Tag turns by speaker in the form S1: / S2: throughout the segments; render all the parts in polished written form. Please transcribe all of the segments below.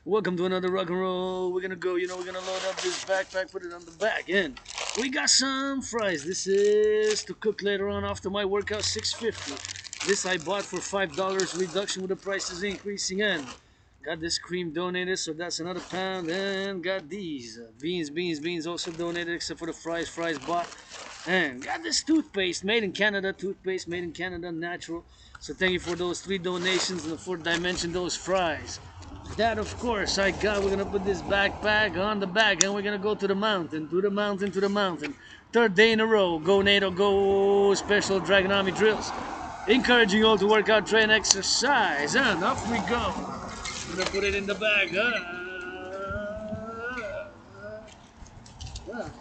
S1: Welcome to another rock and roll. We're gonna go, we're gonna load up this backpack, put it on the back end. We got some fries. This is to cook later on after my workout, $6.50. This I bought for $5 reduction with the prices increasing, and got this cream donated, so that's another pound. And got these beans also donated, except for the fries bought. And got this toothpaste, made in Canada, natural. So thank you for those 3 donations and for dimension those fries. That of course I got. We're gonna put this backpack on the back and we're gonna go to the mountain. Third day in a row. Go Nato, go special Dragon Army drills. Encouraging you all to work out, train, exercise, and off we go. I'm gonna put it in the bag.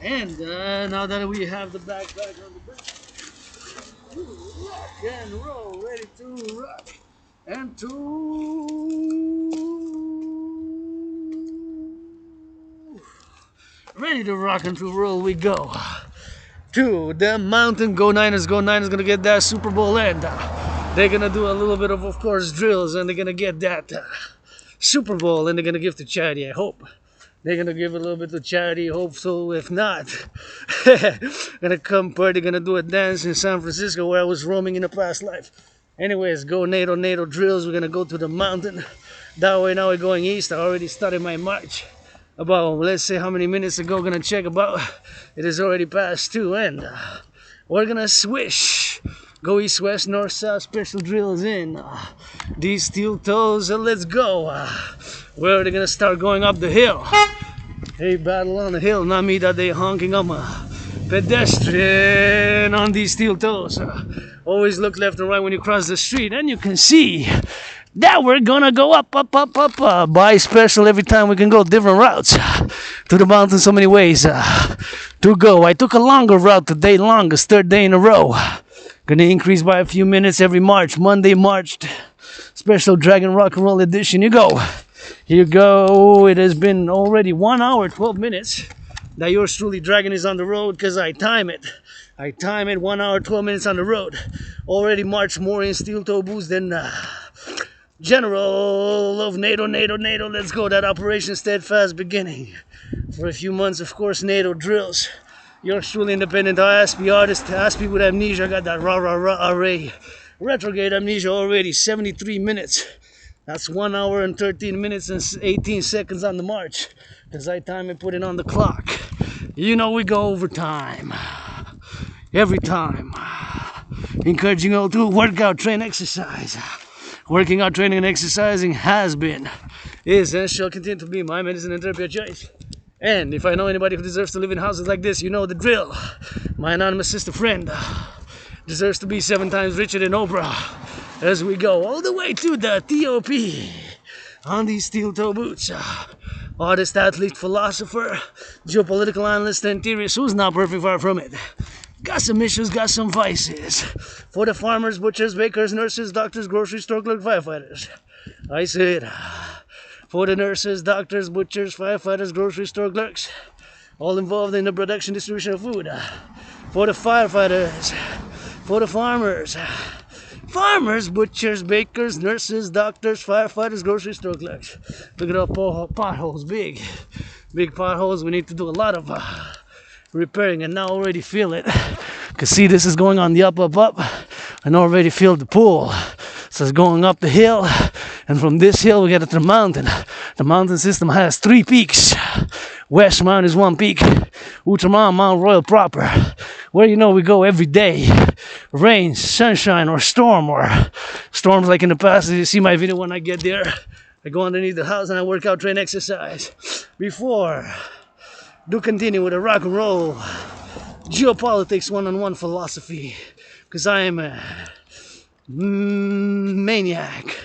S1: And now that we have the backpack on the back, rock and roll, ready to rock and to ready to rock and to roll we go. To the mountain, go Niners, gonna get that Super Bowl end. They're gonna do a little bit of course, drills, and they're gonna get that Super Bowl, and they're gonna give to charity, I hope. They're gonna give a little bit to charity, hope so. If not, gonna come party, gonna do a dance in San Francisco where I was roaming in a past life. Anyways, go Nato drills. We're gonna go to the mountain. That way now we're going east. I already started my march about, let's say how many minutes ago. Gonna check about, it is already past 2, and we're gonna swish. Go east, west, north, south, special drills in. These steel toes, let's go. We're already gonna start going up the hill. Hey, battle on the hill, not me that they honking. I'm a pedestrian on these steel toes. Always look left and right when you cross the street, and you can see that we're gonna go up. Buy special every time we can go different routes to the mountain, so many ways to go. I took a longer route today, longest, 3rd day in a row. Gonna increase by a few minutes every March. Monday marched, special Dragon Rock and Roll edition. Here you go. It has been already 1 hour, 12 minutes that yours truly Dragon is on the road, because I time it. 1 hour, 12 minutes on the road. Already marched more in steel toe boots than General of Nato. Let's go. That Operation Steadfast beginning. For a few months, of course, Nato drills. Yours truly independent ISP artist, ISP with amnesia. I got that rah array. Retrograde amnesia already, 73 minutes. That's 1 hour and 13 minutes and 18 seconds on the march, because I time and put it on the clock. We go overtime. Every time. Encouraging you all to work out, train, exercise. Working out, training, and exercising has been, is, and shall continue to be my medicine and therapy of choice. And if I know anybody who deserves to live in houses like this, you know the drill. My anonymous sister friend deserves to be 7 times richer than Oprah. As we go all the way to the TOP on these steel toe boots. Artist, athlete, philosopher, geopolitical analyst, and theorist who's not perfect, far from it. Got some issues, got some vices. For the farmers, butchers, bakers, nurses, doctors, grocery store clerks, firefighters. I said, for the nurses, doctors, butchers, firefighters, grocery store clerks, all involved in the production, distribution of food. For the firefighters, for the farmers, butchers, bakers, nurses, doctors, firefighters, grocery store clerks. Look at our potholes, big potholes. We need to do a lot of repairing, and now already feel it. Cause see, this is going on the up, and already feel the pull. So it's going up the hill, and from this hill we get to the mountain. The mountain system has 3 peaks. West Mount is 1 peak. Ultramount, Mount Royal proper, where we go every day. Rain, sunshine, or storms like in the past. As you see my video when I get there, I go underneath the house and I work out, train, exercise. Before, do continue with a rock and roll geopolitics one-on-one philosophy, because I am a maniac,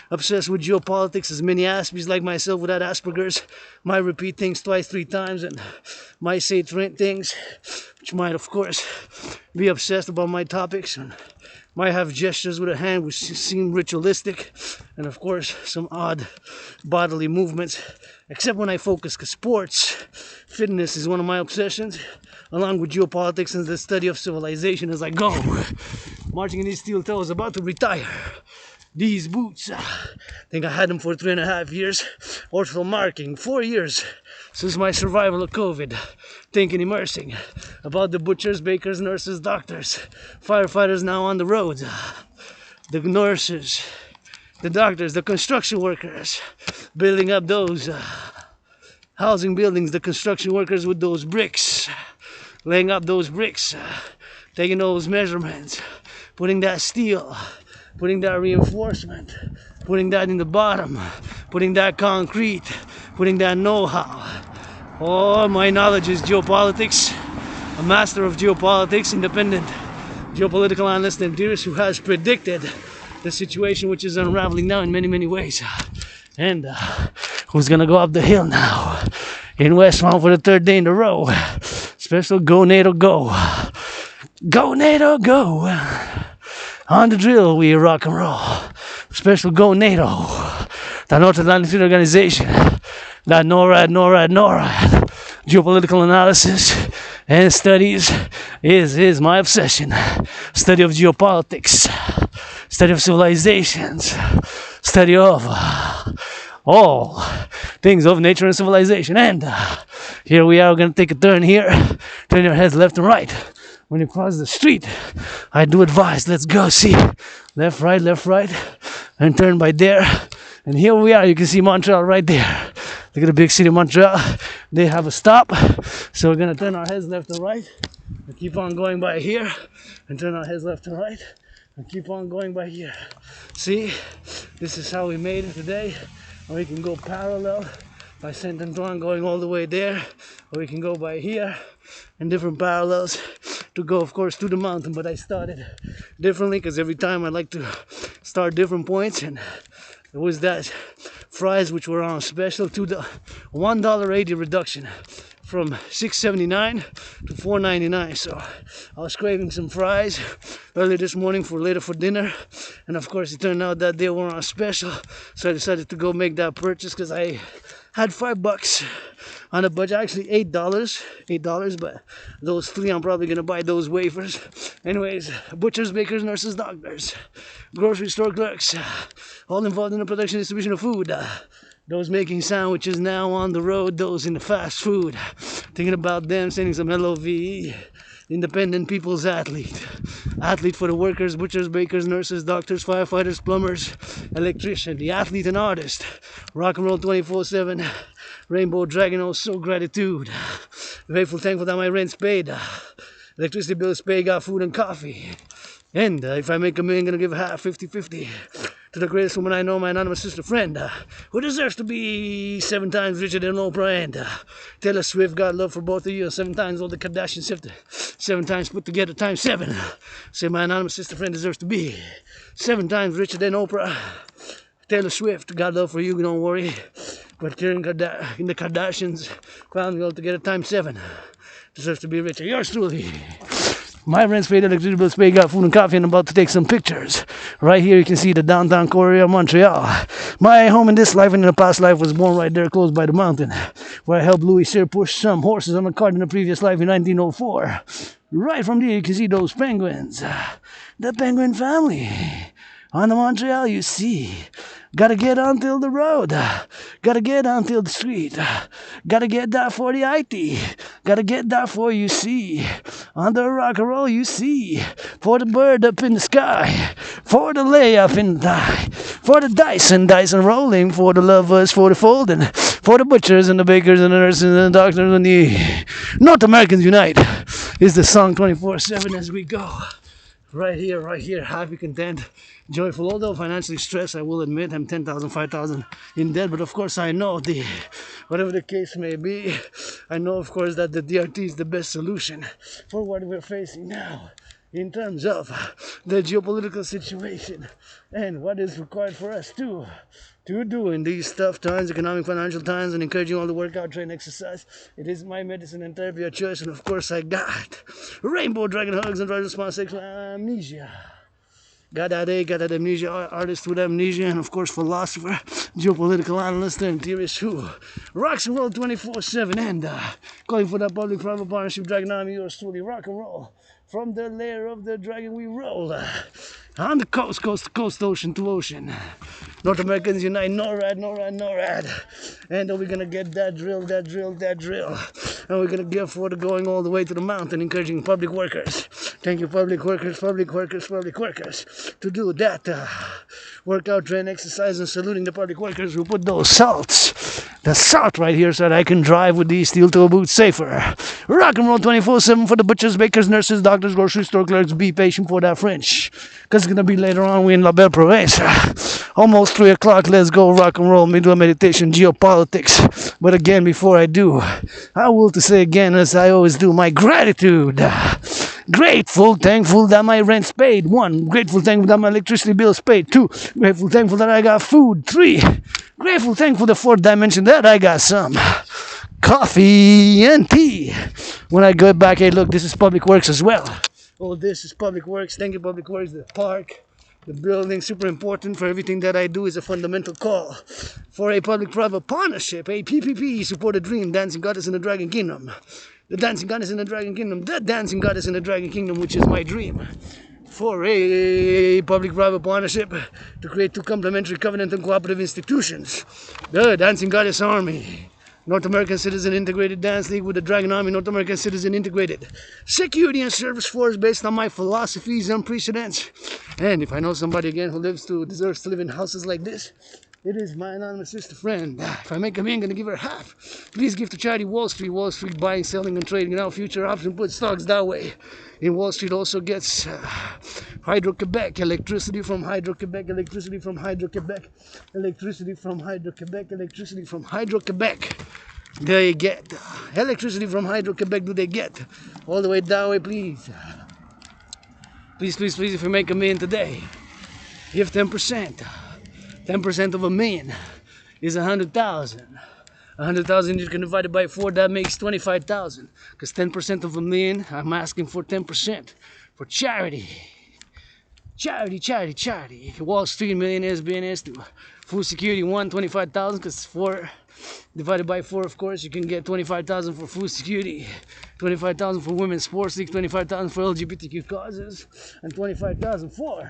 S1: obsessed with geopolitics, as many aspies like myself without Asperger's might repeat things 2, 3 times and might say things which might of course be obsessed about my topics, and might have gestures with a hand which seem ritualistic, and of course some odd bodily movements, except when I focus, because sports, fitness is one of my obsessions, along with geopolitics and the study of civilization as I go. Marching in these steel toes, about to retire. These boots, I think I had them for 3.5 years. Ortho marking, 4 years since my survival of COVID. Thinking, immersing about the butchers, bakers, nurses, doctors, firefighters now on the roads, the nurses, the doctors, the construction workers, building up those housing buildings, the construction workers with those bricks, laying up those bricks, taking those measurements, putting that steel, putting that reinforcement, putting that in the bottom, putting that concrete, putting that know-how. Oh, my knowledge is geopolitics, a master of geopolitics, independent geopolitical analyst and theorist who has predicted the situation which is unraveling now in many, many ways. And who's gonna go up the hill now in Westmount for the 3rd day in a row. Special Go NATO Go. Go NATO Go. On the drill, we rock and roll. Special Go NATO. The North Atlantic Treaty Organization. That NORAD. Geopolitical analysis and studies is my obsession. Study of geopolitics. Study of civilizations. Study of all things of nature and civilization. And here we are, going to take a turn here. Turn your heads left and right. When you cross the street, I do advise, let's go, see, left, right, and turn by there. And here we are, you can see Montreal right there. Look at the big city of Montreal. They have a stop, so we're gonna turn our heads left and right, and keep on going by here, and turn our heads left and right, and keep on going by here. See, this is how we made it today. Or we can go parallel by Saint Antoine going all the way there, or we can go by here, and different parallels to go, of course, to the mountain. But I started differently because every time I like to start different points, and there was that fries which were on special to the $1.80 reduction from $6.79 to $4.99. So I was craving some fries early this morning for later for dinner, and of course it turned out that they were on special, so I decided to go make that purchase because I had $5 on the budget, actually $8, but those 3 I'm probably gonna buy those wafers. Anyways, butchers, bakers, nurses, doctors, grocery store clerks, all involved in the production and distribution of food. Those making sandwiches now on the road, those in the fast food, thinking about them, sending some LOVE, independent people's athlete for the workers, butchers, bakers, nurses, doctors, firefighters, plumbers, electrician, the athlete and artist, rock and roll 24/7, rainbow dragon, also gratitude, grateful, thankful that my rent's paid, electricity bill is paid, got food and coffee, and if I make $1 million, gonna give half, 50-50. To the greatest woman I know, my anonymous sister friend, who deserves to be 7 times richer than Oprah, and Taylor Swift, got love for both of you, 7 times all the Kardashians, 7 times put together times 7. Say my anonymous sister friend deserves to be 7 times richer than Oprah. Taylor Swift, got love for you, don't worry. But in the Kardashians family altogether times 7 deserves to be richer. Yours truly. My rent's paid, electricity bill's paid, got food and coffee, and I'm about to take some pictures. Right here you can see the downtown core area of Montreal. My home in this life and in the past life was born right there close by the mountain, where I helped Louis Cyr push some horses on a cart in a previous life in 1904. Right from there you can see those penguins. The penguin family. On the Montreal, you see. Gotta get on till the road. Gotta get on till the street. Gotta get that for the IT. Gotta get that for you see. On the rock and roll, you see. For the bird up in the sky. For the layup in the die. For the dice and rolling. For the lovers, for the folding. For the butchers and the bakers and the nurses and the doctors and the North Americans Unite is the song 24/7 as we go. Right here, happy, content, joyful. Although financially stressed, I will admit I'm 10,000, 5,000 in debt. But of course, I know whatever the case may be, I know, of course, that the DRT is the best solution for what we're facing now in terms of the geopolitical situation and what is required for us to do in these tough times, economic, financial times, and encouraging all the workout, train, exercise. It is my medicine and therapy of choice, and of course I got rainbow dragon hugs and drive response sexual amnesia. Got that amnesia, artist with amnesia, and of course philosopher, geopolitical analyst, and theorist who rocks and roll 24/7, and calling for that public-private partnership, dragon army, yours truly, rock and roll. From the lair of the dragon we roll. On the coast, coast to coast, ocean to ocean. North Americans unite, NORAD, NORAD, NORAD. And we're gonna get that drill, that drill, that drill. And we're gonna give for the going all the way to the mountain, encouraging public workers. Thank you, public workers, public workers, public workers, to do that. Workout, train, exercise, and saluting the public workers who put those salts. The salt right here so that I can drive with these steel-toe boots safer. Rock and roll 24/7 for the butchers, bakers, nurses, doctors, grocery store clerks. Be patient for that French. Because it's going to be later on. We in La Belle Province. Almost 3 o'clock. Let's go rock and roll. Me do a meditation, geopolitics. But again, before I do, I will to say again, as I always do, my gratitude. Grateful, thankful that my rent's paid. 1. Grateful, thankful that my electricity bill's paid. 2. Grateful, thankful that I got food. 3. Grateful, thankful the 4th dimension that I got some coffee and tea. When I go back, hey, look, this is public works as well. Oh, this is public works. Thank you, public works. The park, the building, super important for everything that I do is a fundamental call for a public-private partnership, a PPP, support a dream, dancing goddess in the dragon kingdom. The dancing goddess in the dragon kingdom, the dancing goddess in the dragon kingdom, which is my dream. For a public-private partnership to create 2 complementary covenant and cooperative institutions. The Dancing Goddess Army, North American Citizen Integrated Dance League with the Dragon Army, North American Citizen Integrated Security and Service Force based on my philosophies and precedents. And if I know somebody again who deserves to live in houses like this, it is my anonymous sister friend. If I make a man, gonna give her half. Please give to charity Wall Street. Wall Street buying, selling, and trading. Now future option put stocks that way. And Wall Street also gets Hydro-Quebec, electricity from Hydro-Quebec, electricity from Hydro-Quebec, electricity from Hydro-Quebec, electricity from Hydro-Quebec. They get electricity from Hydro-Quebec. Do they get all the way that way, please? Please, please, please, if you make a million today, give 10%. 10% of a million is 100,000. 100,000 you can divide it by 4, that makes 25,000. Because 10% of a million, I'm asking for 10% for charity. Charity, charity, charity. Wall Street millionaires, billionaires to food security 1, 25,000 because 4 divided by 4, of course, you can get 25,000 for food security, 25,000 for women's sports league, 25,000 for LGBTQ causes, and 25,000 for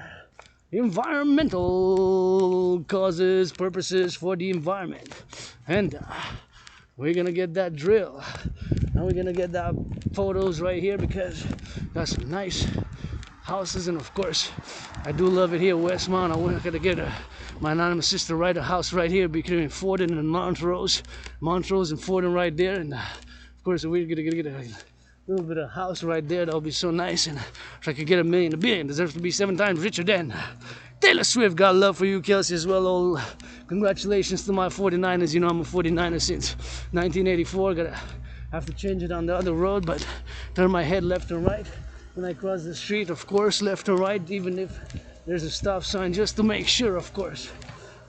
S1: environmental causes, purposes for the environment. And we're gonna get that drill, and we're gonna get that photos right here because got some nice houses. And of course I do love it here, Westmount. I'm gonna get my anonymous sister right a house right here between Fordham and Montrose and Fordham right there. And of course we're gonna get a little bit of house right there. That'll be so nice. And if I could get a million, a billion, deserves to be 7 times richer than Taylor Swift. Got love for you, Kelsey, as well. Old congratulations to my 49ers. You know I'm a 49er since 1984. Gotta have to change it on the other road, but turn my head left and right when I cross the street, of course, left and right, even if there's a stop sign, just to make sure, of course,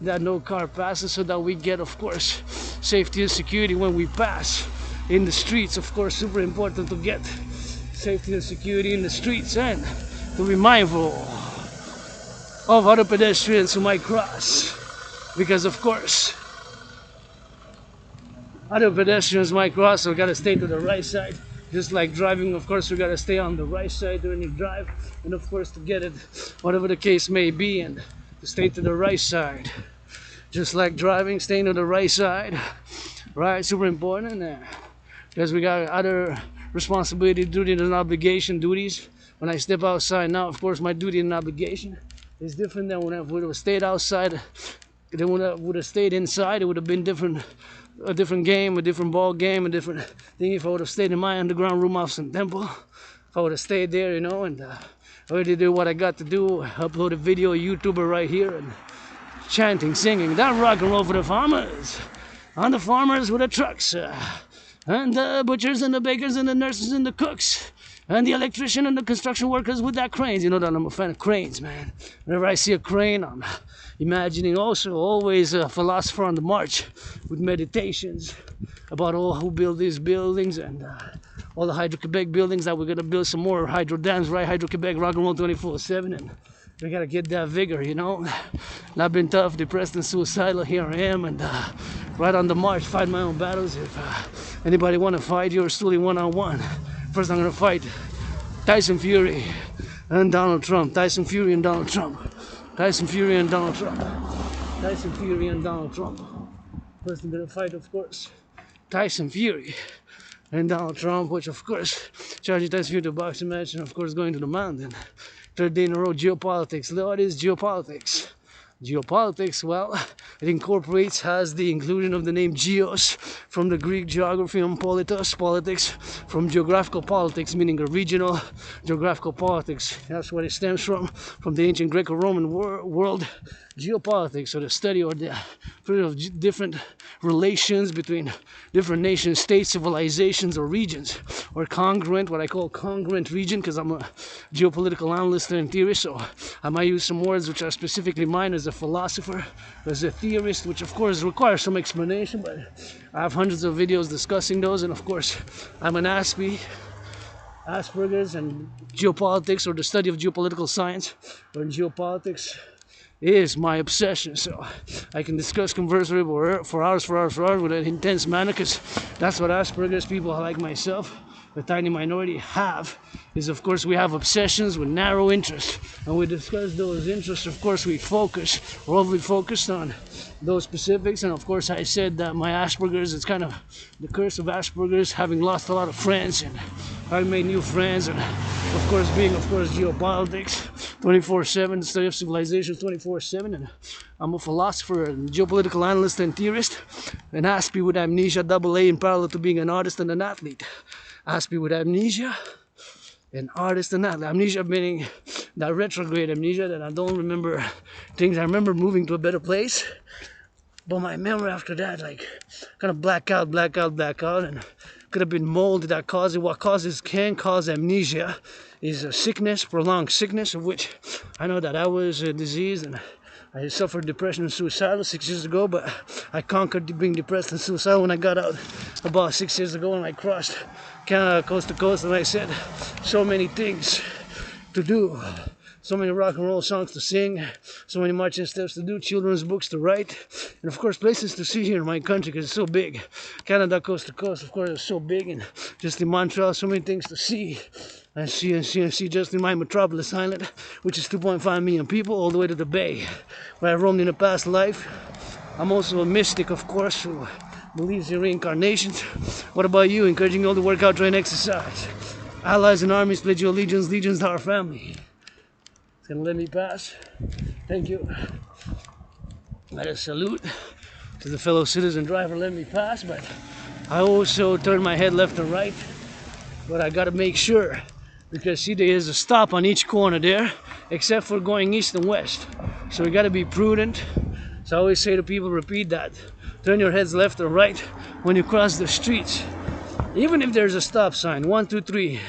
S1: that no car passes, so that we get, of course, safety and security when we pass in the streets. Of course, super important to get safety and security in the streets and to be mindful of other pedestrians who might cross, because of course other pedestrians might cross, so we gotta stay to the right side. Just like driving, of course, we gotta stay on the right side during your drive, and of course to get it, whatever the case may be, and to stay to the right side. Just like driving, staying to the right side, right? Super important, because we got other responsibility, duties, and duties. When I step outside now, of course, my duty and obligation is different than when I would have stayed outside. Then when I would have stayed inside, it would have been a different game, a different ball game, a different thing. If I would have stayed in my underground room off some temple, if I would have stayed there, you know, and already did what I got to do, upload a video, a YouTuber right here, and chanting, singing that rock and roll for the farmers, on the farmers with the trucks, and the butchers and the bakers and the nurses and the cooks, and the electrician and the construction workers with that cranes. You know that I'm a fan of cranes, man. Whenever I see a crane, I'm imagining also always a philosopher on the march with meditations about all who build these buildings and all the Hydro-Quebec buildings that we're gonna build some more hydro dams, right? Hydro-Quebec, rock and roll 24/7, and we gotta get that vigor, you know. And I've been tough, depressed, and suicidal. Here I am, and right on the march, fight my own battles. If anybody wanna fight yours truly one-on-one, first I'm gonna fight Tyson Fury. and Donald Trump. Tyson Fury and Donald Trump. Tyson Fury and Donald Trump. Tyson Fury and Donald Trump. Person gonna fight, of course, Tyson Fury and Donald Trump, which of course charging Tyson Fury to a boxing match and of course going to the mountain. Third day in a row, geopolitics. What is geopolitics? Geopolitics, well, it incorporates, has the inclusion of the name geos from the Greek geography and politos, politics, from geographical politics, meaning a regional geographical politics. That's what it stems from the ancient Greco-Roman world. Geopolitics, so the study or the of different relations between different nations, states, civilizations, or regions, or congruent, what I call congruent region, because I'm a geopolitical analyst and theorist, so I might use some words which are specifically mine as a philosopher, as a theorist, which of course requires some explanation, but I have hundreds of videos discussing those, and of course I'm an Asperger's, and geopolitics, or the study of geopolitical science, or geopolitics, is my obsession. So I can converse for hours with an intense manner, because that's what Asperger's people like myself, the tiny minority, have. Is of course we have obsessions with narrow interests, and we discuss those interests. Of course we're overly focused on those specifics, and of course I said that my Asperger's, it's kind of the curse of Asperger's, having lost a lot of friends and having made new friends, and of course being geopolitics 24/7, the study of civilization 24/7, and I'm a philosopher and geopolitical analyst and theorist, an Aspie with amnesia, AA, in parallel to being an artist and an athlete. Aspie with amnesia, an artist and athlete. Amnesia meaning that retrograde amnesia, that I don't remember things. I remember moving to a better place, but my memory after that, like, kind of black out, and could have been mold that caused it. What can cause amnesia is a sickness, prolonged sickness, of which I know that I was a disease, and I suffered depression and suicidal 6 years ago, but I conquered being depressed and suicidal when I got out about 6 years ago, and I crossed Canada coast to coast, and I said so many things to do, so many rock and roll songs to sing, so many marching steps to do, children's books to write, and of course places to see here in my country, because it's so big. Canada coast to coast, of course, is so big, and just in Montreal, so many things to see. And see just in my metropolis island, which is 2.5 million people, all the way to the Bay, where I roamed in a past life. I'm also a mystic, of course, who believes in reincarnations. What about you? Encouraging you all to work out, train, exercise. Allies and armies pledge your allegiance, legions to our family. It's gonna let me pass. Thank you. Let us salute to the fellow citizen driver, let me pass, but I also turn my head left and right, but I gotta make sure, because see, there is a stop on each corner there, except for going east and west. So we gotta be prudent. So I always say to people, repeat that. Turn your heads left or right when you cross the streets. Even if there's a stop sign, 1, 2, 3,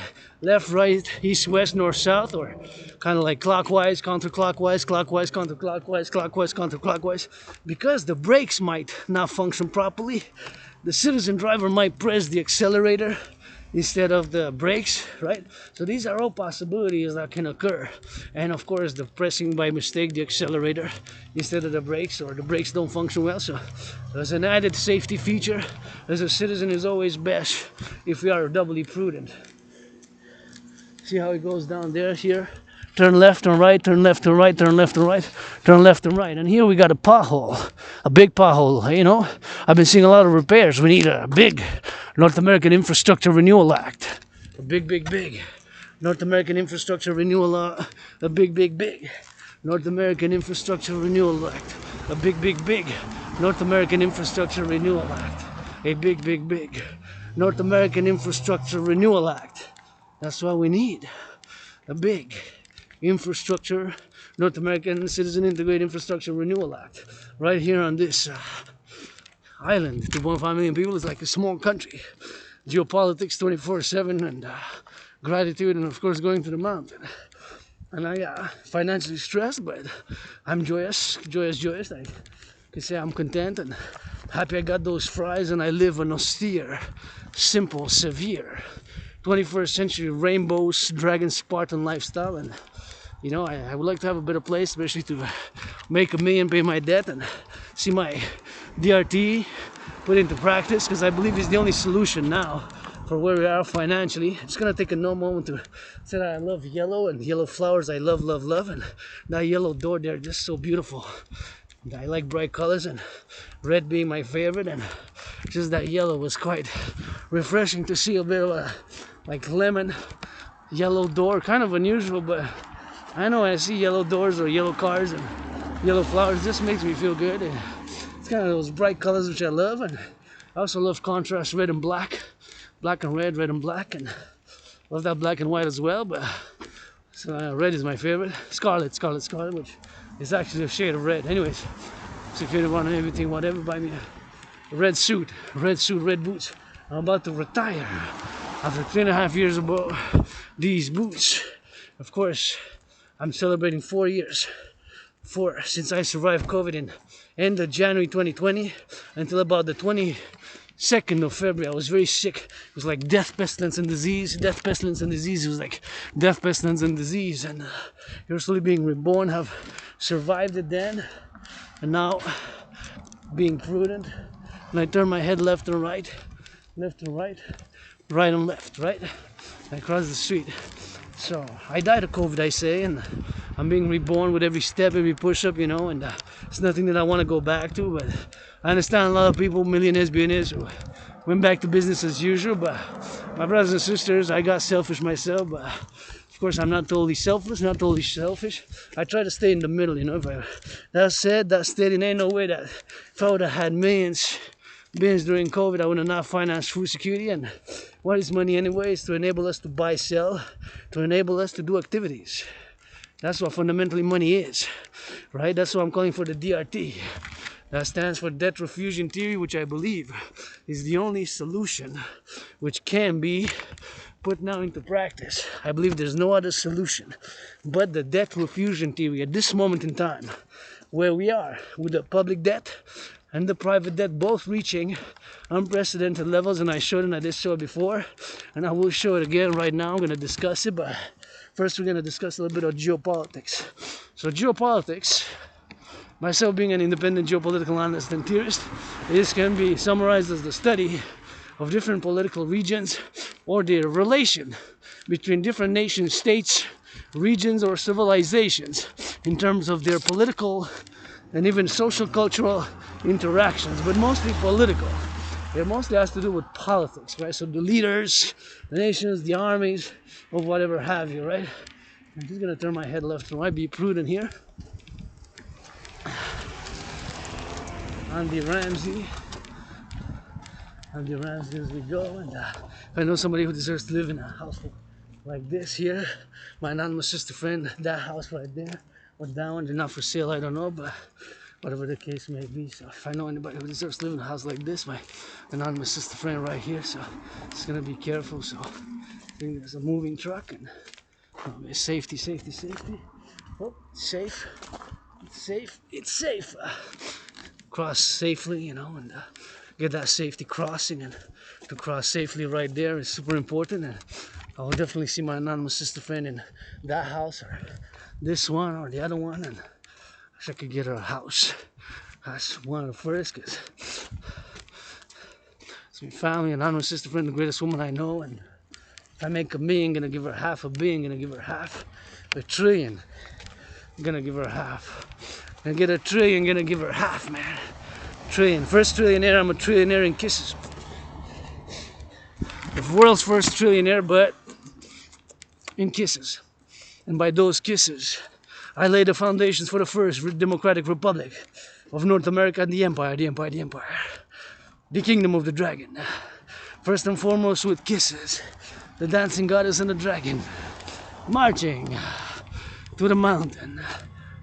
S1: left, right, east, west, north, south, or kind of like clockwise, counterclockwise, clockwise, counterclockwise, clockwise, counterclockwise. Because the brakes might not function properly, the citizen driver might press the accelerator instead of the brakes, right? So these are all possibilities that can occur. And of course, the pressing by mistake the accelerator instead of the brakes, or the brakes don't function well. So as an added safety feature, as a citizen, is always best if we are doubly prudent. See how it goes down there, here? Turn left and right, turn left and right, turn left and right, turn left and right. And here we got a pothole, a big pothole, you know. I've been seeing a lot of repairs. We need a big North American Infrastructure Renewal Act. A big North American Infrastructure Renewal Act. A big North American Infrastructure Renewal Act. A big North American Infrastructure Renewal Act. A big North American Infrastructure Renewal Act. That's what we need. A big infrastructure, North American Citizen Integrated Infrastructure Renewal Act. Right here on this island, 2.5 million people. Is like a small country. Geopolitics 24/7, and gratitude, and of course going to the mountain. And I financially stressed, but I'm joyous. I can say I'm content and happy I got those fries, and I live an austere, simple, severe 21st century rainbows, dragon Spartan lifestyle. And you know, I would like to have a better place, especially to make $1 million, pay my debt, and see my DRT put into practice, because I believe it's the only solution now for where we are financially. I'm just gonna take a moment to say that I love yellow, and yellow flowers I love, love, love, and that yellow door there just so beautiful. I like bright colors, and red being my favorite, and just that yellow was quite refreshing to see. A bit of a like lemon yellow door, kind of unusual, but I know when I see yellow doors or yellow cars and yellow flowers, it just makes me feel good. And it's kind of those bright colors which I love, and I also love contrast, red and black, black and red, red and black, and love that black and white as well. But so red is my favorite. Scarlet, scarlet, scarlet, which is actually a shade of red. Anyways, so if you want anything, whatever, buy me a red suit, red boots. I'm about to retire after 3.5 years about these boots. Of course, I'm celebrating 4 years since I survived COVID in end of January 2020 until about the 22nd of February. I was very sick. It was like death, pestilence, and disease. Death, pestilence, and disease. It was like death, pestilence, and disease. And you're slowly being reborn. Have survived it then, and now being prudent. And I turn my head left and right, right and left, right. I cross the street. So I died of COVID, I say, and I'm being reborn with every step, every push-up, you know, and it's nothing that I want to go back to, but I understand a lot of people, millionaires, billionaires, who went back to business as usual. But my brothers and sisters, I got selfish myself, but of course I'm not totally selfless, not totally selfish. I try to stay in the middle, you know. That said, that stated, ain't no way that if I would have had millions during COVID, I would have not financed food security. And what is money anyways? To enable us to buy, sell, to enable us to do activities. That's what fundamentally money is, right? That's why I'm calling for the DRT. That stands for debt refusion theory, which I believe is the only solution which can be put now into practice. I believe there's no other solution but the debt refusion theory at this moment in time, where we are with the public debt and the private debt both reaching unprecedented levels. And I showed it, and I did show it before, and I will show it again right now. I'm going to discuss it, but first we're going to discuss a little bit of geopolitics. So geopolitics, myself being an independent geopolitical analyst and theorist, this can be summarized as the study of different political regions or their relation between different nation states, regions, or civilizations in terms of their political and even social cultural interactions, but mostly political. It mostly has to do with politics, right? So the leaders, the nations, the armies, or whatever have you, right? I'm just gonna turn my head left and right, be prudent here. Andy Ramsey as we go. And if I know somebody who deserves to live in a house like this here, my anonymous sister friend, that house right there, or that one, they're not for sale, I don't know, but whatever the case may be. So if I know anybody who deserves to live in a house like this, my anonymous sister friend right here, so just gonna be careful. So I think there's a moving truck, and safety. Oh, safe, it's safe. Cross safely, you know, and get that safety crossing, and to cross safely right there is super important. And I will definitely see my anonymous sister friend in that house, or this one, or the other one, and I wish I could get her a house. That's one of the first, because it's my family, anonymous sister friend, the greatest woman I know. And if I make $1 million, gonna give her half. $1 billion, gonna give her half. $1 trillion, gonna give her half. And get $1 trillion, gonna give her half, man. Trillion, first trillionaire. I'm a trillionaire in kisses. The world's first trillionaire, but in kisses. And by those kisses, I laid the foundations for the first democratic republic of North America and the empire. The kingdom of the dragon. First and foremost with kisses. The dancing goddess and the dragon. Marching to the mountain.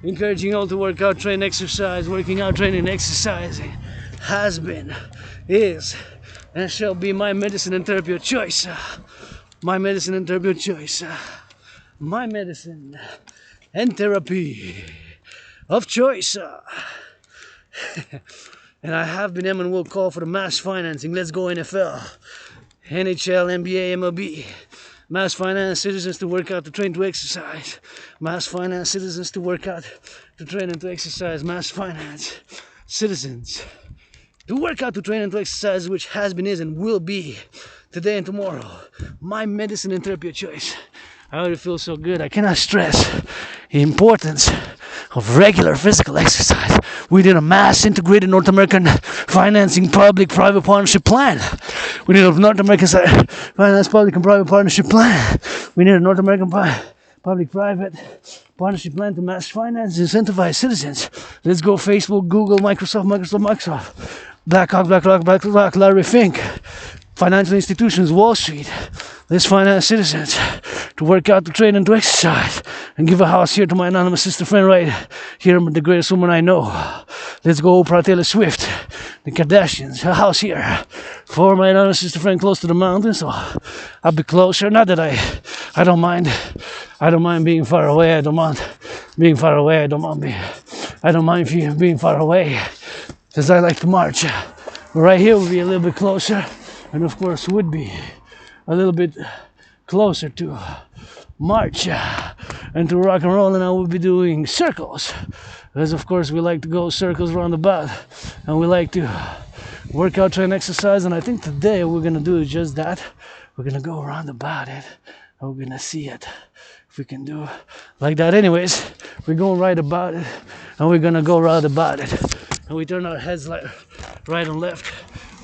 S1: Encouraging all to work out, train, exercise. Working out, training, exercising has been, is, and shall be my medicine and therapy of choice. My medicine and therapy of choice. My medicine and therapy of choice. And I have been will call for the mass financing. Let's go NFL, NHL, NBA, MLB. Mass finance citizens to work out, to train, to exercise. Mass finance citizens to work out, to train, and to exercise. Mass finance citizens to work out, to train, and to exercise, which has been, is, and will be today and tomorrow. My medicine and therapy of choice. I already feel so good. I cannot stress the importance of regular physical exercise. We need a mass integrated North American financing public-private partnership plan. We need a North American finance public and private partnership plan. We need a North American public-private partnership plan to mass finance and incentivize citizens. Let's go Facebook, Google, Microsoft. BlackRock, Larry Fink. Financial institutions, Wall Street. Let's finance citizens to work out, to train, and to exercise. And give a house here to my anonymous sister friend right here, the greatest woman I know. Let's go Oprah, Taylor Swift, the Kardashians, a house here for my anonymous sister friend close to the mountain. So I'll be closer. Not that I don't mind. I don't mind being far away. I don't mind being far away. I don't mind being far away. Because I like to march. But right here would be a little bit closer. And of course would be a little bit closer to march and to rock and roll, and I will be doing circles, because of course we like to go circles around the bat, and we like to work out, train, exercise. And I think today we're gonna do just that. We're gonna go around the bat it, and we're gonna see it if we can do like that. Anyways, we're going right about it, and we're gonna go round about it, and we turn our heads like right and left,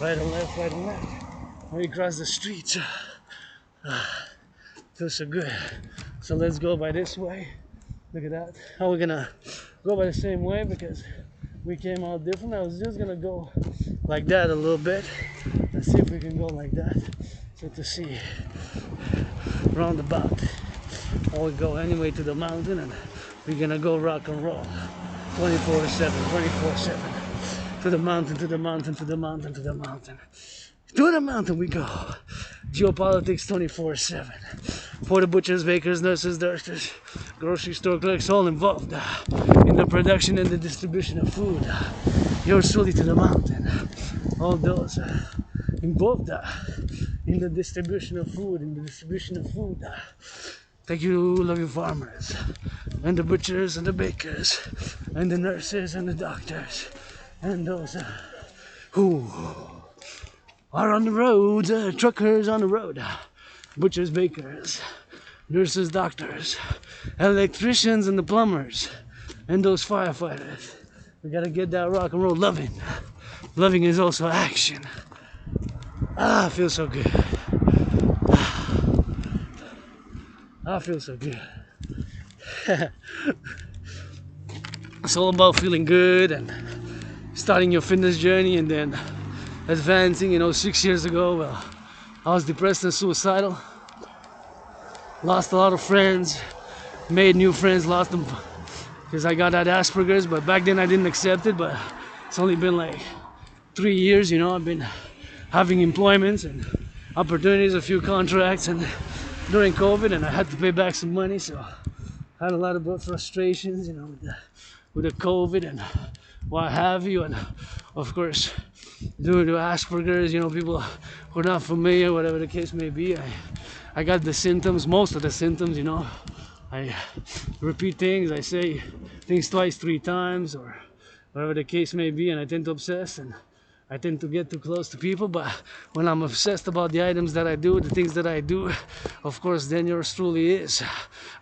S1: right and left, right and left. We cross the streets. Feels so good. So let's go by this way. Look at that. How we're gonna go by the same way because we came out different. I was just gonna go like that a little bit. Let's see if we can go like that. So to see roundabout. Or we go anyway to the mountain, and we're gonna go rock and roll 24/7. To the mountain, to the mountain, to the mountain, to the mountain. To the mountain we go. Geopolitics 24/7. For the butchers, bakers, nurses, doctors, grocery store clerks, all involved in the production and the distribution of food. Yours truly to the mountain. All those involved in the distribution of food, Thank you, loving farmers, and the butchers and the bakers, and the nurses and the doctors, and those who are on the road, truckers on the road, butchers, bakers, nurses, doctors, electricians and the plumbers, and those firefighters. We gotta get that rock and roll loving. Loving is also action. I feel so good. I feel so good. It's all about feeling good and starting your fitness journey, and then advancing. 6 years ago, well, I was depressed and suicidal. Lost a lot of friends, made new friends, lost them because I got that Asperger's, but back then I didn't accept it. But it's only been like 3 years, I've been having employments and opportunities, a few contracts, and during COVID, and I had to pay back some money, so I had a lot of frustrations, with the COVID and what have you. And of course, due to Asperger's, people who are not familiar, whatever the case may be, I got the symptoms, most of the symptoms, I repeat things, I say things twice, 3 times, or whatever the case may be, and I tend to obsess, and I tend to get too close to people. But when I'm obsessed about the items that I do, the things that I do, of course, then yours truly is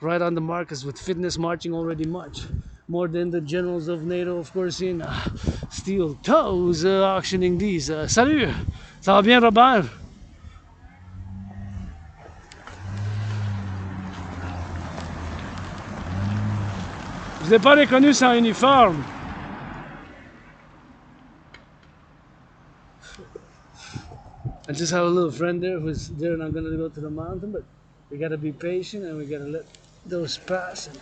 S1: right on the mark, as with fitness, marching already much more than the generals of Nato, of course, in steel toes, auctioning these. Salut, ça va bien, Robert? Je l'ai pas reconnu sans uniforme. I just have a little friend there who's there, and I'm gonna go to the mountain, but we gotta be patient and we gotta let those pass and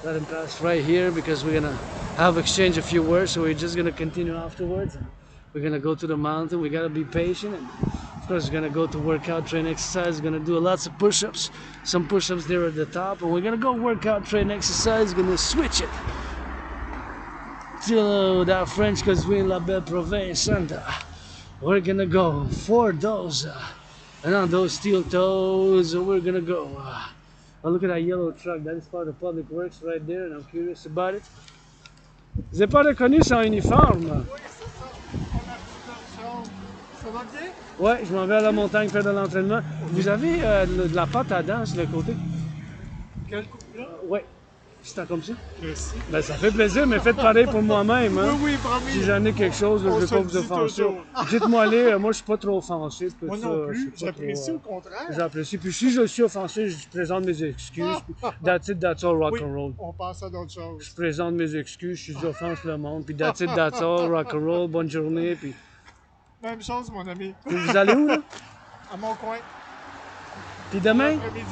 S1: let them pass right here, because we're gonna have exchange a few words. So we're just gonna continue afterwards, and we're gonna go to the mountain. We gotta be patient, and of course we're gonna go to workout, train, exercise. We're gonna do lots of push-ups, some push-ups there at the top, and we're gonna go workout, train, exercise. We're gonna switch it to that French, because we're in la belle province, and we're gonna go for those and on those steel toes. We're gonna go oh, look at that yellow truck. That is part of Public Works right there, and I'm curious about it. J'ai pas reconnu son uniforme.
S2: Ça va bien?
S1: Ouais, je m'en vais à la montagne faire de l'entraînement. Vous avez de la pâte à dents sur le côté?
S2: Quel couple là?
S1: Ouais. C'est comme ça?
S2: Merci.
S1: Ben, ça fait plaisir, mais faites pareil pour moi-même. Hein?
S2: Oui, promis.
S1: Si j'en ai quelque chose, je ne vais pas vous offenser. Dites-moi les, moi je suis pas trop offensé.
S2: Moi non plus, j'apprécie au contraire.
S1: J'apprécie. Puis si je suis offensé, je présente mes excuses. That's it, that's all, rock-and-roll.
S2: On passe à d'autres choses.
S1: Je présente mes excuses, si j'offense le monde. Puis that's it, that's all, rock-and-roll, bonne journée. Puis...
S2: Même chose, mon ami.
S1: Puis vous allez où, là?
S2: À mon coin.
S1: Puis demain?
S2: L'après-midi.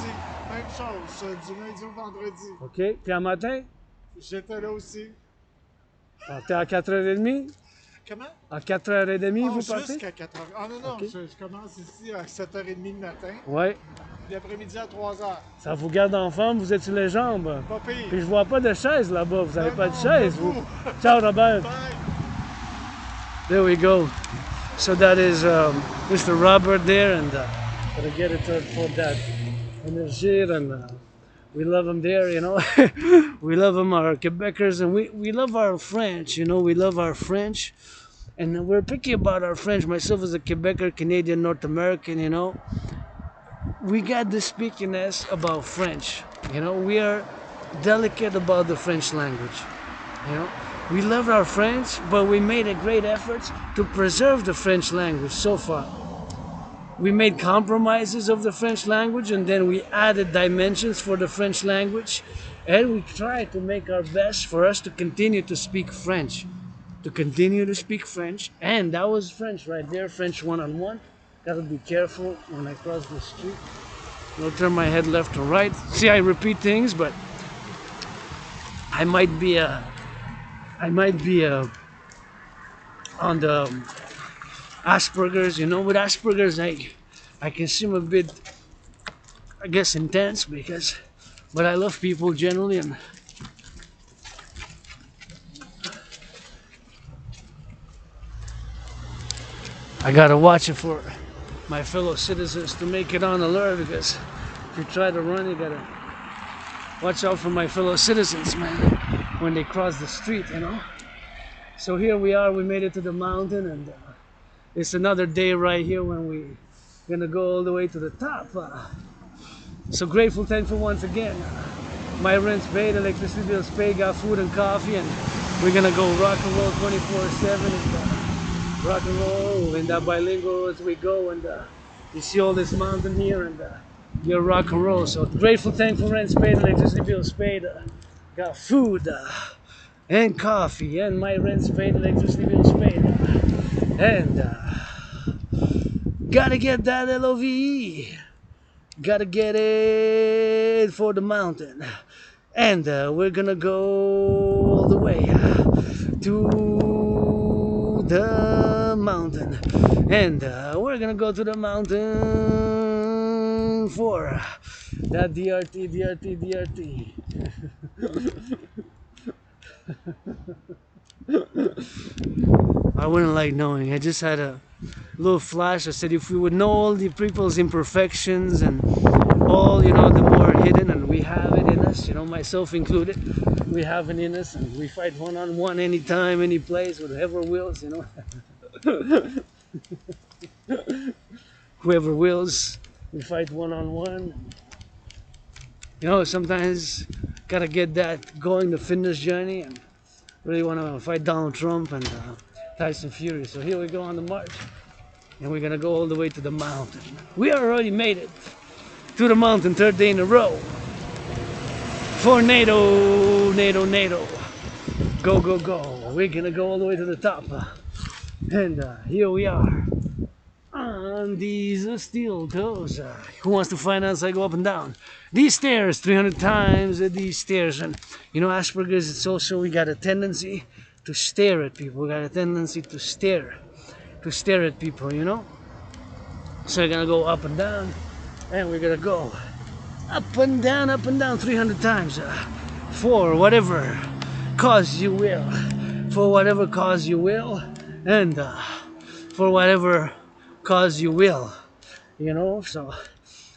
S2: Même chose, du lundi au vendredi.
S1: OK. Puis un matin?
S2: J'étais là aussi.
S1: Ah, t'es à 4h30?
S2: Comment?
S1: À 4h30, vous partez?
S2: Jusqu'à 4h. Ah non,
S1: okay.
S2: je commence ici à 7h30 le matin.
S1: Ouais.
S2: L'après-midi à 3h.
S1: Ça vous garde en forme, vous êtes sur les jambes.
S2: Pas pire.
S1: Puis je vois pas de chaise là-bas, vous n'avez pas de chaise, vous. Ciao, Robert.
S2: Bye.
S1: There we go. So that is Mr. Robert there, and gonna get it for that energy, and we love him there, you know. We love him, our Quebecers, and we love our French, you know. We love our French, and we're picky about our French. Myself as a Quebecer, Canadian, North American, you know. We got this pickiness about French, you know. We are delicate about the French language, you know. We love our French, but we made a great effort to preserve the French language so far. We made compromises of the French language, and then we added dimensions for the French language, and we tried to make our best for us to continue to speak French. And that was French right there, French one-on-one. Gotta be careful when I cross the street. Don't turn my head left or right. See, I repeat things, but I might be on the Asperger's, you know. With Asperger's, I can seem a bit, I guess, intense but I love people generally, and I gotta watch it for my fellow citizens to make it on alert, because if you try to run, you gotta watch out for my fellow citizens, man, when they cross the street, you know. So here we are, we made it to the mountain, and it's another day right here when we're gonna go all the way to the top. So grateful, thankful once again. My rent's paid, electricity bills paid, got food and coffee, and we're gonna go rock and roll 24/7, and rock and roll in that bilingual as we go, and you see all this mountain here, and you're rock and roll. So grateful, thankful, rent's paid, electricity bills paid, got food and coffee, and my rent's paid, electricity bills paid, and gotta get that LOVE, gotta get it for the mountain, and we're gonna go all the way to the mountain, and we're gonna go to the mountain for that DRT. I wouldn't like knowing. I just had a little flash. I said if we would know all the people's imperfections and all, you know, the more hidden, and we have it in us, you know, myself included, we have it in us, and we fight one-on-one anytime, any place, whatever wills, you know. Whoever wills, we fight one-on-one. You know, sometimes gotta get that going, the fitness journey, and really want to fight Donald Trump and Tyson Fury. So here we go on the march, and we're gonna go all the way to the mountain. We already made it to the mountain, third day in a row. For Nato. Go. We're gonna go all the way to the top. And here we are on these steel toes. Who wants to finance? I go up and down these stairs 300 times these stairs. And you know, Asperger's, it's also, we got a tendency to stare at people. We got a tendency to stare at people, you know. So we're gonna go up and down, and we're gonna go up and down 300 times for whatever cause you will, and for whatever cause you will, you know. So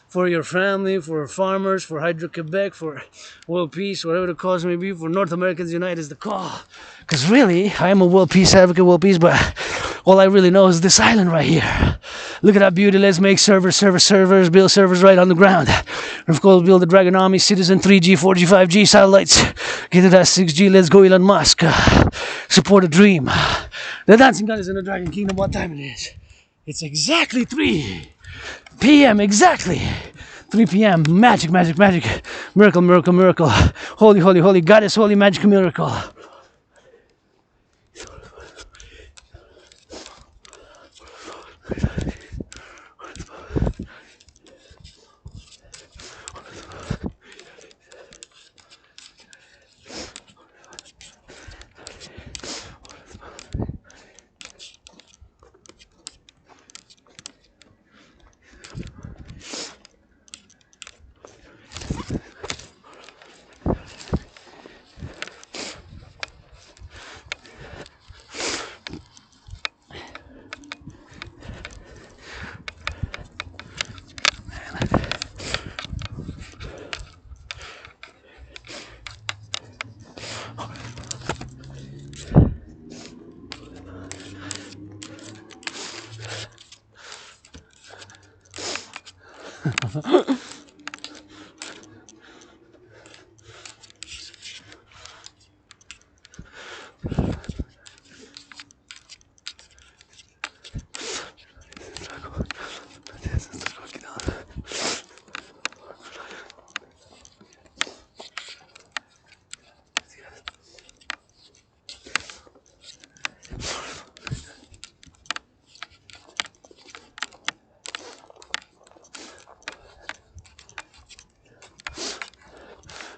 S1: for your family, for farmers, for Hydro-Quebec, for world peace, whatever the cause may be, for North Americans Unite is the call. Because really, I am a world peace advocate, but All I really know is this island right here. Look at that beauty. Let's make servers, build servers right on the ground. Of course, build the Dragon Army, Citizen 3G, 4G, 5G satellites. Get to that 6G. Let's go, Elon Musk. Support a dream. The Dancing God is in the Dragon Kingdom. What time it is? It's exactly 3 p.m. Exactly. 3 p.m. Magic, magic, magic. Miracle, miracle, miracle. Holy, holy, holy goddess, holy magic miracle.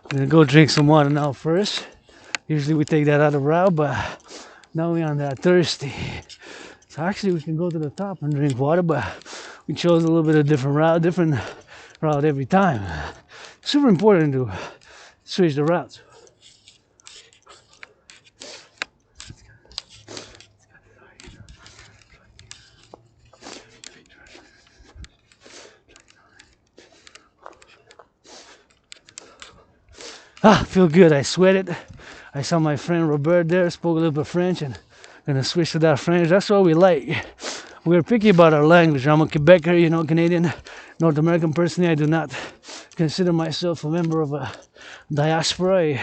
S1: I'm gonna go drink some water now first. Usually we take that other route, but now we're on that thirsty. So actually we can go to the top and drink water, but we chose a little bit of different route every time. Super important to switch the routes. Feel good. I sweated. I saw my friend Robert there, spoke a little bit French, and gonna switch to that French. That's what we like. We're picky about our language. I'm a Quebecer, you know, Canadian, North American. Personally, I do not consider myself a member of a diaspora. I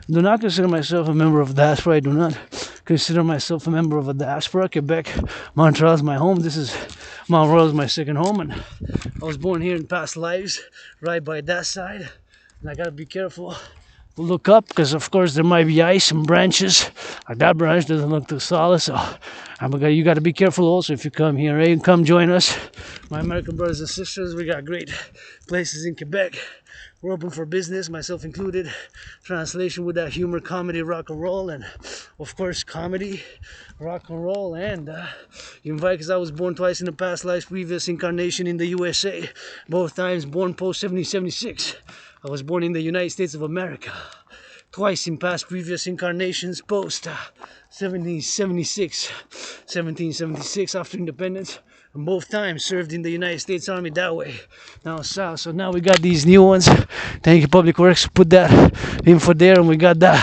S1: do not consider myself a member of a diaspora. I do not consider myself a member of a diaspora. Quebec, Montreal is my home. This is Mount Royal is my second home, and I was born here in past lives, right by that side. And I gotta be careful to look up, because of course there might be ice and branches. Like that branch doesn't look too solid, so you gotta be careful also if you come here. Hey, come join us, my American brothers and sisters. We got great places in Quebec. We're open for business, myself included. Translation with that humor, comedy, rock and roll, and of course comedy, rock and roll, and you invite, because I was born twice in the past life, previous incarnation in the USA, both times born post 1776. I was born in the United States of America, twice in past previous incarnations post 1776 after independence, and both times served in the United States Army that way, now south. So now we got these new ones. Thank you Public Works, put that info there, and we got that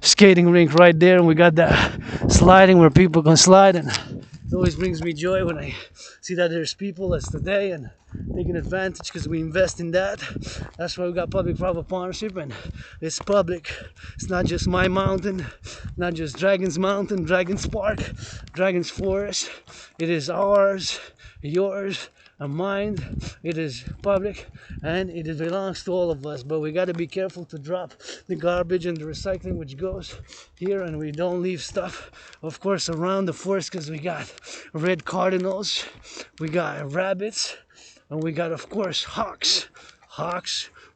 S1: skating rink right there, and we got that sliding where people can slide, and it always brings me joy when I see that there's people that's today and taking advantage, because we invest in that. That's why we got public-private partnership, and it's public. It's not just my mountain, not just Dragon's Mountain, Dragon's Park, Dragon's Forest. It is ours, yours, and mine. It is public, and it belongs to all of us. But we got to be careful to drop the garbage and the recycling which goes here, and we don't leave stuff, of course, around the forest, because we got red cardinals, we got rabbits, and we got, of course, hawks,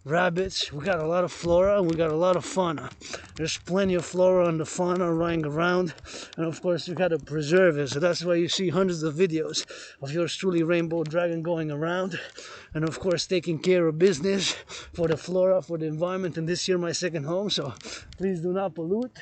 S1: rabbits. We got a lot of flora, and we got a lot of fauna. There's plenty of flora and the fauna running around, and of course we got to preserve it. So that's why you see hundreds of videos of yours truly, Rainbow Dragon, going around, and of course taking care of business for the flora, for the environment, and this year my second home. So please do not pollute.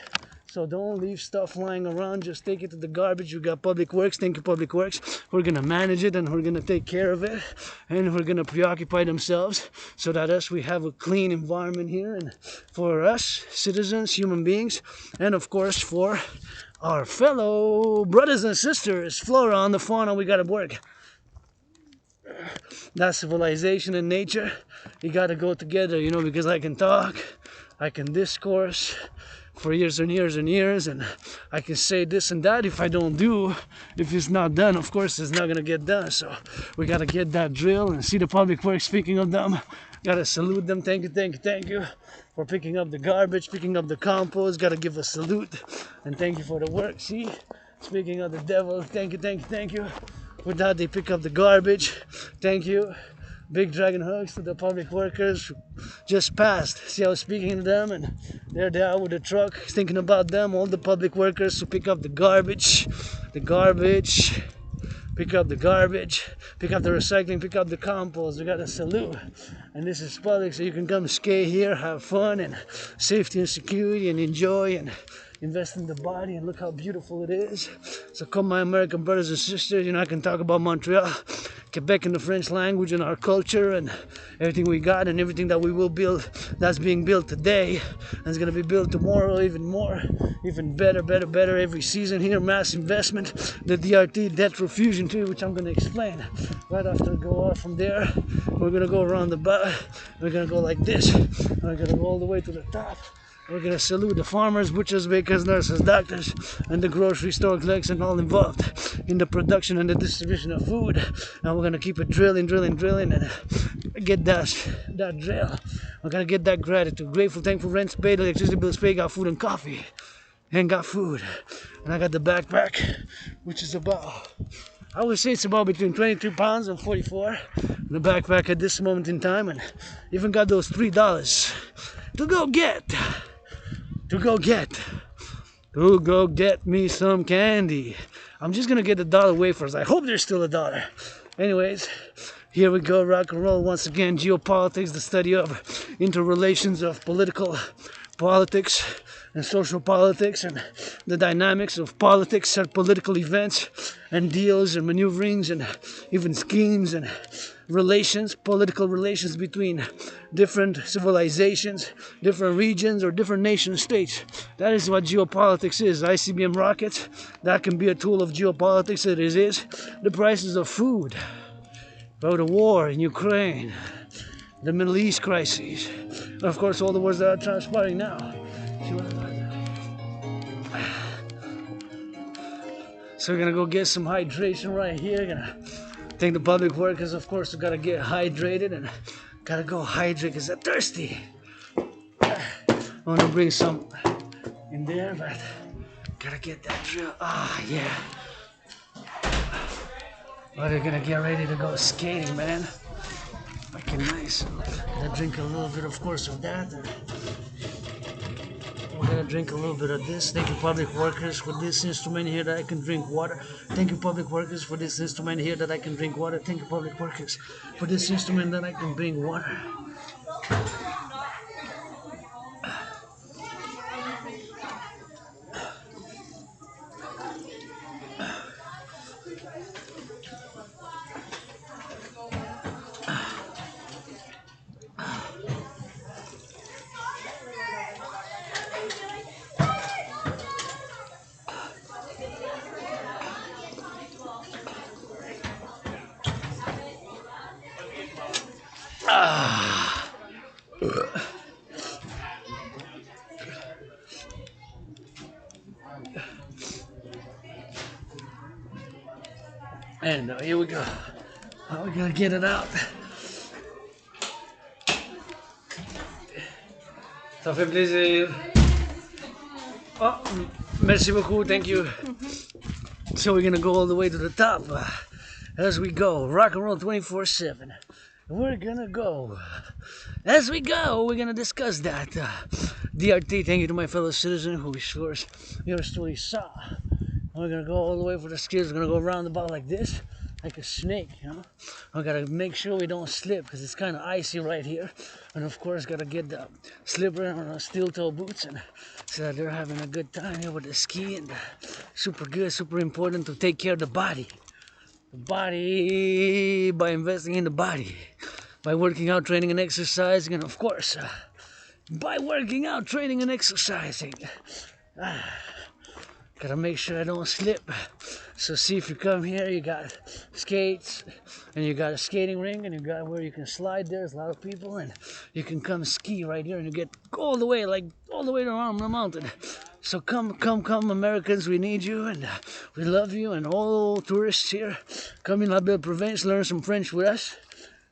S1: So don't leave stuff lying around, just take it to the garbage. We got Public Works, thank you Public Works. We're gonna manage it, and we're gonna take care of it, and we're gonna preoccupy themselves so that we have a clean environment here, and for us, citizens, human beings, and of course for our fellow brothers and sisters, flora and the fauna, we gotta work. That civilization and nature, you gotta go together, you know, because I can talk, I can discourse for years and years and years, and I can say this and that. If I don't do, if it's not done, of course it's not gonna get done. So we gotta get that drill and see the public works. Speaking of them, gotta salute them. Thank you for picking up the garbage, picking up the compost. Gotta give a salute and thank you for the work. See, speaking of the devil, thank you. With that, they pick up the garbage. Thank you. Big dragon hugs to the public workers who just passed. See, I was speaking to them, and there they are with the truck, thinking about them. All the public workers who pick up the garbage, pick up the garbage, pick up the recycling, pick up the compost. We got a salute. And this is public, so you can come skate here, have fun, and safety and security, and enjoy, and invest in the body, and look how beautiful it is. So come, my American brothers and sisters, you know, I can talk about Montreal, Quebec, and the French language, and our culture, and everything we got, and everything that we will build, that's being built today, and it's gonna be built tomorrow, even more, even better, every season here. Mass investment, the DRT, debt refusion too, which I'm gonna explain right after I go off from there. We're gonna go around the back, we're gonna go like this, and we're gonna go all the way to the top. We're gonna salute the farmers, butchers, bakers, nurses, doctors, and the grocery store clerks, and all involved in the production and the distribution of food. And we're gonna keep it drilling, and get that drill. We're gonna get that gratitude. Grateful, thankful, rents paid, electricity bills paid, got food and coffee, and got food. And I got the backpack, which is about, I would say it's about between 23 pounds and 44. The backpack at this moment in time, and even got those $3 to go get me some candy. I'm just gonna get the dollar wafers. I hope there's still a dollar. Anyways, here we go, rock and roll once again. Geopolitics, the study of interrelations of political politics and social politics, and the dynamics of politics and political events and deals and maneuverings and even schemes and relations, political relations between different civilizations, different regions, or different nation states. That is what geopolitics is. ICBM rockets, that can be a tool of geopolitics. It is the prices of food, about the war in Ukraine, the Middle East crises, and of course all the wars that are transpiring now. So we're gonna go get some hydration right here. Gonna thank the public workers, of course. We gotta get hydrated, and gotta go hydrate because I'm thirsty. I want to bring some in there, but gotta get that drill. Yeah. Well, they're gonna get ready to go skating, man. Fucking nice. Gonna drink a little bit, of course, of that. We're gonna drink a little bit of this. Thank you, public workers, for this instrument here that I can drink water. Thank you, public workers, for this instrument here that I can drink water. Thank you, public workers, for this instrument that I can bring water. And here we go. We're gonna get it out. Ça fait plaisir. Oh, merci beaucoup. Thank you. So we're gonna go all the way to the top as we go. Rock and roll 24/7. We're gonna go. As we go, we're gonna discuss that. DRT, thank you to my fellow citizen who is yours truly saw. We're gonna go all the way for the skids. We're gonna go round about like this, like a snake, you know. We gotta make sure we don't slip because it's kind of icy right here. And of course, gotta get the slipper on our steel toe boots, and so that they're having a good time here with the ski. And super good, super important to take care of the body. The body, by investing in the body, by working out, training, and exercising, and of course, by working out, training, and exercising. Gotta make sure I don't slip. So see, if you come here, you got skates, and you got a skating ring, and you got where you can slide. There's a lot of people, and you can come ski right here, and you get all the way, like all the way around the mountain. So come, Americans, we need you, and we love you, and all tourists here, come in La Belle Province, learn some French with us.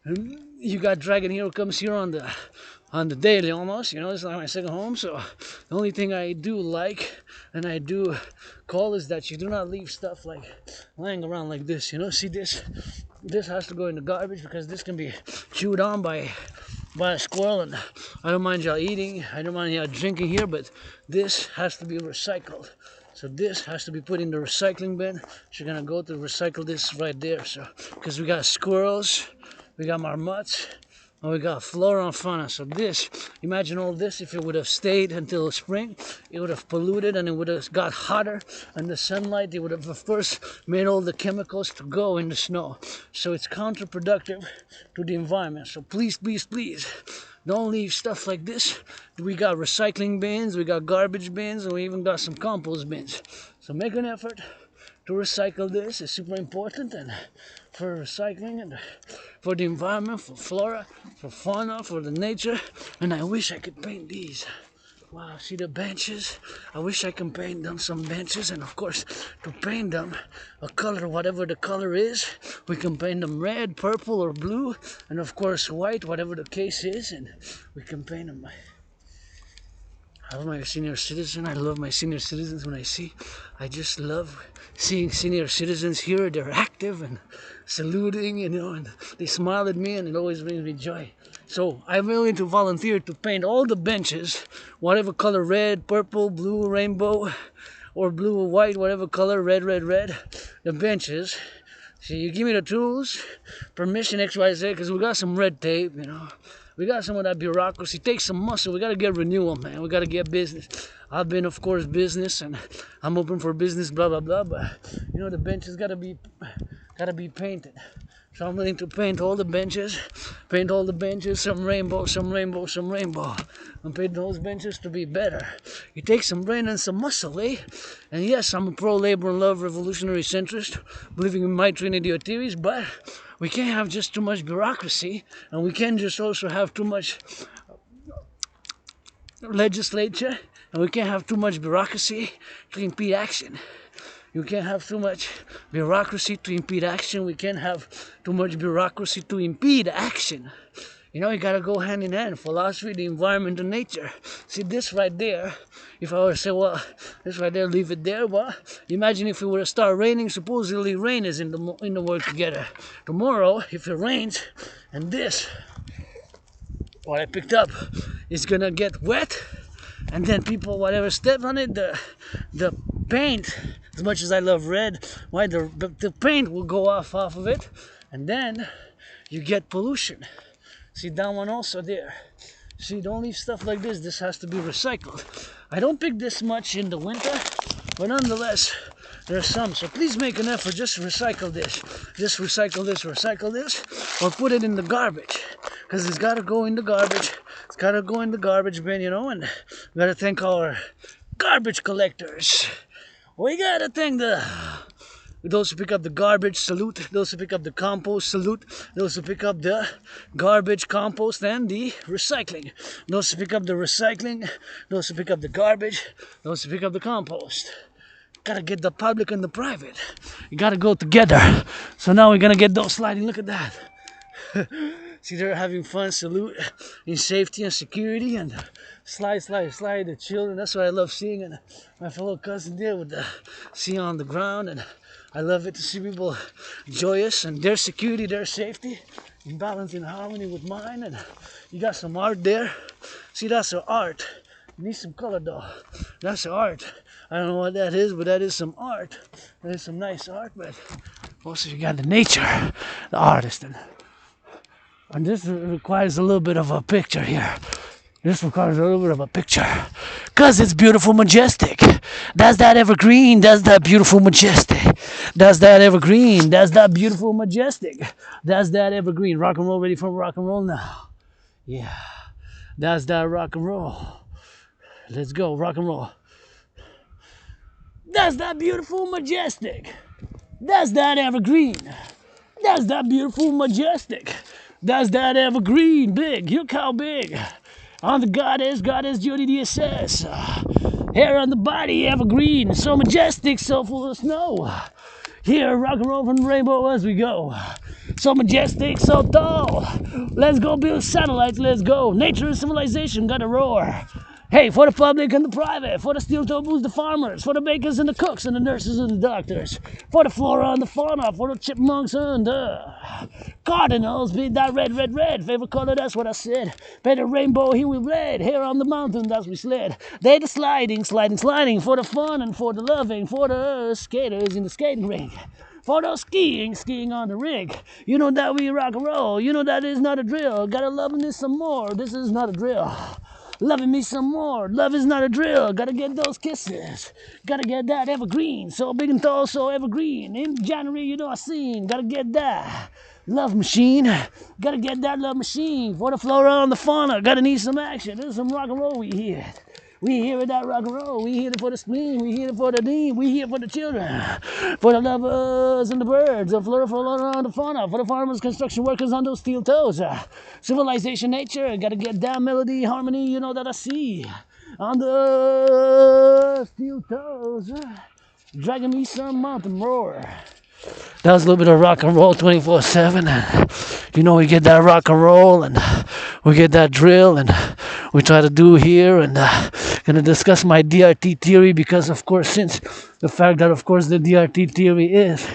S1: And you got Dragon Hero comes here on the daily almost, you know, it's like my second home. So the only thing I do like and I do call is that you do not leave stuff like lying around like this, you know. See, this has to go in the garbage because this can be chewed on by a squirrel, and I don't mind y'all eating, I don't mind y'all drinking here, but this has to be recycled. So this has to be put in the recycling bin. So you're gonna go to recycle this right there. So because we got squirrels, we got marmots, and we got flora and fauna. So this, imagine all this, if it would have stayed until spring, it would have polluted and it would have got hotter, and the sunlight, it would have of course made all the chemicals to go in the snow. So it's counterproductive to the environment. So please, please, please, don't leave stuff like this. We got recycling bins, we got garbage bins, and we even got some compost bins. So make an effort to recycle this. It's super important, and for recycling and for the environment, for flora, for fauna, for the nature. And I wish I could paint these. Wow, see the benches? I wish I could paint them some benches, and of course to paint them a color, whatever the color is, we can paint them red, purple, or blue, and of course white, whatever the case is, and we can paint them. I love my senior citizen. I love my senior citizens when I just love seeing senior citizens here. They're active and saluting, you know, and they smile at me, and it always brings me joy. So I'm willing to volunteer to paint all the benches, whatever color, red, purple, blue, rainbow, or blue or white, whatever color, red, the benches. So you give me the tools, permission, XYZ, because we got some red tape, you know. We got some of that bureaucracy. Take some muscle. We got to get renewal, man. We got to get business. I've been, of course, business, and I'm open for business, blah, blah, blah. But, you know, the benches got to be painted. So I'm willing to paint all the benches, some rainbow, and paint those benches to be better. It takes some brain and some muscle, eh? And yes, I'm a pro-labor and love revolutionary centrist, believing in my trinity of theories, but we can't have just too much bureaucracy, and we can't just also have too much legislature, and we can't have too much bureaucracy to impede action. You can't have too much bureaucracy to impede action. We can't have too much bureaucracy to impede action. You know, you gotta go hand in hand. Philosophy, the environment, and nature. See this right there. If I were to say, well, this right there, leave it there. Well, imagine if it were to start raining. Supposedly, rain is in the world together. Tomorrow, if it rains, and this, what I picked up, is gonna get wet, and then people, whatever, step on it, the paint. As much as I love red, why the paint will go off of it, and then you get pollution. See that one also there. See, don't leave stuff like this. This has to be recycled. I don't pick this much in the winter, but nonetheless, there's some. So please make an effort. Just recycle this. Just recycle this, or put it in the garbage, because it's got to go in the garbage. It's got to go in the garbage bin, you know. And we got to thank our garbage collectors. We gotta thank those who pick up the garbage, salute. Those who pick up the compost, salute. Those who pick up the garbage, compost, and the recycling. Those who pick up the recycling, those who pick up the garbage, those who pick up the compost. Gotta get the public and the private. You gotta go together. So now we're gonna get those sliding. Look at that. See, they're having fun, salute in safety and security, and slide, the children. That's what I love seeing, and my fellow cousin there with the sea on the ground, and I love it to see people joyous and their security, their safety, in balance, in harmony with mine. And you got some art there. See, that's our art. You need some color though. That's art. I don't know what that is, but that is some art. That is some nice art, but also you got the nature, the artist, and this requires a little bit of a picture here. This requires a little bit of a picture. Because it's beautiful, majestic. That's that evergreen. That's that beautiful, majestic. That's that evergreen. That's that beautiful, majestic. That's that evergreen. Rock and roll, ready for rock and roll now. Yeah. That's that rock and roll. Let's go, rock and roll. That's that beautiful majestic. That's that evergreen. That's that beautiful majestic. That's that evergreen big. Look how big. On the goddess Judy DSS. Hair on the body evergreen. So majestic, so full of snow. Here, rock and roll from the rainbow as we go. So majestic, so tall. Let's go build satellites, let's go. Nature and civilization gotta roar. Hey, for the public and the private, for the steel-toe boots, the farmers, for the bakers and the cooks and the nurses and the doctors, for the flora and the fauna, for the chipmunks and the cardinals, be that red, red, red, favorite color, that's what I said. By the rainbow, here we bled, here on the mountain, that's we sled. They the sliding, sliding, sliding, for the fun and for the loving, for the skaters in the skating rink. For those skiing, skiing on the rig. You know that we rock and roll, you know that is not a drill. Gotta love me some more, this is not a drill. Loving me some more. Love is not a drill. Gotta get those kisses. Gotta get that evergreen. So big and tall, so evergreen. In January, you know I seen. Gotta get that love machine. Gotta get that love machine. For the flora and the fauna. Gotta need some action. There's some rock and roll we hear. We here at that rock and roll. We here for the spleen. We here for the dean. We here for the children. For the lovers and the birds. The flora and the fauna. For the farmers, construction workers on those steel toes. Civilization, nature. Gotta get down melody, harmony. You know that I see. On the steel toes. Dragging me some mountain roar. That was a little bit of rock and roll 24/7. You know, we get that rock and roll and we get that drill and we try to do here and going to discuss my DRT theory because, of course, since the fact that, of course, the DRT theory is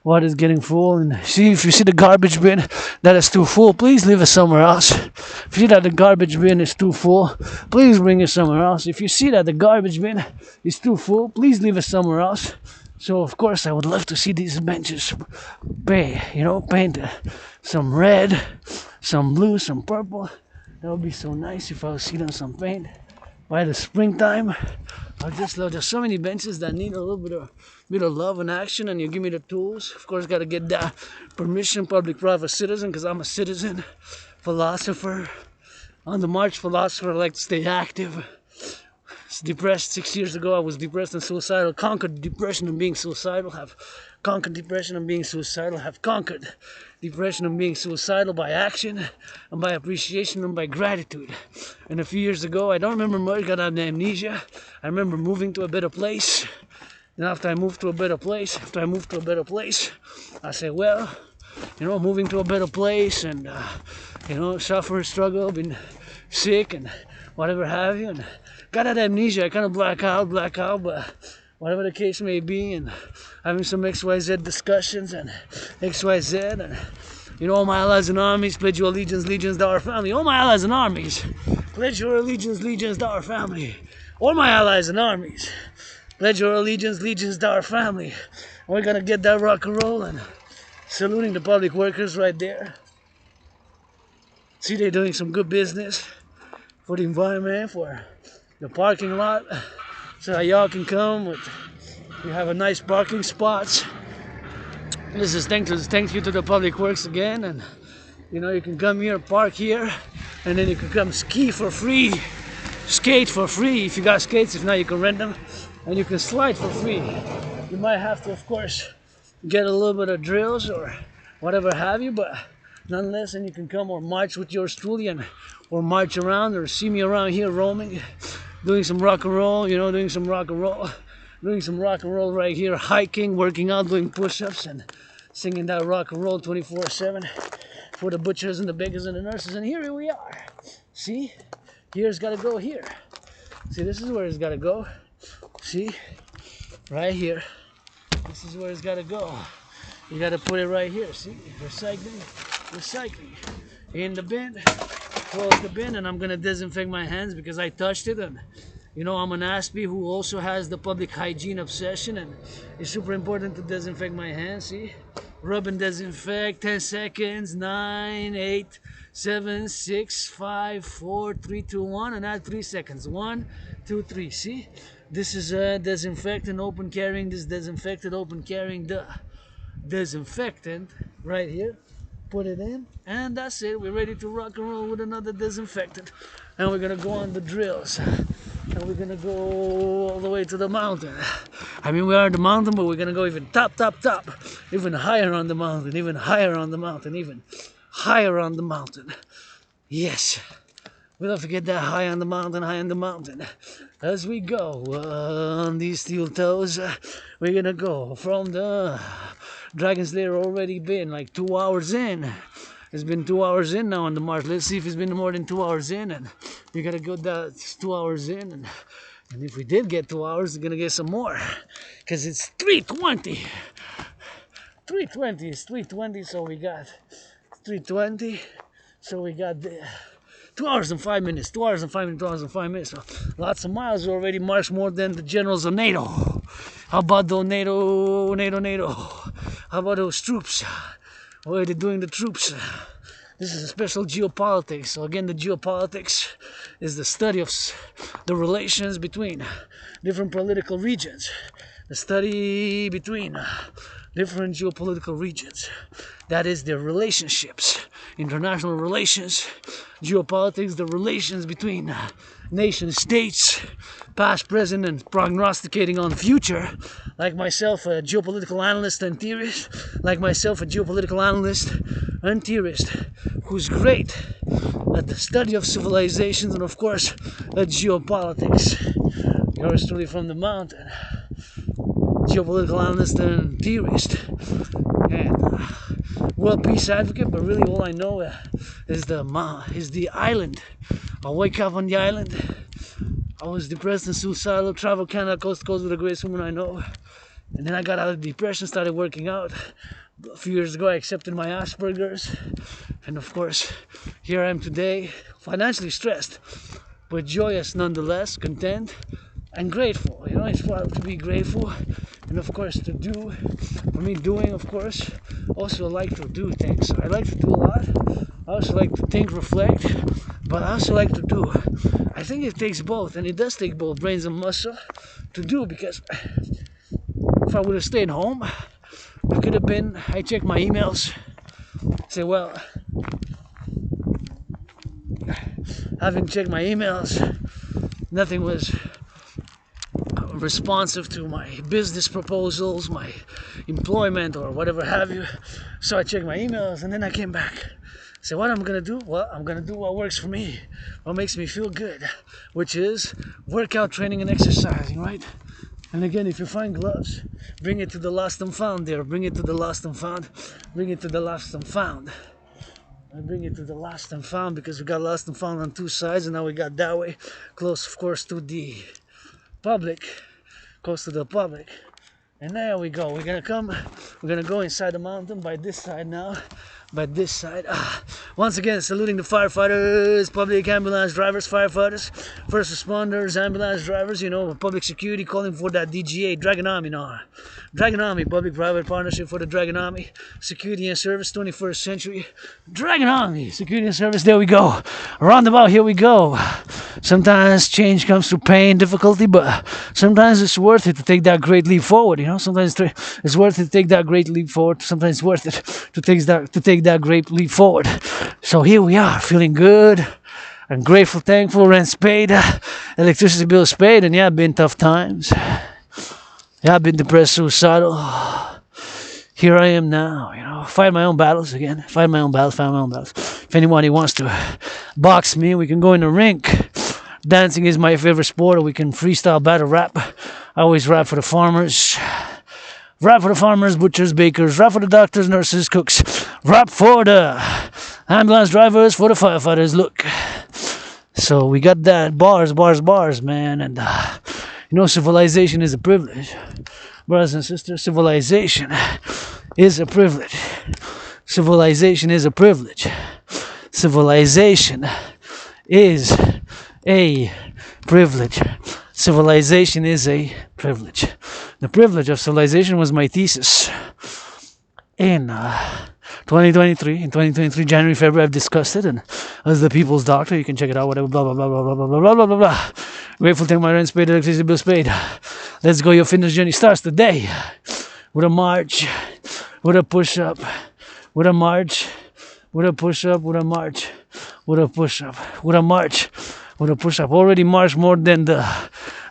S1: what is getting full. And see, if you see the garbage bin that is too full, please leave it somewhere else. If you see that the garbage bin is too full, please bring it somewhere else. If you see that the garbage bin is too full, please leave it somewhere else. So, of course, I would love to see these benches painted some red, some blue, some purple. That would be so nice if I would see them some paint. By the springtime, I just love. There's so many benches that need a little bit of love and action, and you give me the tools. Of course, got to get that permission, public-private citizen, because I'm a citizen, philosopher. On the march, philosopher, I like to stay active. Depressed 6 years ago. I was depressed and suicidal. Conquered depression and being suicidal. Have conquered depression and being suicidal. Have conquered depression and being suicidal by action and by appreciation and by gratitude. And a few years ago, I don't remember much. Got amnesia. I remember moving to a better place. And after I moved to a better place, I said, well, moving to a better place and suffer, struggle, been sick and whatever have you, and got that amnesia. I kind of black out, but whatever the case may be, and having some XYZ discussions and XYZ, and all my allies and armies, pledge your allegiance, legions to our family. All my allies and armies, pledge your allegiance, legions to our family. All my allies and armies, pledge your allegiance, legions to our family. And we're gonna get that rock and roll and saluting the public workers right there. See, they're doing some good business for the environment, for the parking lot, so that y'all can come. We have a nice parking spots. This is thank you to the public works again, and you can come here, park here, and then you can come ski for free, skate for free if you got skates. If not, you can rent them, and you can slide for free. You might have to, of course, get a little bit of drills or whatever have you, but nonetheless, and you can come or march with yours truly, or march around or see me around here roaming, doing some rock and roll, doing some rock and roll right here, hiking, working out, doing push-ups and singing that rock and roll 24/7 for the butchers and the bakers and the nurses. And here we are. See, here's got to go here. See, this is where it's got to go. See, right here. This is where it's got to go. You got to put it right here. See, recycling in the bin. Close the bin, and I'm gonna disinfect my hands because I touched it, and I'm an Aspie who also has the public hygiene obsession, and it's super important to disinfect my hands. See, rub and disinfect. 10 seconds. 9, 8, 7, 6, 5, 4, 3, 2, 1, and add 3 seconds. 1, 2, 3. See, this is a disinfectant open carrying. This disinfectant open carrying the disinfectant right here. Put it in, and that's it. We're ready to rock and roll with another disinfectant, and we're gonna go on the drills. and we're gonna go all the way to the mountain. I mean, we are at the mountain, but we're gonna go even top, even higher on the mountain, even higher on the mountain, even higher on the mountain. Yes, we don't forget that high on the mountain, As we go on these steel toes, we're gonna go from the Dragon's Lair. Already been like 2 hours in. It's been 2 hours in now on the march. Let's see if it's been more than 2 hours in, and we gotta go that 2 hours in, and if we did get 2 hours, we're gonna get some more, because it's 3:20. 3:20 is 3:20, so we got 3:20. So we got the 2 hours and 5 minutes. 2 hours and 5 minutes. 2 hours and 5 minutes. So lots of miles. We already marched more than the generals of NATO. How about those NATO? How about those troops? What are they doing, the troops? This is a special geopolitics. So again, the geopolitics is the study of the relations between different political regions. The study between different geopolitical regions. That is their relationships, international relations, geopolitics, the relations between nation states, past, present, and prognosticating on future. Like myself, a geopolitical analyst and theorist, who's great at the study of civilizations and, of course, at geopolitics. Yours truly from the mountain, geopolitical analyst and theorist, and world peace advocate. But really, all I know is the island. I wake up on the island. I was depressed and suicidal. Traveled Canada coast to coast with the greatest woman I know, and then I got out of depression. Started working out. A few years ago, I accepted my Asperger's, and of course, here I am today, financially stressed, but joyous nonetheless, content and grateful. You know, it's proud to be grateful, and of course to do. For me, doing, of course, also like to do things. So I like to do a lot. I also like to think, reflect, but I also like to do. I think it takes both, and it does take both brains and muscle to do, because if I would have stayed home, it could have been, I check my emails, say, well, having checked my emails, nothing was responsive to my business proposals, my employment, or whatever have you. So I checked my emails, and then I came back. So what I'm gonna do? Well, I'm gonna do what works for me, what makes me feel good, which is workout, training, and exercising, right? And again, if you find gloves, bring it to the lost and found there. Bring it to the lost and found. Bring it to the lost and found. I bring it to the lost and found, because we got lost and found on two sides, and now we got that way, close, of course, to the public, close to the public. And there we go. We're gonna go inside the mountain by this side now. By this side. Once again, saluting the firefighters, public ambulance drivers, firefighters, first responders, ambulance drivers, you know, public security, calling for that DGA, Dragon Army now. Dragon Army, public-private partnership for the Dragon Army, security and service, 21st century. Dragon Army, security and service, there we go. Roundabout, here we go. Sometimes change comes through pain, difficulty, but sometimes it's worth it to take that great leap forward, you know. Sometimes it's worth it to take that great leap forward. Sometimes it's worth it to take that great leap forward. So here we are, feeling good and grateful, thankful, rent's paid, electricity bills paid, and yeah, been tough times. Yeah, I've been depressed, suicidal. Here I am now, you know, fight my own battles again. Fight my own battles. If anybody wants to box me, we can go in the rink. Dancing is my favorite sport, or we can freestyle battle rap. I always rap for the farmers. Rap for the farmers, butchers, bakers. Rap for the doctors, nurses, cooks. Rap for the ambulance drivers, for the firefighters. Look. So we got that. Bars, man. And, you know, civilization is a privilege. Brothers and sisters, civilization is a privilege. Civilization is a privilege. Civilization is a privilege. Civilization is a privilege. The privilege of civilization was my thesis in 2023. In 2023, January, February, I've discussed it, and as the people's doctor, you can check it out, whatever, blah, blah, blah, blah, blah, blah, blah, blah, blah, blah. Grateful, thank my rent's paid, electricity bills paid. Let's go, your fitness journey starts today with a march, with a push-up, with a march, with a push-up, with a march, with a push-up, with a march, with a push-up. Already marched more than the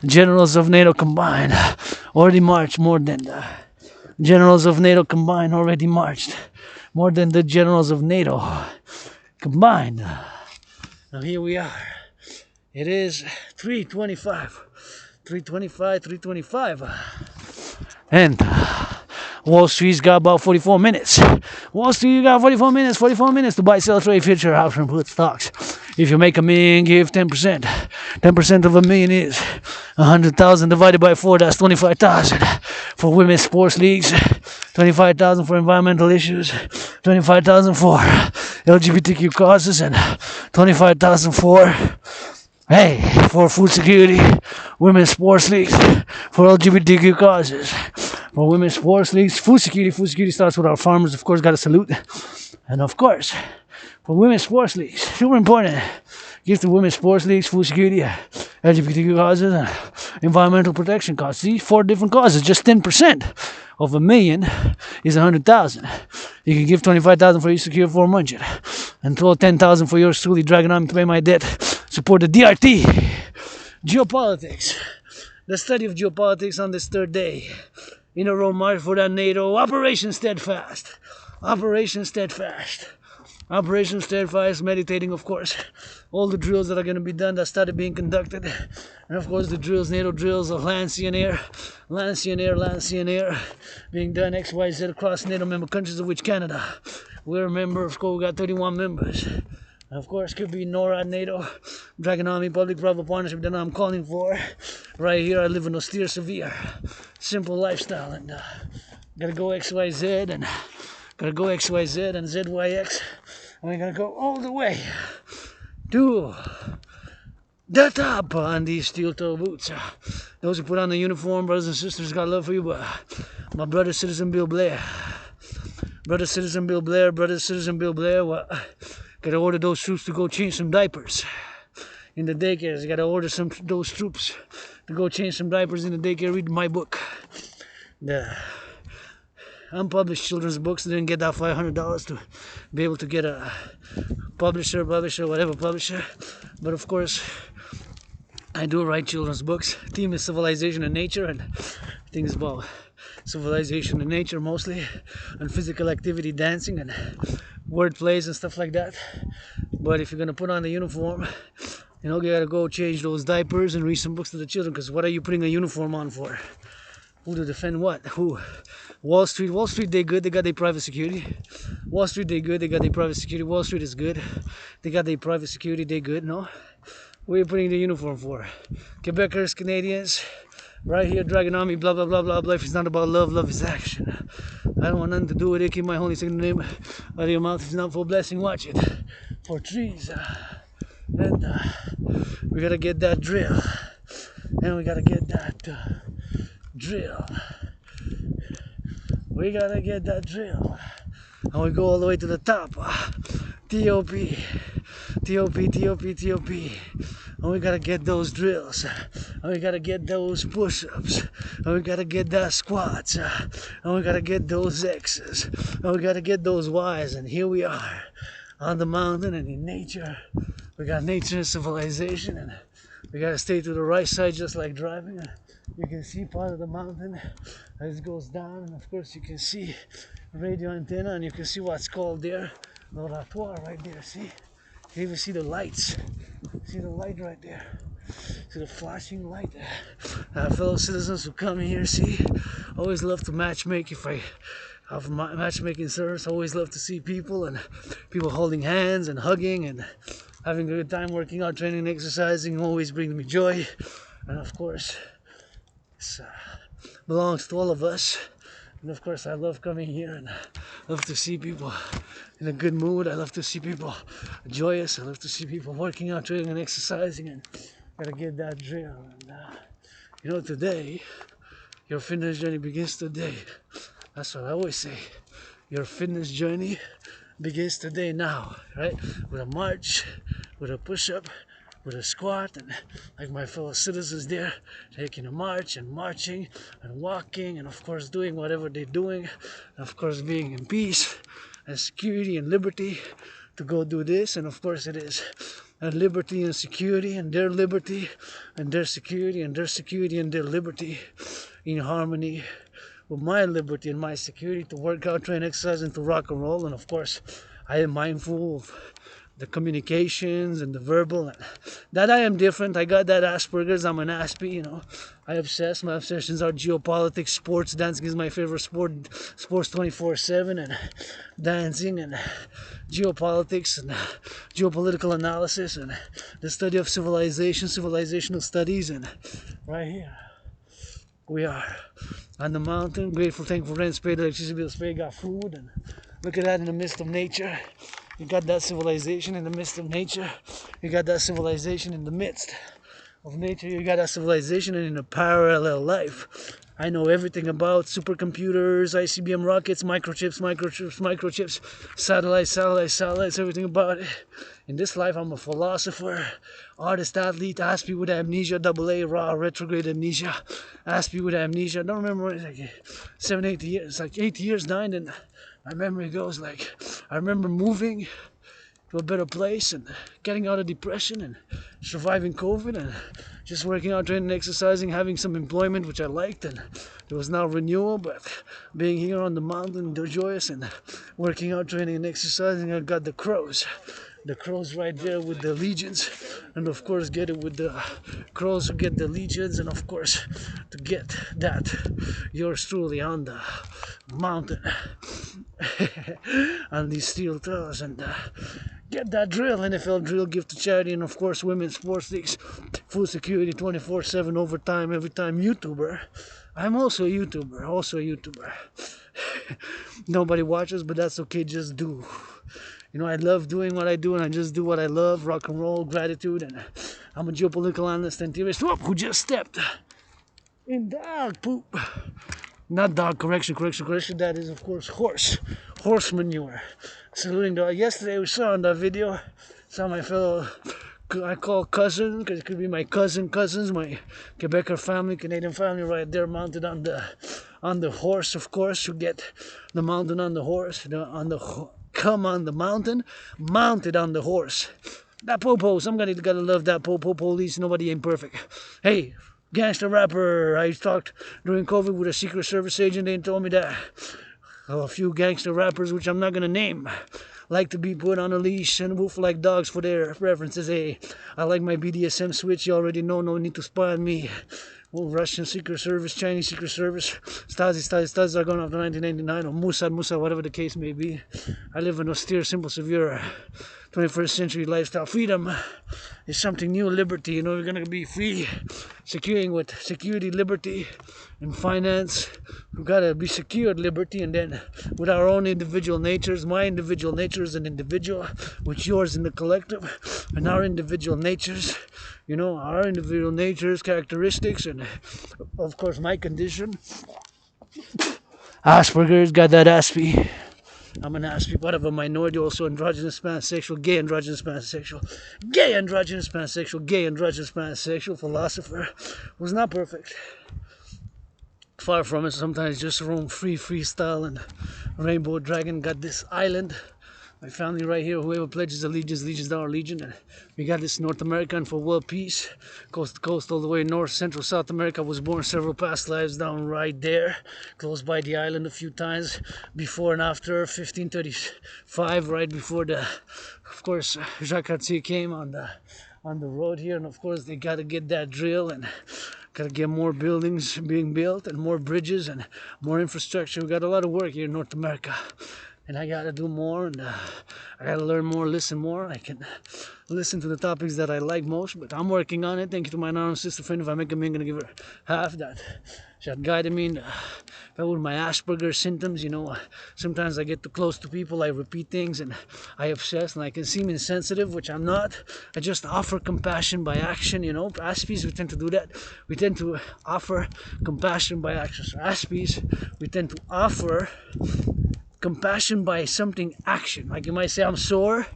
S1: generals of NATO combined. Already marched more than the generals of NATO combined. Already marched more than the generals of NATO combined. Now here we are. It is 3:25. 3:25. And Wall Street's got about 44 minutes. Wall Street, you got 44 minutes to buy, sell, trade, future, option, put stocks. If you make $1 million, give 10%. 10% of $1 million is 100,000 divided by 4, that's 25,000. For women's sports leagues, 25,000 for environmental issues, 25,000 for LGBTQ causes, and 25,000 for food security, women's sports leagues, for LGBTQ causes. For women's sports leagues, food security starts with our farmers, of course, got to salute. And of course, for women's sports leagues, super important, give to women's sports leagues, food security, LGBTQ causes, and environmental protection causes. See, 4 different causes, just 10% of $1 million is 100,000. You can give 25,000 for you secure 400, and throw 10,000 for yours truly, dragging on to pay my debt. Support the DRT. Geopolitics. The study of geopolitics on this 3rd day in a row march for that NATO. Operation Steadfast. Operation Steadfast. Operation Steadfast, meditating, of course. All the drills that are going to be done that started being conducted. And of course the drills, NATO drills of land, sea and air. Land, sea and air. Being done XYZ across NATO member countries, of which Canada. We're a member, of course, we got 31 members. And of course, could be NORAD, NATO, Dragon Army, public-private partnership that I'm calling for. Right here, I live an austere, severe, simple lifestyle, and gotta go XYZ and ZYX, and we're gonna go all the way to the top on these steel-toe boots. Those who put on the uniform, brothers and sisters, got love for you, but my brother, Citizen Bill Blair, what? Gotta order those troops to go change some diapers in the daycares. Gotta order those troops to go change some diapers in the daycare. Read my book. The unpublished children's books. Didn't get that $500 to be able to get a publisher, whatever publisher. But of course, I do write children's books. Theme is civilization and nature, and things about civilization and nature mostly, and physical activity, dancing and word plays and stuff like that. But if you're gonna put on the uniform, you gotta go change those diapers and read some books to the children, because what are you putting a uniform on for? Who to defend what? Who? Wall Street, they good, they got their private security. Wall Street, they good, they got their private security. Wall Street is good, they got their private security, they good, no? What are you putting the uniform for? Quebecers, Canadians, right here, Dragon Army, blah, blah, blah, blah, blah. If it's not about love, love is action. I don't want nothing to do with it. Keep my holy sacred name out of your mouth. If it's not for blessing, watch it. For trees. And we gotta get that drill. And we gotta get that drill. We gotta get that drill. And we go all the way to the top. T.O.P. And we gotta get those drills, and we gotta get those push-ups, and we gotta get that squats, and we gotta get those X's, and we gotta get those Y's. And here we are on the mountain and in nature. We got nature and civilization, and we gotta stay to the right side, just like driving. And you can see part of the mountain as it goes down, and of course you can see radio antenna, and you can see what's called there l'oratoire right there. See, you even see the lights. See the light right there. See the flashing light. Fellow citizens who come here, see, always love to matchmake. If I have matchmaking service, always love to see people, and people holding hands and hugging and having a good time working out, training, exercising. Always brings me joy. And of course, it belongs to all of us. And of course, I love coming here and love to see people in a good mood. I love to see people joyous. I love to see people working out, training, and exercising. And gotta get that drill. And today, your fitness journey begins today. That's what I always say. Your fitness journey begins today, now, right? With a march, with a push-up, with a squat, and like my fellow citizens there, taking a march and marching and walking, and of course doing whatever they're doing, and of course being in peace and security and liberty to go do this. And of course it is and liberty and security, and their liberty and their security, and their security and their liberty in harmony with my liberty and my security to work out, train, exercise, and to rock and roll. And of course, I am mindful of the communications and the verbal, and that I am different. I got that Asperger's. I'm an Aspie, you know. I obsess. My obsessions are geopolitics, sports. Dancing is my favorite sport. Sports 24/7, and dancing and geopolitics and geopolitical analysis and the study of civilization, civilizational studies. And right here we are on the mountain, grateful, thankful, rent paid, electricity bills paid, got food, and look at that in the midst of nature. You got that civilization in the midst of nature. You got that civilization in the midst of nature. You got that civilization and in a parallel life. I know everything about supercomputers, ICBM rockets, microchips, satellites, everything about it. In this life, I'm a philosopher, artist, athlete, Aspie with amnesia, AA, raw, retrograde amnesia, Aspie with amnesia. I don't remember, it's like 7, 8 years, it's like 8 years, 9, and my memory goes like, I remember moving to a better place and getting out of depression and surviving COVID and just working out, training, exercising, having some employment which I liked, and there was now renewal, but being here on the mountain, they're joyous, and working out, training, and exercising. I got the crows right there with the legions, and of course get it with the crows who get the legions, and of course to get that yours truly on the mountain on these steel toes, and get that drill, NFL drill, give to charity, and of course women's sports leagues, food security 24/7, overtime, every time. YouTuber. I'm also a YouTuber. Nobody watches, but that's okay, just do. You know, I love doing what I do, and I just do what I love. Rock and roll, gratitude, and I'm a geopolitical analyst and theorist who just stepped in dog poop. Not dog, correction. That is, of course, horse manure. Saluting dog. Yesterday we saw on that video, saw my fellow, I call cousin, because it could be my cousins, my Quebecer family, Canadian family, right there, mounted on the horse, of course. You get the mountain on the horse, come on the mountain, mounted on the horse. That popo, somebody gotta love that popo police. Nobody ain't perfect. Hey, gangster rapper, I talked during COVID with a Secret Service agent. They told me that a few gangster rappers, which I'm not gonna name, like to be put on a leash and woof like dogs for their preferences. Hey, I like my BDSM switch. You already know, no need to spy on me. Well, Russian Secret Service, Chinese Secret Service, Stasi are going after 1999, or Mossad, whatever the case may be. I live an austere, simple, severe 21st century lifestyle. Freedom is something new. Liberty, you know, we're going to be free. Securing with security, liberty, and finance. We've got to be secured liberty, and then with our own individual natures. My individual nature is an individual, with yours in the collective, and our individual natures. You know, our individual natures, characteristics, and of course my condition. Asperger's, got that Aspie. I'm an Aspie, part of a minority, also androgynous, pansexual, gay androgynous, pansexual, gay androgynous, pansexual, gay androgynous, pansexual, philosopher. Was not perfect. Far from it, sometimes just roam free, freestyle, and Rainbow Dragon got this island. My family right here, whoever pledges allegiance, legions to our legion. And we got this North American for world peace. Coast to coast, all the way north, central, South America. Was born several past lives down right there. Close by the island a few times. Before and after 1535, right before the, of course, Jacques Cartier came on the road here. And of course, they got to get that drill and got to get more buildings being built and more bridges and more infrastructure. We got a lot of work here in North America. And I gotta do more, and I gotta learn more, listen more. I can listen to the topics that I like most, but I'm working on it. Thank you to my non sister friend. If I make a man, gonna give her half that. She had guided me with my Asperger's symptoms. You know, sometimes I get too close to people, I repeat things, and I obsess, and I can seem insensitive, which I'm not. I just offer compassion by action. You know, Aspies, we tend to do that. We tend to offer compassion by action. So Aspies, we tend to offer compassion by something action. Like you might say, I'm sore,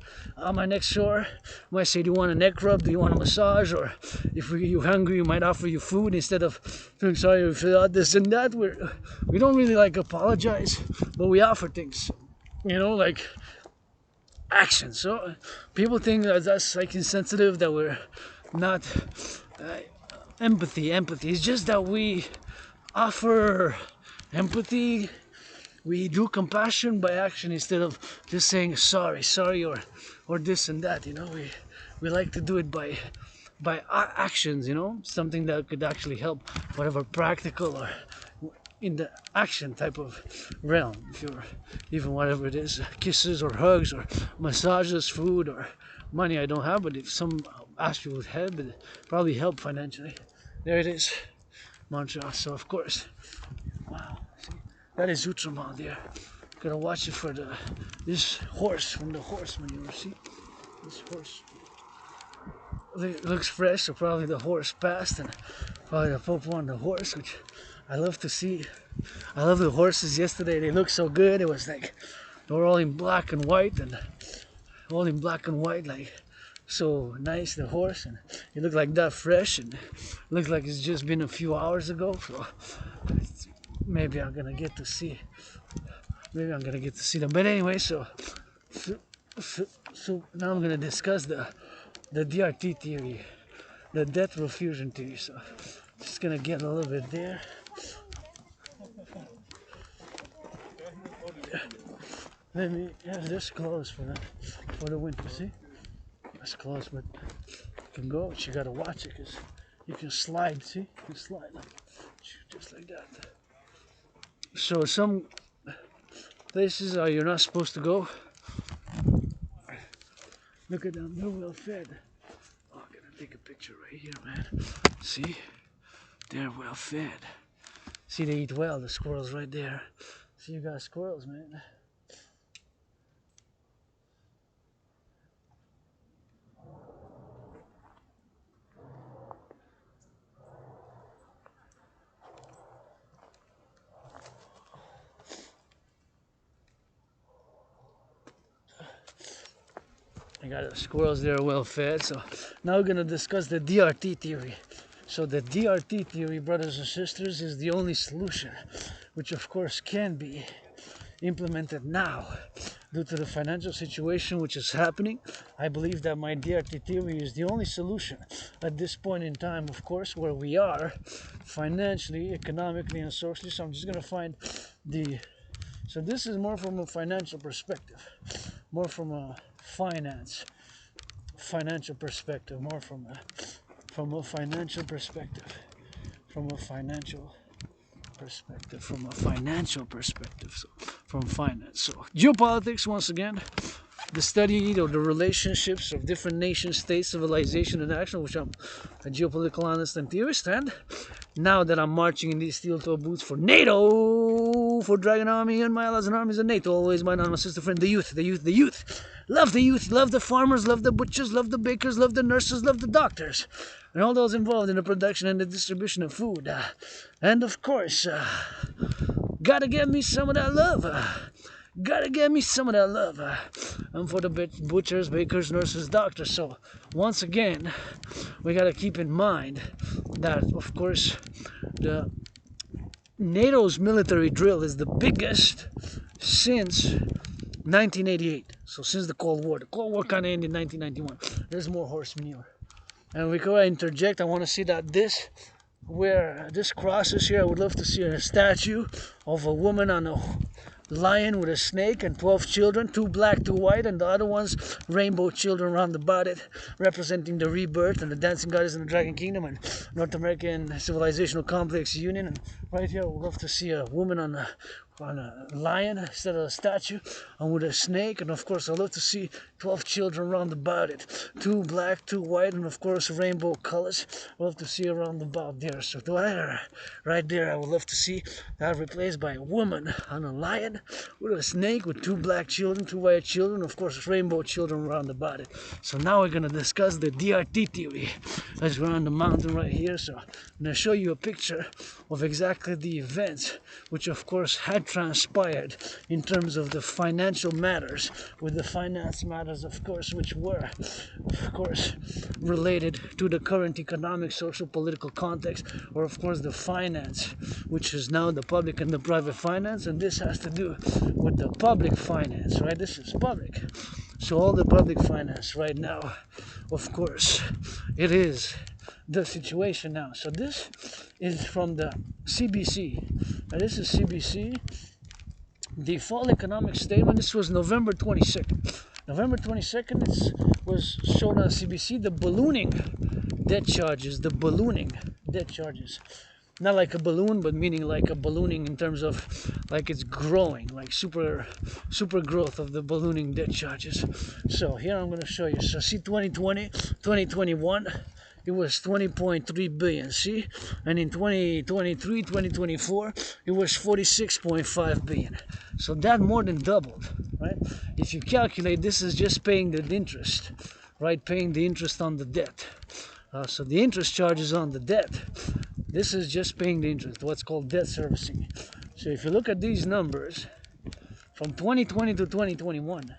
S1: my neck's sore. You might say, do you want a neck rub? Do you want a massage? Or if you're hungry, you might offer you food instead of feeling sorry you fill out this and that. We don't really like apologize, but we offer things. You know, like action. So people think that that's like insensitive, that we're not uh, empathy. It's just that we offer empathy. We do compassion by action instead of just saying sorry, or this and that. You know, we like to do it by actions. You know, something that could actually help, whatever practical or in the action type of realm. If you're even whatever it is, kisses or hugs or massages, food or money, I don't have, but if some actually would help, it probably help financially. There it is, Montreal. So of course, wow, see, that is Outremont there. Gotta watch it for this horse from the horseman. You see this horse. It looks fresh, so probably the horse passed, and probably the Pope on the horse, which I love to see. I love the horses. Yesterday they looked so good. It was like they were all in black and white, like so nice. The horse, and it looked like that fresh, and it looked like it's just been a few hours ago. So maybe I'm gonna get to see. Maybe I'm gonna get to see them. But anyway, so now I'm gonna discuss the DRT theory, the death row fusion theory. So just gonna get a little bit there. Let me have this closed for the winter. See, it's closed, but you can go. But you gotta watch it because you can slide. See, you can slide like just like that. So some places you're not supposed to go. Look at them, they're well fed. Oh, I'm gonna take a picture right here, man. See, they're well fed. See, they eat well. The squirrels right there. See, you got squirrels, man. I got the squirrels there well fed. So now we're gonna discuss the DRT theory. So the DRT theory, brothers and sisters, is the only solution, which of course can be implemented now due to the financial situation which is happening. I believe that my DRT theory is the only solution at this point in time, of course, where we are financially, economically, and socially. So I'm just gonna find so this is more from a financial perspective, more from a financial perspective, more from a financial perspective, from so from finance. So geopolitics, once again, the study of the relationships of different nations, states, civilization, and action, which I'm a geopolitical analyst and theorist. And now that I'm marching in these steel-toe boots for NATO, for Dragon Army and my allies and armies of NATO, always my sister friend, the youth. Love the youth, love the farmers, love the butchers, love the bakers, love the nurses, love the doctors, and all those involved in the production and the distribution of food. And of course, gotta get me some of that love. And for the butchers, bakers, nurses, doctors. So once again, we gotta keep in mind that, of course, the NATO's military drill is the biggest since 1988. So since the Cold War. The Cold War kind of ended in 1991. There's more horse manure. And we could interject. I want to see that where this crosses here, I would love to see a statue of a woman on a lion with a snake and 12 children, 2 black, 2 white, and the other ones rainbow children around about it, representing the rebirth and the dancing goddess in the Dragon Kingdom and North American Civilizational Complex Union. And right here I would love to see a woman on a lion instead of a statue, and with a snake. And of course I love to see 12 children around about it, 2 black, 2 white, and of course rainbow colors. I love to see around about there. So right there I would love to see that replaced by a woman on a lion with a snake with 2 black children, 2 white children, of course rainbow children around about it. So now we're gonna discuss the DRT theory as we're on the mountain right here. So I'm gonna show you a picture of exactly the events which of course had transpired in terms of the financial matters, with the finance matters of course which were of course related to the current economic, social, political context, or of course the finance which is now the public and the private finance. And this has to do with the public finance, right? This is public. So all the public finance right now, of course, it is the situation now. So this is from the CBC. Now this is CBC. The fall economic statement. This was November 22nd. November 22nd, it was shown on CBC. The ballooning debt charges. The ballooning debt charges. Not like a balloon, but meaning like a ballooning in terms of like it's growing, like super growth of the ballooning debt charges. So here I'm going to show you. So see 2020, 2021, it was 20.3 billion, see? And in 2023, 2024, it was 46.5 billion. So that more than doubled, right? If you calculate, this is just paying the interest, right? Paying the interest on the debt. So the interest charges on the debt. This is just paying the interest, what's called debt servicing. So if you look at these numbers, from 2020 to 2021,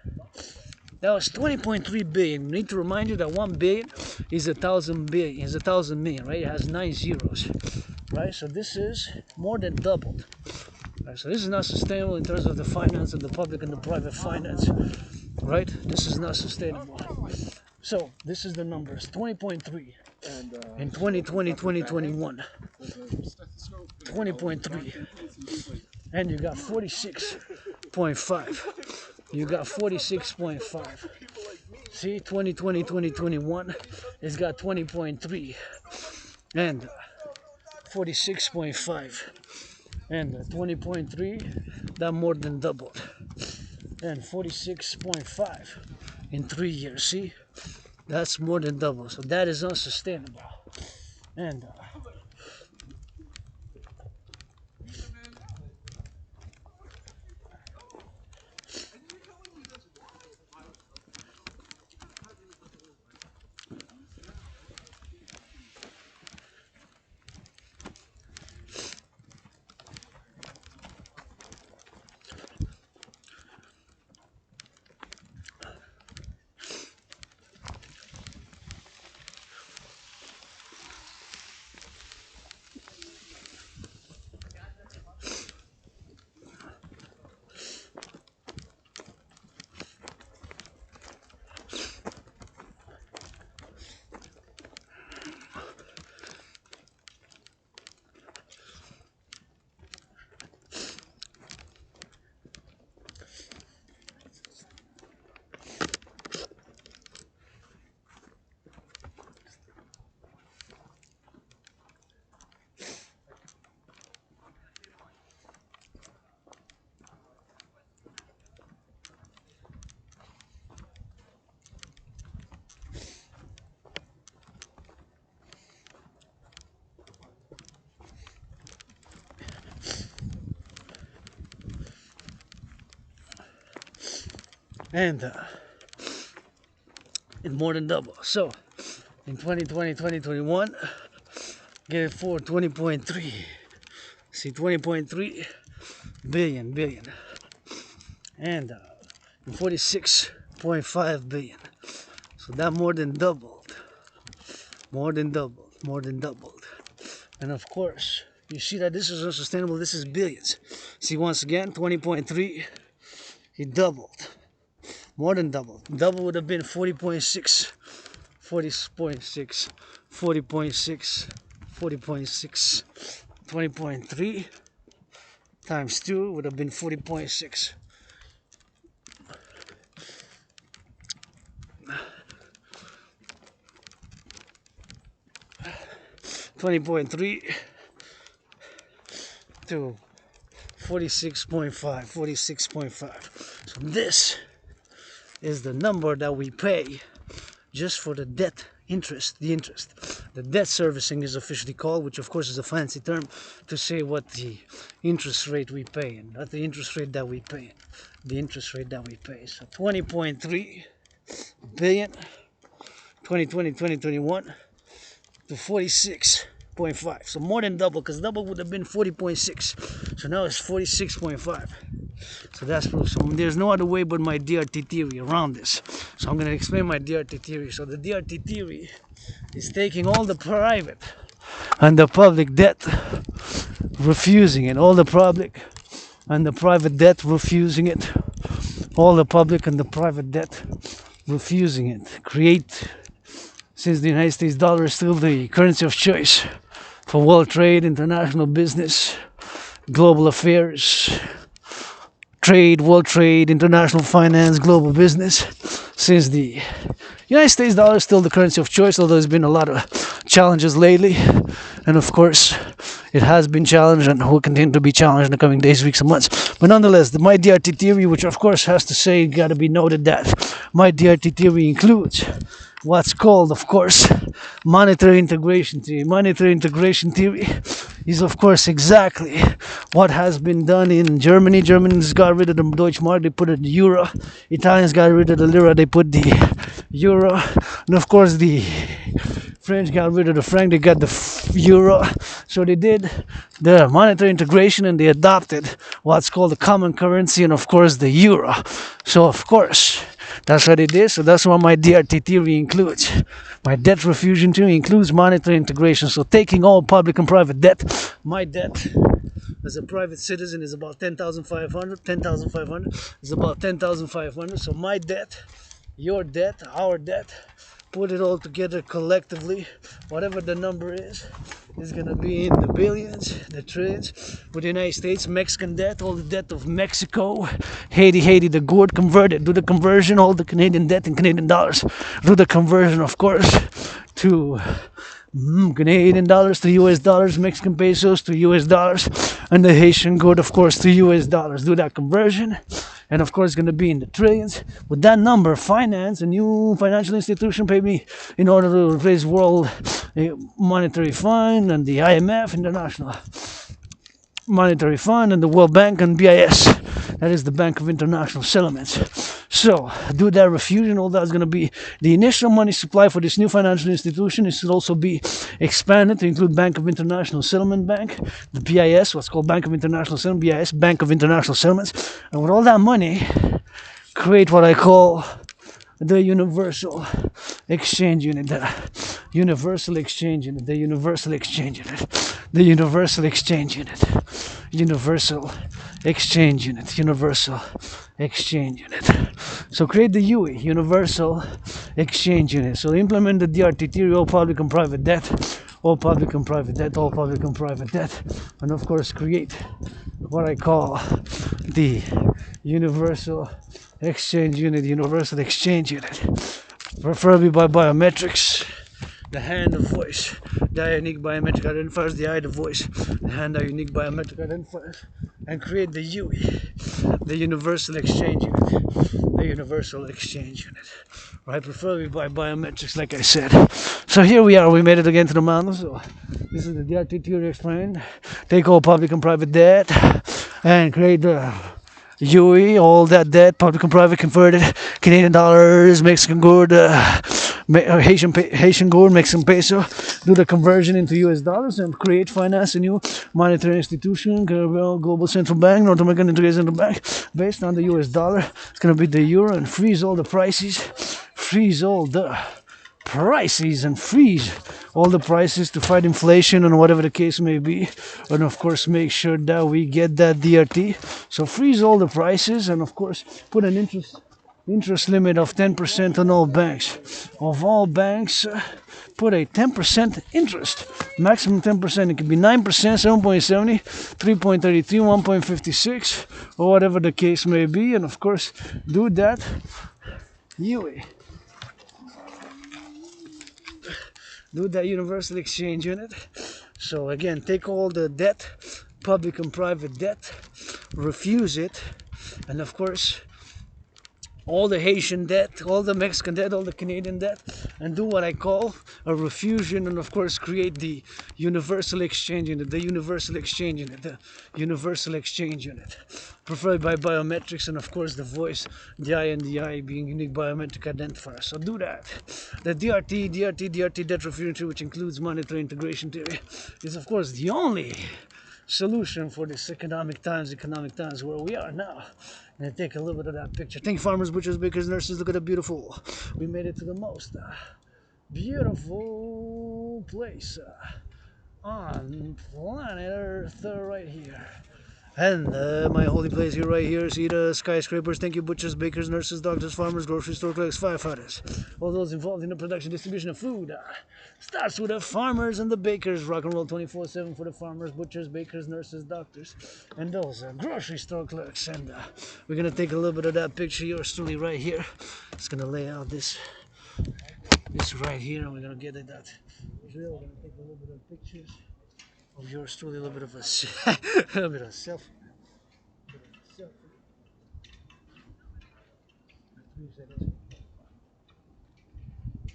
S1: that was 20.3 billion. We need to remind you that 1 billion is 1,000 billion, is 1,000 million, right? It has 9 zeros, right? So this is more than doubled. Right? So this is not sustainable in terms of the finance and the public and the private finance, right? This is not sustainable. So this is the numbers, 20.3 in 2020, 2021, 20.3, and you got 46.5. You got 46.5. See, 2020, 2021, it's got 20.3 and 46.5 and 20.3, that more than doubled, and 46.5 in 3 years. See, that's more than double. So that is unsustainable. And it's more than double. So in 2020, 2021, get it for 20.3. See, 20.3 billion, and 46.5 billion. So that more than doubled. And of course, you see that this is unsustainable. This is billions. See, once again, 20.3, it doubled. More than doubled. Double would have been 40.6, 40.6, 40.6, 40.6. 20.3 times 2 would have been 40.6. $20.3 to 46.5. So this is the number that we pay just for the debt interest, the interest. The debt servicing is officially called, which of course is a fancy term to say what the interest rate we pay, and not the interest rate that we pay, the interest rate that we pay. So 20.3 billion, 2020, 2021 to 46.5. So more than double, because double would have been 40.6. So now it's 46.5. So that's proof. So there's no other way but my DRT theory around this. So I'm going to explain my DRT theory. So the DRT theory is taking all the private and the public debt, refusing it. All the public and the private debt, refusing it. all the public and the private debt, refusing it. Create, since the United States dollar is still the currency of choice for world trade, international business, global affairs, trade, world trade, international finance, global business, since the United States dollar is still the currency of choice, although there's been a lot of challenges lately. And of course, it has been challenged and will continue to be challenged in the coming days, weeks, and months. But nonetheless, the my DRT theory, which of course has to say, got to be noted that my DRT theory includes what's called, of course, monetary integration theory. Monetary integration theory is, of course, exactly what has been done in Germany. Germans got rid of the Deutschmark, they put it in the euro. Italians got rid of the lira, they put the euro. And of course, the French got rid of the franc, they got the euro. So they did the monetary integration and they adopted what's called the common currency and, of course, the euro. So, of course, that's what it is. So that's what my DRT theory includes. My debt refusion theory includes monetary integration. So taking all public and private debt, my debt as a private citizen is about 10,500. 10,500 is about 10,500. So my debt, your debt, our debt, put it all together collectively, whatever the number is going to be in the billions, the trillions. With the United States, Mexican debt, all the debt of Mexico, Haiti, the good, convert it, do the conversion, all the Canadian debt in Canadian dollars, do the conversion, of course, to Canadian dollars to US dollars, Mexican pesos to US dollars, and the Haitian good, of course, to US dollars. Do that conversion, and of course, it's going to be in the trillions. With that number, finance a new financial institution, pay me in order to replace World Monetary Fund and the IMF, International Monetary Fund, and the World Bank and BIS. That is the Bank of International Settlements. So, do that refusion, all that's going to be the initial money supply for this new financial institution. It should also be expanded to include Bank of International Settlement Bank, the BIS, what's called Bank of International Settlement, BIS, Bank of International Settlements. And with all that money, create what I call the universal exchange unit, the universal exchange unit, the universal exchange unit, the universal exchange unit, universal exchange unit, universal exchange unit. So create the UE, universal exchange unit. So implement the DRT theory, all public and private debt, all public and private debt, all public and private debt, and of course create what I call the universal exchange unit, universal exchange unit, preferably by biometrics, the hand, the voice, the unique biometric identifiers, the eye, the voice, the hand are unique biometric identifiers, and create the UE, the universal exchange unit, the universal exchange unit, right? Preferably by biometrics, like I said. So here we are, we made it again to the mountains. So this is the DRT theory explained. Take all public and private debt and create the UE, all that debt, public and private converted, Canadian dollars, Mexican good, Haitian gold, Mexican peso, do the conversion into US dollars and create, finance a new monetary institution, global central bank, North American Integree central bank, based on the US dollar. It's going to be the euro, and freeze all the prices, freeze all the prices and freeze all the prices to fight inflation and whatever the case may be, and of course make sure that we get that DRT. So freeze all the prices and of course put an interest limit of 10% on all banks. Of all banks, put a 10% interest, maximum 10%. It could be 9%, 7.70, 3.33, 1.56, or whatever the case may be, and of course do that UE. Do that universal exchange unit. So again, take all the debt, public and private debt, refuse it, and of course all the Haitian debt, all the Mexican debt, all the Canadian debt, and do what I call a refusion, and of course create the universal exchange unit, the universal exchange unit, the universal exchange unit, preferred by biometrics, and of course the voice, the eye, and the eye being unique biometric identifiers. So do that. The DRT debt refusion theory, which includes monetary integration theory, is of course the only solution for this economic times where we are now. And take a little bit of that picture. Thank you, farmers, butchers, bakers, nurses. Look at the beautiful. We made it to the most beautiful place on planet Earth right here. And my holy place here, right here, see the skyscrapers. Thank you, butchers, bakers, nurses, doctors, farmers, grocery store clerks, firefighters. All those involved in the production, distribution of food. Starts with the farmers and the bakers. Rock and roll 24/7 for the farmers, butchers, bakers, nurses, doctors, and those grocery store clerks. And we're gonna take a little bit of that picture. Yours truly, right here. It's gonna lay out this right here, and we're gonna get it that drill. We're gonna take a little bit of pictures of yours truly, a little bit of a little bit of selfie.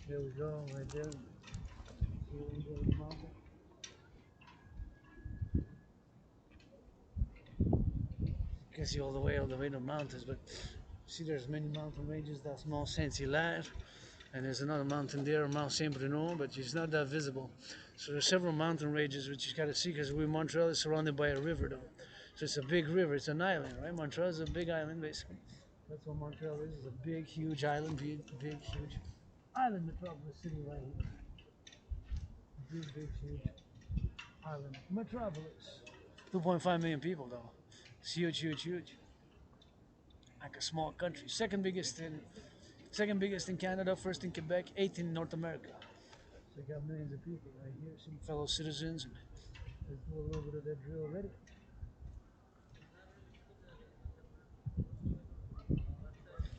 S1: There we go, right there. You can see all the way to the mountains, but see there's many mountain ranges. That's Mont Saint-Hilaire, and there's another mountain there, Mount Saint-Bruno, but it's not that visible. So there's several mountain ranges which you gotta see, because Montreal is surrounded by a river though. So it's a big river, it's an island, right? Montreal is a big island basically. That's what Montreal is. It's a big, huge island, big, huge island metropolis city right here. Big, huge island metropolis. 2.5 million people though. It's huge. Like a small country. Second biggest in Canada, first in Quebec, 8th in North America. So you got millions of people right here, some fellow citizens. Let's do a little bit of that drill already.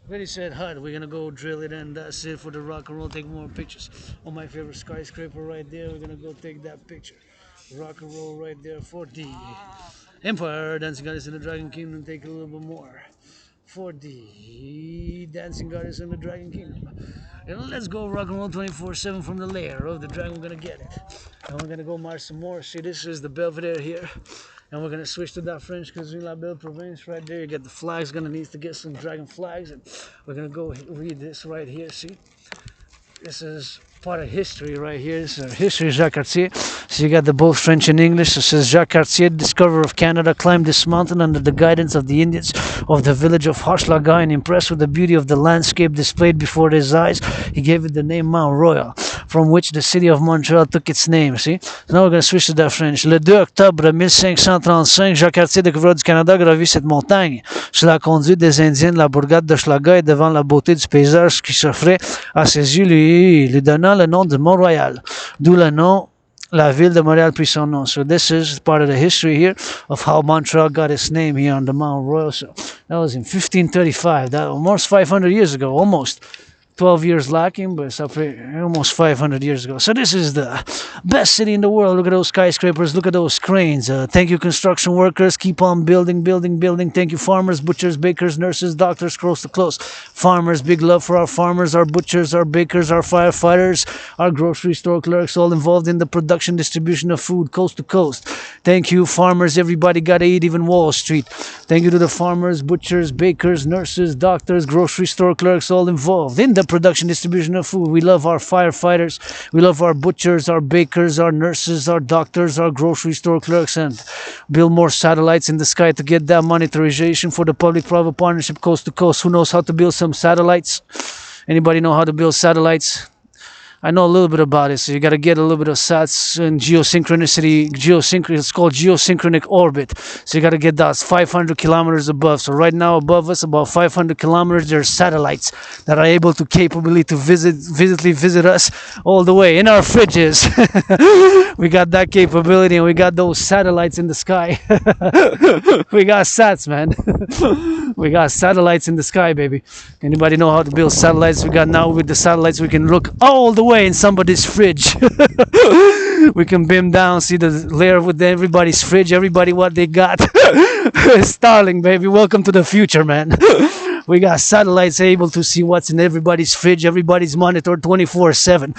S1: Already said HUD, we're gonna go drill it, and that's it for the rock and roll. Take more pictures. On my favorite skyscraper right there, we're gonna go take that picture. Rock and roll right there for the Empire. Dancing Goddess in the Dragon Kingdom, take a little bit more. For the Dancing Goddess in the Dragon Kingdom. And let's go rock and roll 24/7 from the lair of the dragon. We're gonna get it. And we're gonna go march some more. See, this is the Belvedere here. And we're gonna switch to that French cuisine, liable province right there. You get the flags, gonna need to get some dragon flags, and we're gonna go read this right here. See, this is part of history right here. This is history of Jacques Cartier. So you got the both French and English. It says Jacques Cartier, discoverer of Canada, climbed this mountain under the guidance of the Indians of the village of Hochelaga, and impressed with the beauty of the landscape displayed before his eyes, he gave it the name Mount Royal, from which the city of Montreal took its name. See? So now we're going to switch to that French. Le 2 octobre 1535, Jacques Cartier, découvreur du Canada, gravit cette montagne sous la conduite des Indiens de la bourgade d'Hochelaga, et devant la beauté du paysage qui s'offrait à ses yeux, lui donnant le nom de Mont-Royal, d'où le nom, la ville de Montréal prit son nom. So this is part of the history here of how Montreal got its name here on the Mount Royal. So that was in 1535, that almost 500 years ago, almost. 12 years lacking, but it's up almost 500 years ago. So this is the best city in the world. Look at those skyscrapers. Look at those cranes. Thank you, construction workers. Keep on building. Thank you, farmers, butchers, bakers, nurses, doctors, close to close. Farmers, big love for our farmers, our butchers, our bakers, our firefighters, our grocery store clerks, all involved in the production, distribution of food, coast to coast. Thank you, farmers. Everybody got to eat, even Wall Street. Thank you to the farmers, butchers, bakers, nurses, doctors, grocery store clerks, all involved in the production, distribution of food. We love our firefighters. We love our butchers, our bakers, our nurses, our doctors, our grocery store clerks, and build more satellites in the sky to get that monetization for the public-private partnership coast to coast. Who knows how to build some satellites? Anybody know how to build satellites? I know a little bit about it, so you got to get a little bit of sats and geosynchronicity. It's called geosynchronic orbit. So you got to get that 500 kilometers above. So right now above us, about 500 kilometers, there's satellites that are able to capably to visit us all the way in our fridges. We got that capability, and we got those satellites in the sky. We got sats, man. We got satellites in the sky, baby. Anybody know how to build satellites? We got now with the satellites, we can look all the way in somebody's fridge. We can beam down, see the layer with everybody's fridge, everybody what they got. Starlink, baby. Welcome to the future, man. We got satellites able to see what's in everybody's fridge, everybody's monitor 24/7.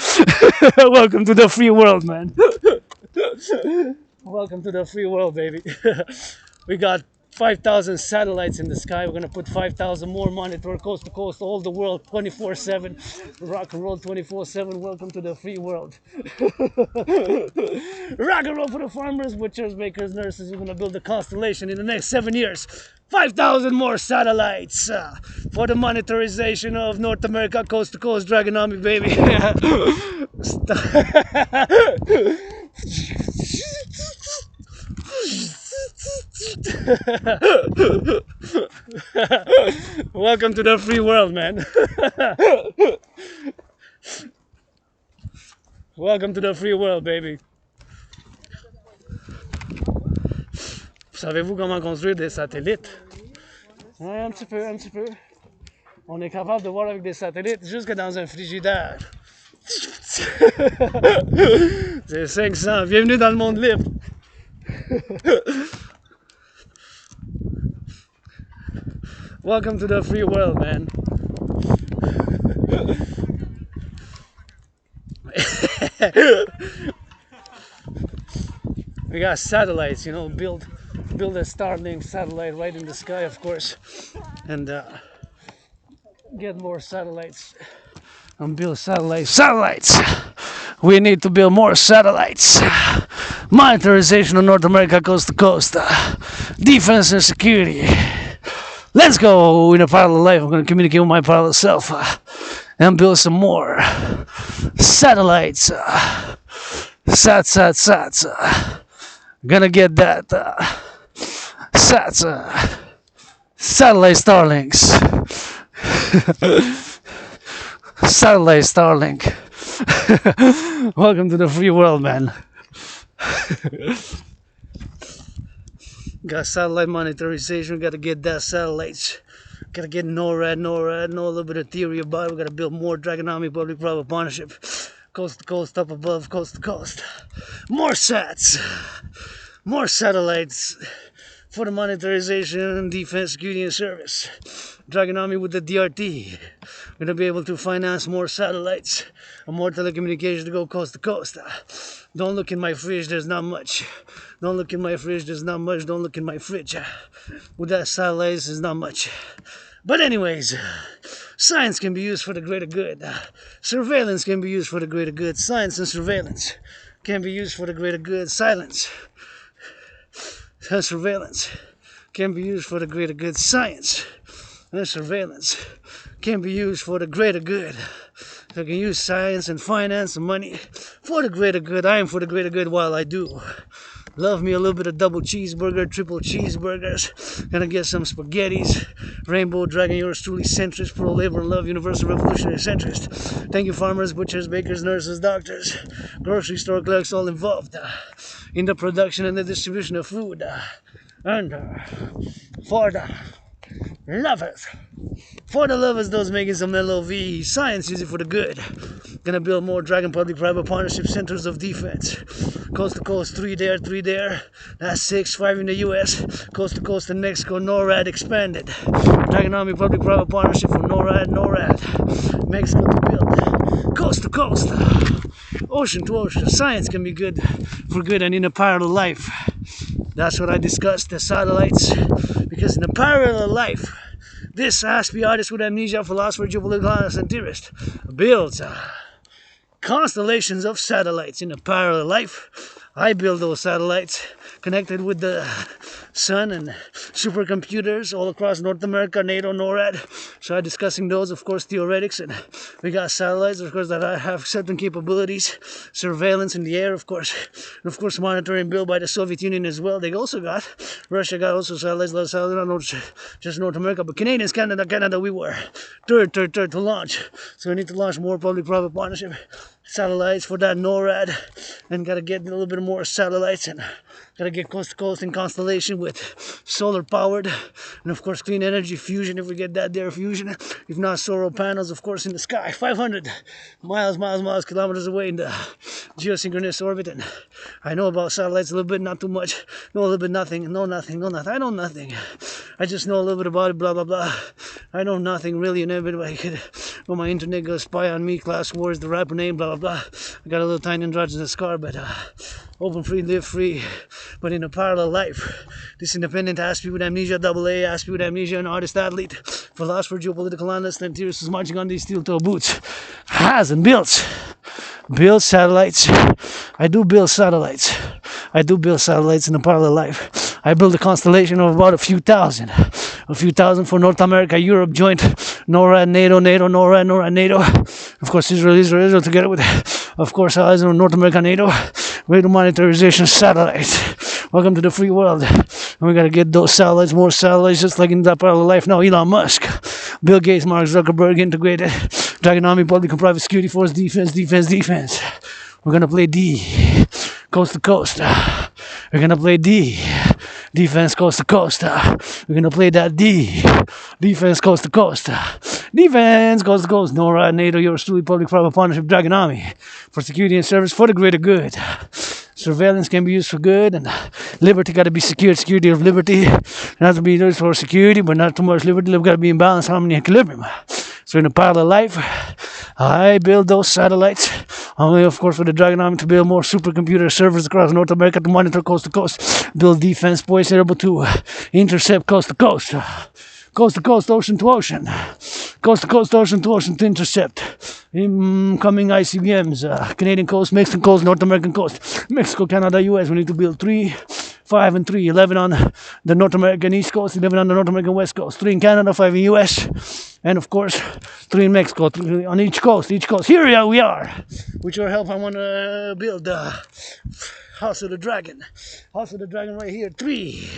S1: Welcome to the free world, man. Welcome to the free world, baby. We got 5,000 satellites in the sky. We're going to put 5,000 more monitor coast to coast, all the world, 24/7. Rock and roll 24/7. Welcome to the free world. Rock and roll for the farmers, butchers, bakers, nurses. We're going to build a constellation in the next 7 years. 5,000 more satellites for the monetization of North America, coast to coast, Dragonomic, baby. Welcome to the free world, man. Welcome to the free world, baby. Savez-vous comment construire des satellites? Ouais, un petit peu, un petit peu. On est capable de voir avec des satellites jusque dans un frigidaire. C'est 500. Bienvenue dans le monde libre. Welcome to the free world, man. We got satellites, you know, build a Starlink satellite right in the sky, of course, and get more satellites and build satellites. We need to build more satellites. Monetarization of North America coast to coast. Defense and security. Let's go. In a parallel life, I'm going to communicate with my parallel self and build some more satellites. Sats. Gonna get that. Sats. Satellite Starlinks. Satellite Starlink. Welcome to the free world, man. Got satellite monetarization, gotta get that satellites. Gotta get NORAD, know a little bit of theory about it. We gotta build more Dragonomic public-private partnership. Coast to coast, up above, coast to coast. More sats. More satellites for the monetarization, defense, security, and service. Dragonomy with the DRT. We're gonna be able to finance more satellites and more telecommunications to go coast to coast. Don't look in my fridge, there's not much. Don't look in my fridge, there's not much. Don't look in my fridge. With that satellites, there's not much. But anyways, science can be used for the greater good. Surveillance can be used for the greater good. Science and surveillance can be used for the greater good. Silence and surveillance can be used for the greater good. Science and surveillance can be used for the greater good. So I can use science and finance and money for the greater good. I am for the greater good while I do. Love me a little bit of double cheeseburger, triple cheeseburgers. Gonna get some spaghettis. Rainbow Dragon, yours truly centrist, pro labor and love, universal revolutionary centrist. Thank you, farmers, butchers, bakers, nurses, doctors, grocery store clerks, all involved in the production and the distribution of food. And for the lovers. For the lovers, those making some LOV. Science is it for the good. Gonna build more Dragon public-private partnership centers of defense. Coast to coast, 3 there. That's 6, 5 in the US. Coast to coast in Mexico, NORAD expanded. Dragon Army public-private partnership from NORAD. Mexico to build. Coast to coast. Ocean to ocean. Science can be good for good and in a parallel life. That's what I discussed, the satellites. Because in a parallel life, this Aspie artist with amnesia, philosopher, geopolitical analyst, and theorist builds constellations of satellites in a parallel life. I build those satellites connected with the sun and supercomputers all across North America, Nato, NORAD. So I'm discussing those, of course, theoretics, and we got satellites, of course, that have certain capabilities, surveillance in the air, of course, and of course, monitoring built by the Soviet Union as well. They also got, Russia got also satellites, a lot of satellites, not just North America, but Canadians, Canada, we were third to launch. So we need to launch more public-private partnership satellites for that NORAD, and gotta get a little bit more satellites, and gotta get coast to coast in constellation with solar powered, and of course clean energy fusion if we get that there fusion. If not, solar panels, of course, in the sky, 500 miles, kilometers away in the geosynchronous orbit. And I know about satellites a little bit, not too much. Know a little bit, nothing. I know nothing. I just know a little bit about it, blah blah blah. I know nothing really, and everybody could go my internet, go spy on me, class wars, the rapper name, blah blah blah. I got a little tiny androgynous scar, but open free, live free, but in a parallel life. This independent Aspie with amnesia, AA, Aspie with amnesia, an artist, athlete, philosopher, geopolitical analyst, and theorist is marching on these steel-toe boots. Has and builds satellites. I do build satellites in a parallel life. I build a constellation of about a few thousand for North America, Europe, joint NORAD, NATO, NORAD, NATO. Of course, Israel together with, of course, allies in North America, NATO. Radio monetarization satellites. Welcome to the free world. And we gotta get those satellites, more satellites, just like in that part of life now. Elon Musk, Bill Gates, Mark Zuckerberg, integrated. Dragon Army, public and private security force, defense. We're gonna play D, coast to coast. We're gonna play D, defense coast to coast. We're gonna play that D, defense coast to coast. Defense coast to coast. NORAD, NATO, yours truly, public-private partnership, Dragon Army, for security and service for the greater good. Surveillance can be used for good, and liberty got to be secured. Security of liberty, not to be used for security, but not too much liberty. Got to be in balance, harmony, and equilibrium. So in a parallel life, I build those satellites, only of course for the Dragon Army to build more supercomputer servers across North America to monitor coast to coast, build defense points able to intercept coast to coast. Coast to coast, ocean to ocean. Coast to coast, ocean to ocean to intercept. Incoming ICBMs. Canadian coast, Mexican coast, North American coast. Mexico, Canada, US. We need to build 3, 5, and 3. 11 on the North American East Coast, 11 on the North American West Coast. 3 in Canada, 5 in US. And of course, 3 in Mexico. 3 on each coast, Here we are. With your help, I want to build the House of the Dragon. House of the Dragon right here. 3.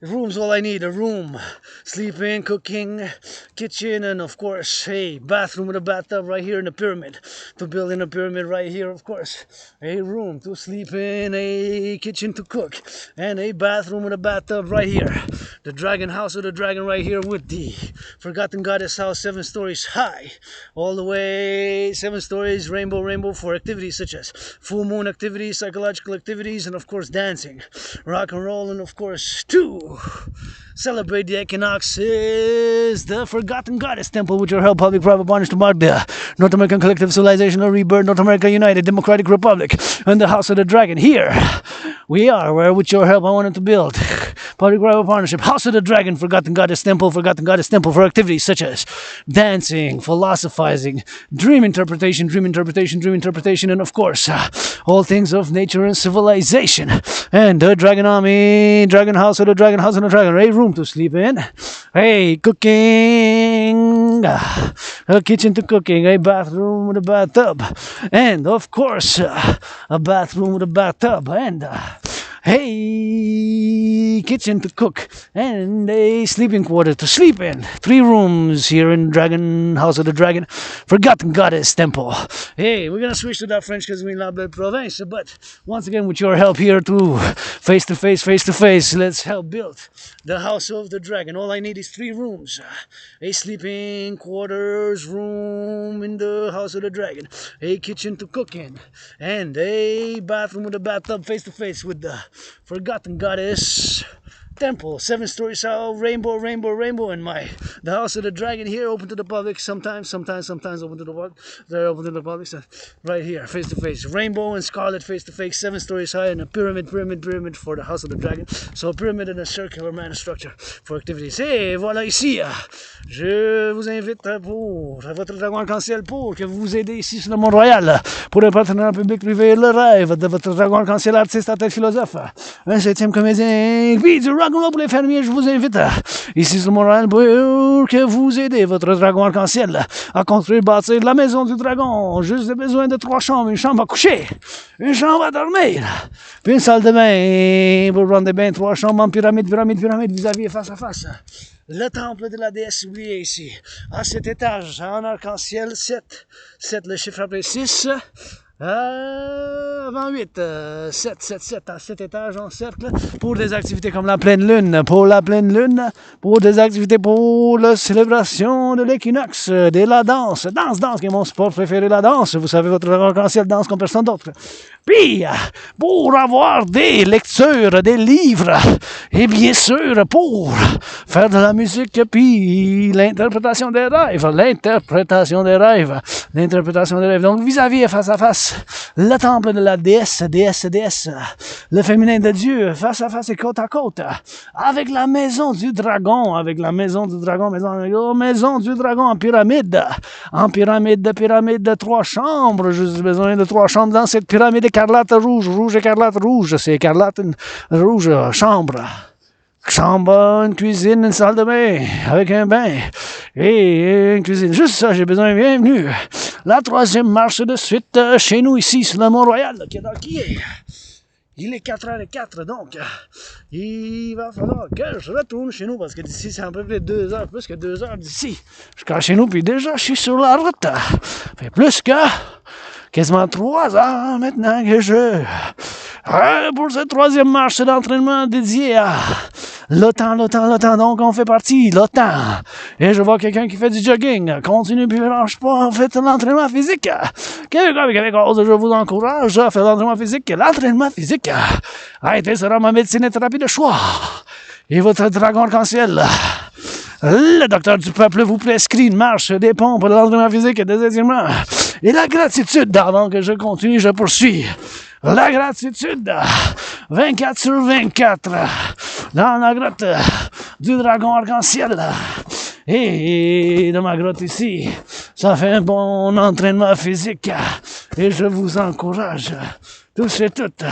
S1: Room's all I need, a room, sleeping, cooking, kitchen, and of course, a bathroom with a bathtub right here in the pyramid. To build in a pyramid right here, of course, a room to sleep in, a kitchen to cook, and a bathroom with a bathtub right here. The dragon house of the dragon right here with the forgotten goddess house, 7 stories high, all the way 7 stories, rainbow for activities such as full moon activities, psychological activities, and of course dancing, rock and roll, and of course 2. Celebrate the equinoxes, the Forgotten Goddess Temple, with your help, public-private partners to mark the North American Collective, Civilisation, or Rebirth, North America United, Democratic Republic, and the House of the Dragon. Here we are, where with your help I wanted to build public-private partnership, House of the Dragon, Forgotten Goddess Temple for activities such as dancing, philosophizing, dream interpretation, and of course, all things of nature and civilization. And the Dragon Army, Dragon House of the Dragon, House of the Dragon, a room to sleep in, a cooking, a kitchen to cooking, a bathroom with a bathtub, and of course, a bathroom with a bathtub, and hey, kitchen to cook, and a sleeping quarter to sleep in. 3 rooms here in Dragon House of the Dragon, Forgotten Goddess Temple. Hey, we're gonna switch to that French because we're not the province, but once again, with your help here too, face to face, let's help build the House of the Dragon. All I need is 3 rooms, a sleeping quarters room in the House of the Dragon, a kitchen to cook in, and a bathroom with a bathtub face to face with the Forgotten Goddess Temple, 7 stories high, rainbow, and the House of the Dragon here, open to the public, sometimes open to the public. They're open to the public, so right here, face to face, rainbow and scarlet, face to face, 7 stories high, and a pyramid for the House of the Dragon. So a pyramid and a circular man structure for activities. Et voilà ici, je vous invite pour votre dragon arc-en-ciel pour que vous vous aidez ici sur le Mont-Royal pour le partenariat public-privé, le rêve de votre dragon arc-en-ciel, artiste à tête philosophe, un 7e comédien, puis du Rock&Roll pour les fermiers. Je vous invite ici sur Montréal pour que vous aidez votre dragon arc-en-ciel à construire, bâtir la maison du dragon. Juste besoin de 3 chambres, une chambre à coucher, une chambre à dormir, puis une salle de bain pour prendre des bains, 3 chambres en pyramide, vis-à-vis et face à face. Le temple de la déesse oubliée ici, à cet étage, en arc-en-ciel, 7, le chiffre après 6, avant 8, 7 à 7 étages en cercle pour des activités comme la pleine lune, pour des activités pour la célébration de l'équinoxe, de la danse qui est mon sport préféré, la danse. Vous savez, votre arc-en-ciel danse comme personne d'autre. Puis, pour avoir des lectures, des livres, et bien sûr, pour faire de la musique, puis l'interprétation des rêves. Donc, vis-à-vis et face à face, le temple de la déesse, le féminin de Dieu, face à face et côte à côte, avec la maison du dragon, maison du dragon en pyramide, 3 chambres, j'ai besoin de 3 chambres dans cette pyramide écarlate rouge, écarlate rouge, c'est écarlate rouge, chambre, une cuisine, une salle de bain, avec un bain, et une cuisine, juste ça, j'ai besoin, bienvenue, la 3e marche de suite, chez nous ici, sur le Mont-Royal, Il est 4h04, donc il va falloir que je retourne chez nous, parce que d'ici, c'est à peu près 2 heures, plus que 2 heures d'ici. Jusqu'à chez nous, puis déjà, je suis sur la route. Ça fait plus que quasiment 3 heures maintenant que pour cette 3e marche d'entraînement dédiée à l'otan. Donc, on fait partie, l'otan. Et je vois quelqu'un qui fait du jogging. Continue, puis lâche pas, faites l'entraînement physique. Québécois, je vous encourage à faire l'entraînement physique. L'entraînement physique a été sera ma médecine et thérapie de choix. Et votre dragon arc-en-ciel. Le docteur du peuple vous prescrit une marche, des pompes, de l'entraînement physique et des étirements. Et la gratitude, avant que je continue, je poursuis. La gratitude, 24 sur 24, dans la grotte du dragon arc-en-ciel. Et de ma grotte ici, ça fait un bon entraînement physique. Et je vous encourage, tous et toutes,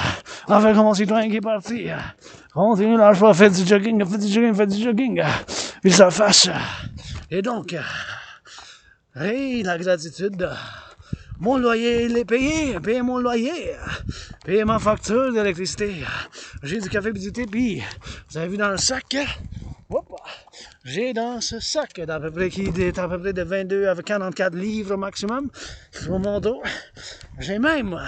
S1: avec mon citoyen qui est parti. Continue, lâche pas, faites du jogging. Puis ça fasse. Et donc, la gratitude. Mon loyer, il est payé. Payez mon loyer. Payez ma facture d'électricité. J'ai du café et du thé, puis vous avez vu dans le sac, j'ai dans ce sac d'à peu près qui est à peu près de 22 à 44 livres maximum sur mon dos. J'ai même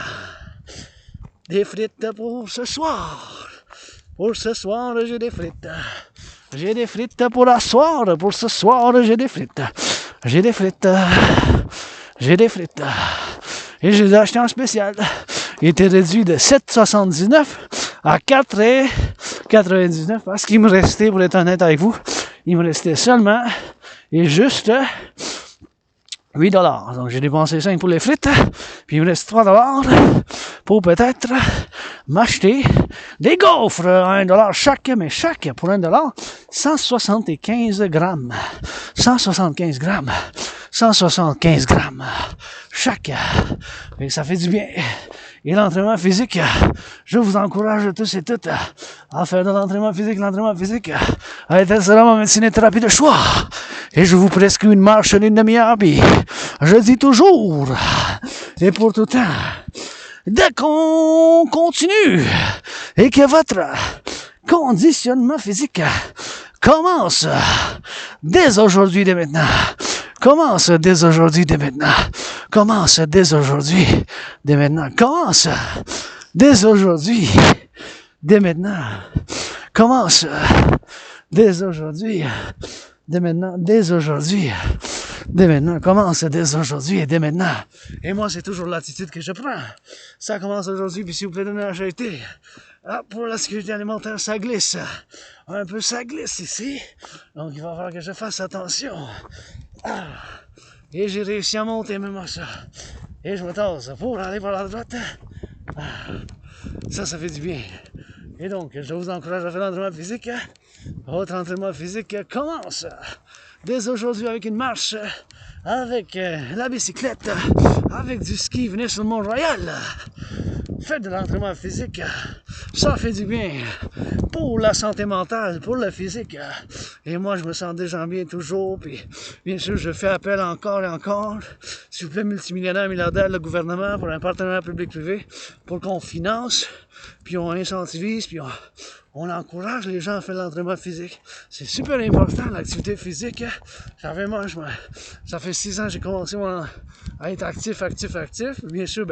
S1: des frites pour ce soir. Pour ce soir, j'ai des frites. J'ai des frites pour asseoir. Pour ce soir, j'ai des frites. J'ai des frites. Et je les ai achetés en spécial. Il était réduit de 7,79 à 4,99 parce qu'il me restait, pour être honnête avec vous, il me restait seulement et juste 8 $. Donc j'ai dépensé 5 pour les frites, puis il me reste 3 $ pour peut-être m'acheter des gaufres à 1 $ chaque, mais chaque pour 1 $, 175 grammes. 175 grammes. 175 grammes chaque. Et ça fait du bien. Et l'entraînement physique, je vous encourage tous et toutes à faire de l'entraînement physique. L'entraînement physique a été seulement ma médecine et thérapie de choix. Et je vous prescris une marche d'une demi-heure. Puis je dis toujours, et pour tout temps, dès qu'on continue et que votre conditionnement physique commence dès aujourd'hui, dès maintenant. Commence dès aujourd'hui, dès maintenant. Commence dès aujourd'hui, dès maintenant. Commence dès aujourd'hui, dès maintenant. Commence dès aujourd'hui, dès maintenant. Dès aujourd'hui, dès maintenant. Commence dès aujourd'hui et dès maintenant. Et moi, c'est toujours l'attitude que je prends. Ça commence aujourd'hui, puis s'il vous plaît, donnez la charité. Ah, pour la sécurité alimentaire, ça glisse. Un peu, ça glisse ici. Donc, il va falloir que je fasse attention. Ah, et j'ai réussi à monter même à ça. Et je me tasse pour aller par la droite. Ah, ça fait du bien. Et donc, je vous encourage à faire l'entraînement physique. Votre entraînement physique commence dès aujourd'hui avec une marche, avec la bicyclette, avec du ski, venez sur le Mont-Royal. Faites de l'entraînement physique, ça fait du bien pour la santé mentale, pour le physique. Et moi, je me sens déjà bien toujours. Puis, bien sûr, je fais appel encore et encore. S'il vous plaît, multimillionnaire, milliardaire, le gouvernement, pour un partenariat public-privé, pour qu'on finance, puis on incentivise, puis on encourage les gens à faire l'entraînement physique. C'est super important, l'activité physique. Ça fait 6 ans que j'ai commencé à être actif. Bien sûr,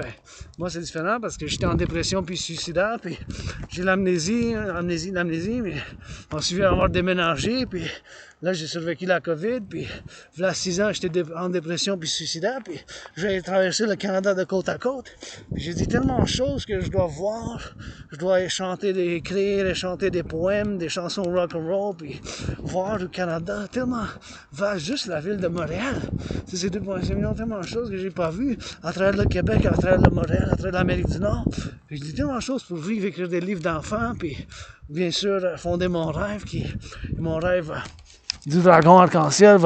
S1: moi c'est différent parce que j'étais en dépression puis suicidaire, puis j'ai l'amnésie, mais on s'est vu avoir déménagé, puis là j'ai survécu la COVID, puis là 6 ans j'étais en dépression puis suicidaire, puis j'ai traversé le Canada de côte à côte, puis j'ai dit tellement de choses que je dois voir, je dois chanter, écrire et chanter des poèmes, des chansons rock&roll, puis voir le Canada, tellement vaste, juste la ville de Montréal, c'est 2,5 millions, tellement de choses que j'ai pas vues à travers le Québec, à travers le Montréal, à travers l'Amérique du Nord. Puis je dis tellement de choses pour vivre, écrire des livres d'enfants, puis bien sûr fonder mon rêve du dragon arc-en-ciel,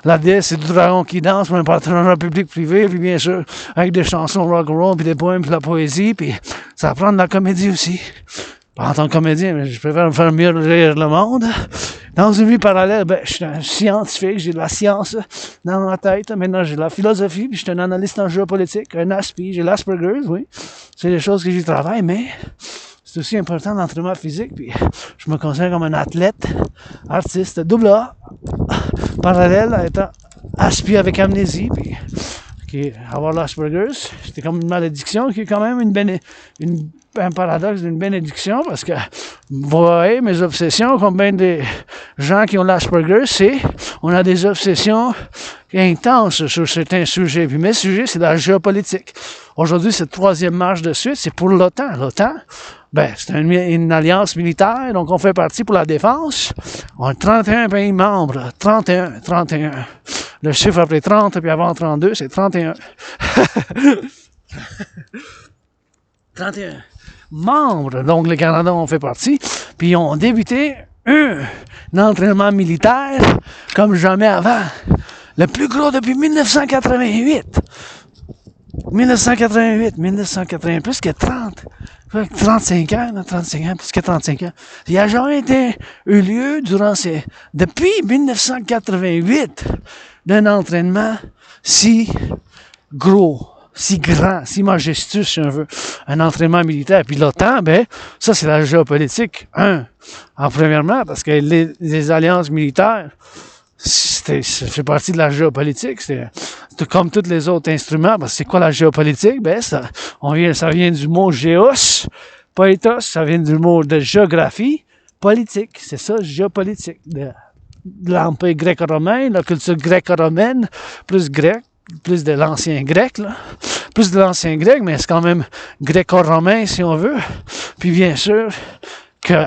S1: la déesse c'est du dragon qui danse pour un partenariat public-privé, puis bien sûr avec des chansons rock&roll, puis des poèmes, puis de la poésie, puis ça prend de la comédie aussi. Pas en tant que comédien, mais je préfère me faire mieux rire le monde. Dans une vie parallèle, je suis un scientifique, j'ai de la science dans ma tête. Maintenant, j'ai de la philosophie, puis je suis un analyste en géopolitique, un ASPI, j'ai l'Asperger's, oui. C'est des choses que j'y travaille, mais c'est aussi important l'entraînement physique. Puis je me considère comme un athlète, artiste, double A, parallèle à être aspiré avec amnésie. Puis avoir l'Asperger's, c'était comme une malédiction qui est quand même un paradoxe d'une bénédiction parce que vous voyez mes obsessions comme bien des gens qui ont l'Asperger's, c'est on a des obsessions intenses sur certains sujets. Puis mes sujets, c'est la géopolitique. Aujourd'hui, cette troisième marche de suite, c'est pour l'OTAN. L'OTAN, ben, c'est une alliance militaire, donc on fait partie pour la défense. On a 31 pays membres, 31. Le chiffre après 30, puis avant 32, c'est 31. 31 membres, donc le Canada en fait partie, puis ils ont débuté un entraînement militaire comme jamais avant. Le plus gros depuis 1988. 1980, plus que 35 ans, plus que 35 ans. Il n'y a jamais eu lieu depuis 1988, d'un entraînement si gros, si grand, si majestueux, si on veut, un entraînement militaire. Puis l'OTAN, ben, ça c'est la géopolitique. Premièrement, parce que les alliances militaires, ça fait partie de la géopolitique. C'est comme tous les autres instruments. Parce que c'est quoi la géopolitique? Ben, ça vient du mot géos, politos, ça vient du mot de géographie, politique. C'est ça, géopolitique. De l'empire gréco-romain, la culture gréco-romaine, plus grec, plus de l'ancien grec, là. Plus de l'ancien grec, mais c'est quand même gréco-romain, si on veut. Puis bien sûr que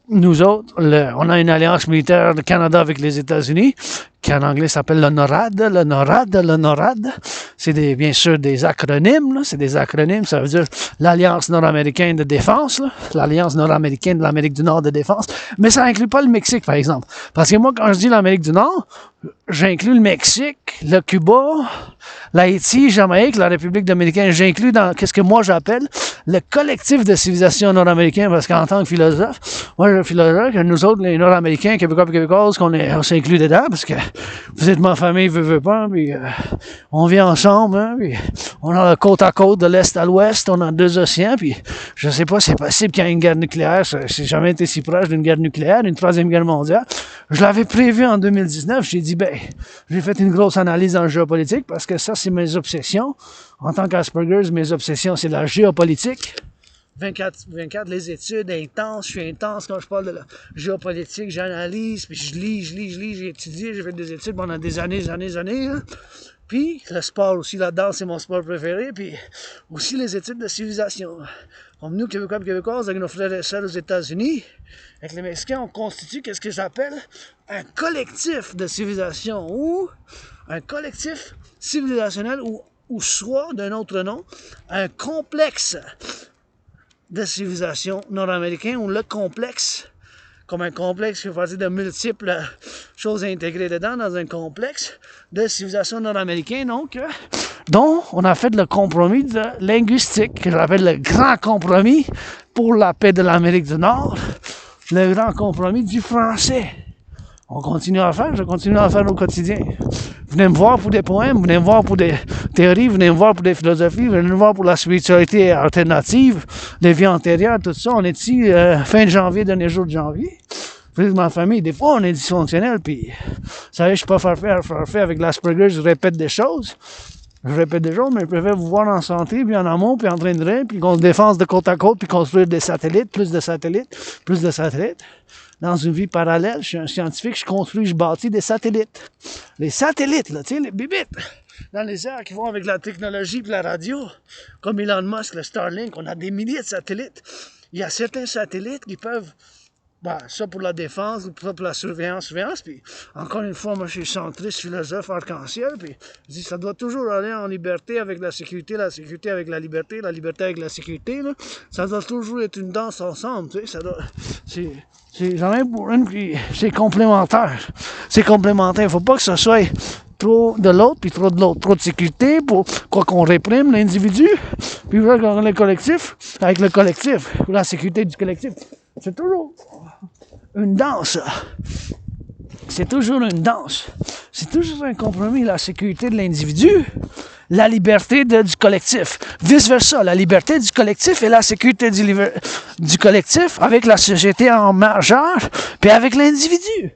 S1: nous autres, on a une alliance militaire du Canada avec les États-Unis, qui en anglais s'appelle le NORAD. C'est bien sûr des acronymes, là. C'est des acronymes, ça veut dire l'Alliance nord-américaine de défense, là. L'Alliance nord-américaine de l'Amérique du Nord de défense. Mais ça inclut pas le Mexique, par exemple. Parce que moi, quand je dis l'Amérique du Nord, j'inclus le Mexique, le Cuba, l'Haïti, Jamaïque, la République dominicaine. J'inclus dans qu'est-ce que moi j'appelle le collectif de civilisation nord-américaine, parce qu'en tant que philosophe, moi, je suis philosophe, que nous autres, les Nord-Américains, Québécois et Québécoises, on s'inclut dedans, parce que vous êtes ma famille, veut pas, puis on vit ensemble, hein, puis on a côte à côte, de l'Est à l'Ouest, on a 2 océans, puis je sais pas, c'est possible qu'il y ait une guerre nucléaire, j'ai jamais été si proche d'une guerre nucléaire, une 3e guerre mondiale. Je l'avais prévu en 2019, j'ai dit, j'ai fait une grosse analyse en géopolitique, parce que ça, c'est mes obsessions. En tant qu'Asperger's, mes obsessions, c'est la géopolitique. 24, les études intenses, je suis intense quand je parle de la géopolitique, j'analyse, puis je lis, j'ai étudié, j'ai fait des études pendant des années. Hein. Puis le sport aussi, la danse, c'est mon sport préféré, puis aussi les études de civilisation. Comme nous, Québécois et Québécoises, avec nos frères et sœurs aux États-Unis, avec les Mexicains, on constitue qu'est-ce que j'appelle un collectif de civilisation, ou un collectif civilisationnel, ou soit, d'un autre nom, un complexe de civilisation nord-américain, ou le complexe, comme un complexe qui fait partie de multiples choses intégrées dedans, dans un complexe de civilisation nord-américain, donc, dont on a fait le compromis linguistique, que j'appelle le grand compromis pour la paix de l'Amérique du Nord, le grand compromis du français. Je continue à faire au quotidien. Venez me voir pour des poèmes, venez me voir pour des théories, venez me voir pour des philosophies, venez me voir pour la spiritualité alternative, les vies antérieures, tout ça. On est ici fin de janvier, dernier jour de janvier. Puis ma famille, des fois, on est dysfonctionnel, puis vous savez, je suis pas parfait avec l'Asperger, je répète des choses. Mais je préfère vous voir en santé, puis en amour, puis en train de rire, puis qu'on se défense de côte à côte, puis construire des satellites, plus de satellites. Dans une vie parallèle, je suis un scientifique, je bâtis des satellites. Les satellites, là, tu sais, les bibites, dans les airs qui vont avec la technologie et la radio, comme Elon Musk, le Starlink, on a des milliers de satellites. Il y a certains satellites qui peuvent, ça pour la défense, ça pour la surveillance, puis encore une fois, moi je suis centriste, philosophe, arc-en-ciel, puis je dis ça doit toujours aller en liberté avec la sécurité avec la liberté avec la sécurité, là. Ça doit toujours être une danse ensemble, tu sais, ça doit... J'en ai pour une, puis c'est complémentaire. Il faut pas que ce soit trop de l'autre, puis trop de l'autre. Trop de sécurité pour quoi qu'on réprime l'individu, puis le collectif, avec le collectif, pour la sécurité du collectif. C'est toujours une danse. C'est toujours un compromis, la sécurité de l'individu, la liberté du collectif. Vice-versa, la liberté du collectif et la sécurité du collectif avec la société en majeur, puis avec l'individu.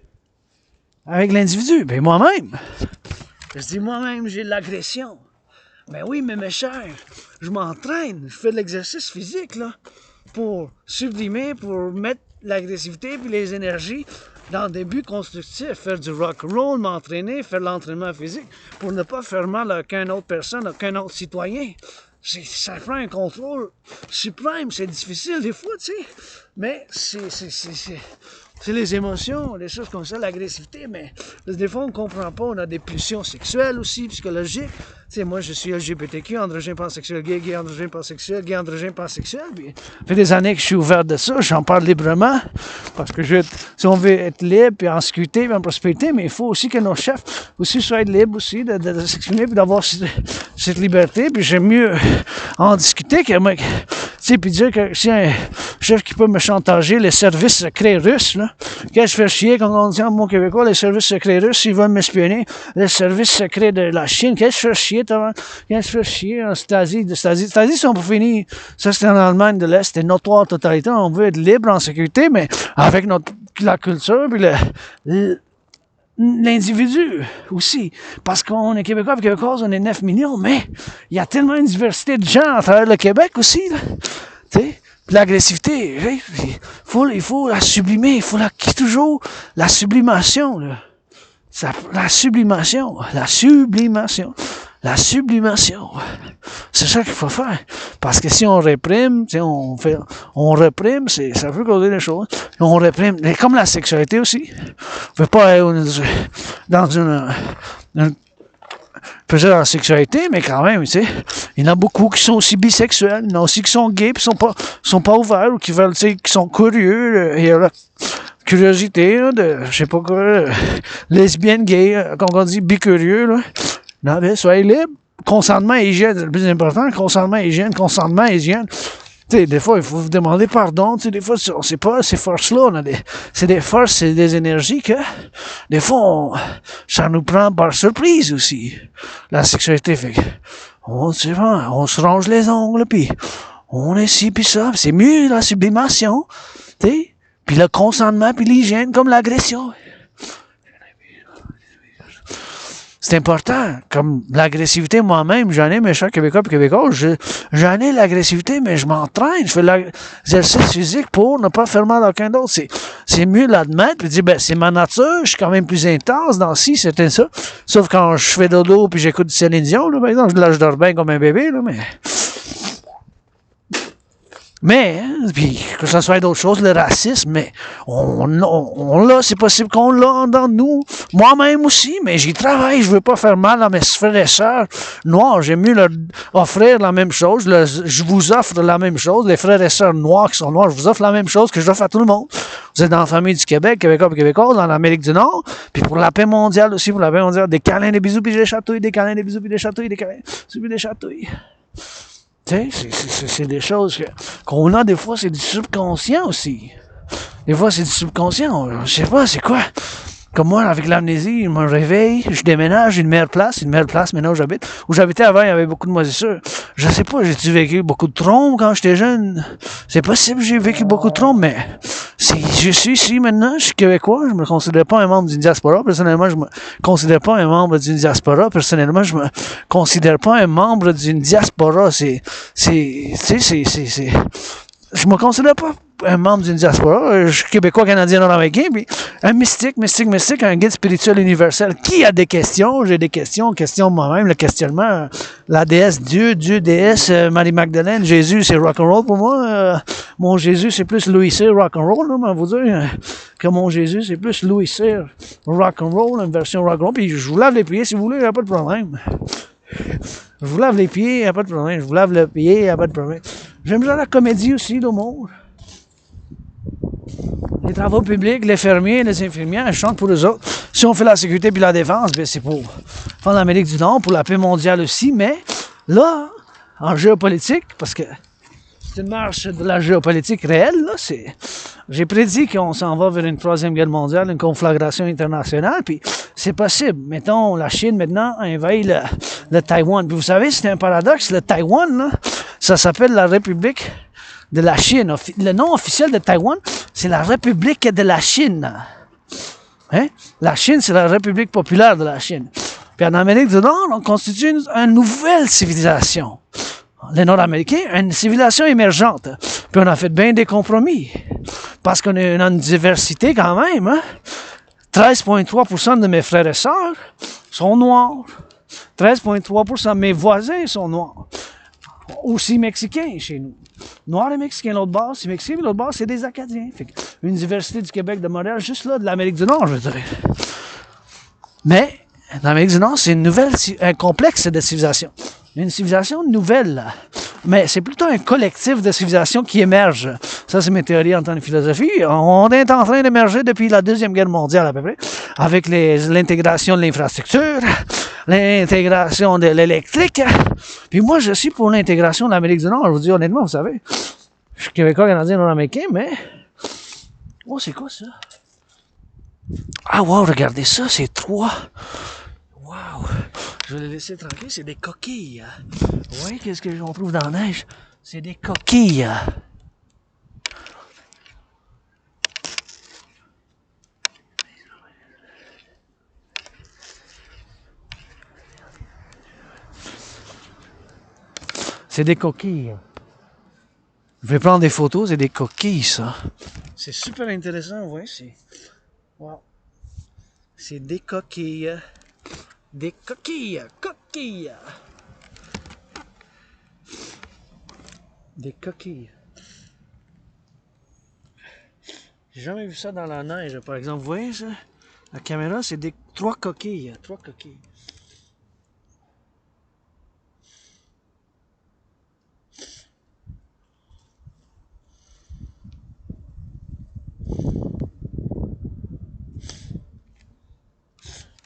S1: Avec l'individu, ben moi-même. Je dis moi-même, j'ai de l'agression. Ben oui, mais mes chers, je m'entraîne, je fais de l'exercice physique, là, pour sublimer, pour mettre l'agressivité puis les énergies dans des buts constructifs, faire du rock-and-roll, m'entraîner, faire de l'entraînement physique pour ne pas faire mal à aucune autre personne, à aucun autre citoyen. Ça prend un contrôle suprême, c'est difficile des fois, tu sais, mais c'est les émotions, les choses comme ça, l'agressivité, mais des fois on ne comprend pas, on a des pulsions sexuelles aussi, psychologiques. Tu sais, moi je suis LGBTQ, androgène pansexuel, gay androgène pansexuel, gay androgène pansexuel, puis ça fait des années que je suis ouvert de ça, j'en parle librement, parce que si on veut être libre, puis en sécurité, puis en prospérité, mais il faut aussi que nos chefs aussi soient libres aussi de s'exprimer, puis d'avoir cette liberté, puis j'aime mieux en discuter que moi, tu sais, puis dire que si un chef qui peut me chantager les services secrets russes, là, qu'est-ce que je fais chier quand on dit en bon québécois, les services secrets russes, ils veulent m'espionner, les services secrets de la Chine, qu'est-ce que je fais chier, qu'est-ce que je fais chier en Stasi, Stasi, c'est pour finir, ça c'était en Allemagne de l'Est, c'était notoire totalité, on veut être libre en sécurité, mais avec la culture, puis l'individu aussi, parce qu'on est Québécois et Québécoises, on est 9 millions, mais il y a tellement une diversité de gens à travers le Québec aussi, là, tu sais, l'agressivité, il faut la sublimer, il faut toujours la sublimation, là. La sublimation. C'est ça qu'il faut faire. Parce que si on réprime, si on réprime, ça peut causer des choses. On réprime, mais comme la sexualité aussi. On ne peut pas être dans peut-être dans la sexualité, mais quand même, tu sais, il y en a beaucoup qui sont aussi bisexuels, il y en a aussi qui sont gays, puis sont pas ouverts, ou qui veulent, tu sais, qui sont curieux, il y a la curiosité, là, je sais pas quoi, lesbienne, gay, comme on dit, bicurieux, là. Non, mais soyez libre. Consentement et hygiène, c'est le plus important. Consentement et hygiène. Tu sais, des fois, il faut vous demander pardon. Tu sais, des fois, on sait pas ces forces-là. C'est des forces, c'est des énergies que, des fois, ça nous prend par surprise aussi. La sexualité fait que, on se range les ongles, puis on est ci, puis ça. C'est mieux la sublimation, tu sais. Puis le consentement, puis l'hygiène, comme l'agression. C'est important. Comme l'agressivité, moi-même, j'en ai, mes chers Québécois et Québécoises, j'en ai l'agressivité, mais je m'entraîne, je fais l'exercice physique pour ne pas faire mal à aucun d'autre. C'est mieux l'admettre, puis dire, ben, c'est ma nature, je suis quand même plus intense dans ci, c'était ça. Sauf quand je fais dodo, puis j'écoute du Céline Dion, là, par exemple, là, je dors bien comme un bébé, là, mais, puis que ce soit d'autres choses, le racisme, mais on l'a, c'est possible qu'on l'a dans nous. Moi-même aussi, mais j'y travaille, je veux pas faire mal à mes frères et sœurs noirs. J'aime mieux leur offrir la même chose. Je vous offre la même chose. Les frères et sœurs noirs qui sont noirs, je vous offre la même chose que je offre à tout le monde. Vous êtes dans la famille du Québec, Québécois et Québécoises, dans l'Amérique du Nord, puis pour la paix mondiale aussi, pour la paix mondiale, des câlins, des bisous, puis des chatouilles, des câlins, des bisous, puis des chatouilles, des câlins, puis des chatouilles. Tu sais, c'est des choses qu'on a, des fois, c'est du subconscient aussi. Des fois, c'est du subconscient. Je sais pas, c'est quoi. Comme moi, avec l'amnésie, je me réveille, je déménage, une meilleure place maintenant où j'habite. Où j'habitais avant, il y avait beaucoup de moisissures. Je sais pas, j'ai-tu vécu beaucoup de trompes quand j'étais jeune? C'est possible, j'ai vécu beaucoup de trompes, mais je suis ici maintenant, je suis québécois, je me considère pas un membre d'une diaspora. Personnellement, je me considère pas un membre d'une diaspora. Personnellement, je me considère pas un membre d'une diaspora. Je me considère pas un membre d'une diaspora. Je suis québécois, canadien, nord-américain, puis un mystique, un guide spirituel universel. Qui a des questions? J'ai des questions moi-même, le questionnement. La déesse, Dieu, déesse, Marie-Magdalène, Jésus, c'est rock&roll pour moi. Mon Jésus, c'est plus Louis Cyr rock&roll, là, vous dire. Que mon Jésus, c'est plus Louis Cyr rock&roll, une version rock&roll. Puis je vous lave les pieds si vous voulez, il n'y a pas de problème. Je vous lave les pieds, il n'y a pas de problème. Je vous lave le pied, il n'y a pas de problème. J'aime bien la comédie aussi, l'humour. Les travaux publics, les fermiers, les infirmières, je chante pour eux autres. Si on fait la sécurité puis la défense, ben c'est pour faire l'Amérique du Nord, pour la paix mondiale aussi, mais là, en géopolitique, parce que c'est une marche de la géopolitique réelle. Là. J'ai prédit qu'on s'en va vers une troisième guerre mondiale, une conflagration internationale, puis c'est possible. Mettons, la Chine maintenant envahit le Taïwan. Puis vous savez, c'est un paradoxe, le Taïwan, là, ça s'appelle la République de la Chine. Le nom officiel de Taïwan, c'est la République de la Chine. Hein? La Chine, c'est la République populaire de la Chine. Puis en Amérique du Nord, on constitue une nouvelle civilisation. Les Nord-Américains, une civilisation émergente. Puis on a fait bien des compromis. Parce qu'on a une diversité quand même. Hein? 13,3% de mes frères et sœurs sont noirs. 13,3% de mes voisins sont noirs. Aussi mexicains chez nous. Noirs et mexicains, l'autre bord, c'est mexicain, l'autre bord, c'est des Acadiens. Fait une diversité du Québec, de Montréal, juste là, de l'Amérique du Nord, je dirais. Mais, dans l'Amérique du Nord, c'est un complexe de civilisation. Une civilisation nouvelle, là. Mais c'est plutôt un collectif de civilisations qui émerge. Ça, c'est mes théories en tant que philosophie. On est en train d'émerger depuis la Deuxième Guerre mondiale, à peu près, avec l'intégration de l'infrastructure, l'intégration de l'électrique. Puis moi, je suis pour l'intégration de l'Amérique du Nord. Je vous dis honnêtement, vous savez, je suis québécois, canadien, nord-américain, mais... Oh, c'est quoi ça? Ah, wow, regardez ça, c'est 3... Wow! Je vais les laisser tranquilles, c'est des coquilles. Oui, qu'est-ce que j'en trouve dans la neige? C'est des coquilles. C'est des coquilles. Je vais prendre des photos, c'est des coquilles, ça. C'est super intéressant, vous voyez, c'est... Wow! C'est des coquilles. Des coquilles, coquilles. Des coquilles. J'ai jamais vu ça dans la neige, par exemple. Vous voyez ça? La caméra, c'est trois coquilles. Trois coquilles.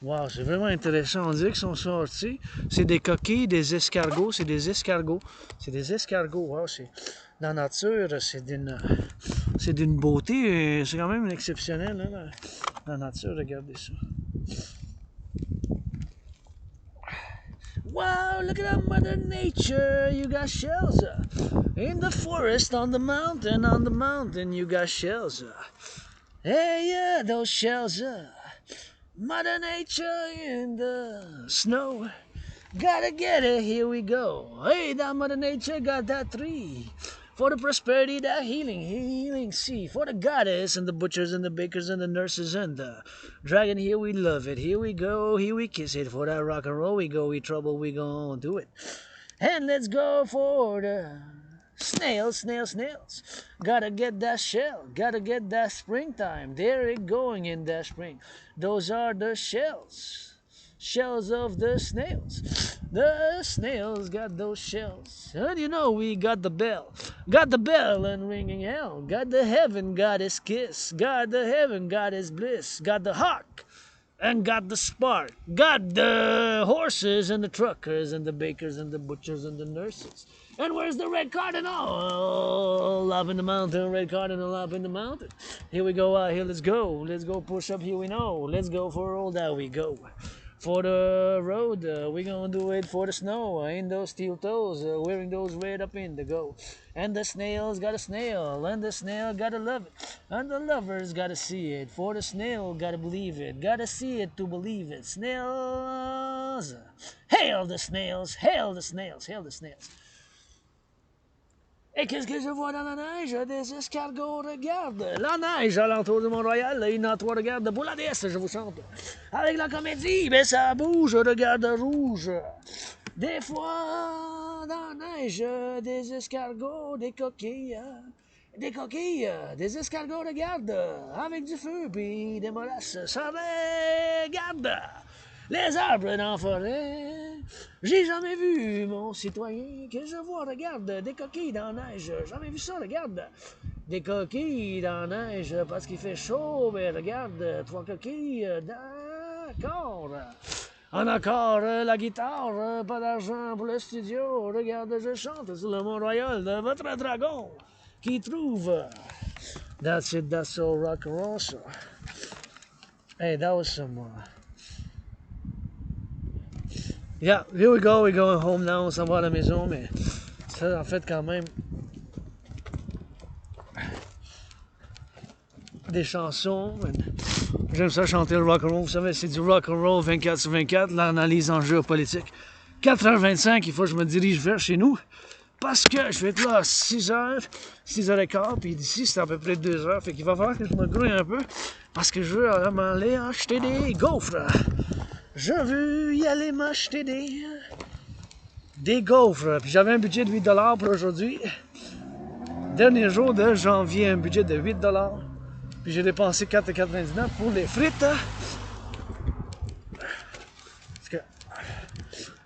S1: Wow, c'est vraiment intéressant. On dirait qu'ils sont sortis. C'est des coquilles, des escargots. C'est des escargots. C'est des escargots. Wow, dans la nature, c'est d'une beauté. C'est quand même exceptionnel. Hein, la nature, regardez ça. Wow, look at that Mother Nature. You got shells. In the forest, on the mountain, you got shells. Hey, yeah, those shells. Mother Nature in the snow. Gotta get it, here we go. Hey, that Mother Nature got that tree. For the prosperity, that healing sea. For the goddess and the butchers and the bakers and the nurses and the dragon, here we love it. Here we go, here we kiss it. For that rock and roll we go, we trouble, we gon' do it. And let's go for the snails. Gotta get that shell, gotta get that springtime. There it going in that spring. Those are the shells of the snails. The snails got those shells. And you know we got the bell and ringing hell. Got the heaven, got his kiss. Got the heaven, got his bliss. Got the hawk and got the spark. Got the horses and the truckers and the bakers and the butchers and the nurses. And where's the red cardinal? Up in the mountain, red cardinal up in the mountain. Here we go out here, let's go push up, here we know. Let's go for all that we go. For the road, we gonna do it for the snow. In those steel toes, wearing those red up in the go. And the snail's got a snail, and the snail gotta love it. And the lovers gotta see it. For the snail gotta believe it. Gotta see it to believe it. Snails, hail the snails, hail the snails, hail the snails. Et qu'est-ce que je vois dans la neige? Des escargots, regarde. La neige alentour de Mont-Royal, là, une trois, regarde. Pour la déesse, je vous chante. Avec la comédie, ben ça bouge, regarde rouge. Des fois, dans la neige, des escargots, des coquilles. Des escargots, regarde. Avec du feu, puis des molasses. Ça regarde. Les arbres dans la forêt. J'ai jamais vu, mon citoyen, que je vois, regarde, des coquilles dans la neige. Jamais vu ça, regarde. Des coquilles dans la neige parce qu'il fait chaud, mais regarde, trois coquilles, d'accord. En accord, la guitare, pas d'argent pour le studio. Regarde, je chante sur le Mont-Royal de votre dragon qui trouve. That's it, that's all rock-and-roll, so. Hey, that was some. Yeah, here we go, we're going home now, on s'en va à la maison, mais ça, en fait, quand même. Des chansons. J'aime ça chanter le rock'n'roll. Vous savez, c'est du rock'n'roll 24 sur 24, l'analyse en géopolitique. 4h25, il faut que je me dirige vers chez nous. Parce que je vais être là à 6h, 6h15, puis d'ici c'est à peu près 2h. Fait qu'il va falloir que je me grouille un peu. Parce que je veux aller acheter des gaufres. Je veux y aller m'acheter des gaufres. Puis j'avais un budget de 8$ pour aujourd'hui. Dernier jour de janvier, un budget de 8$. Puis j'ai dépensé 4,99$ pour les frites. Parce que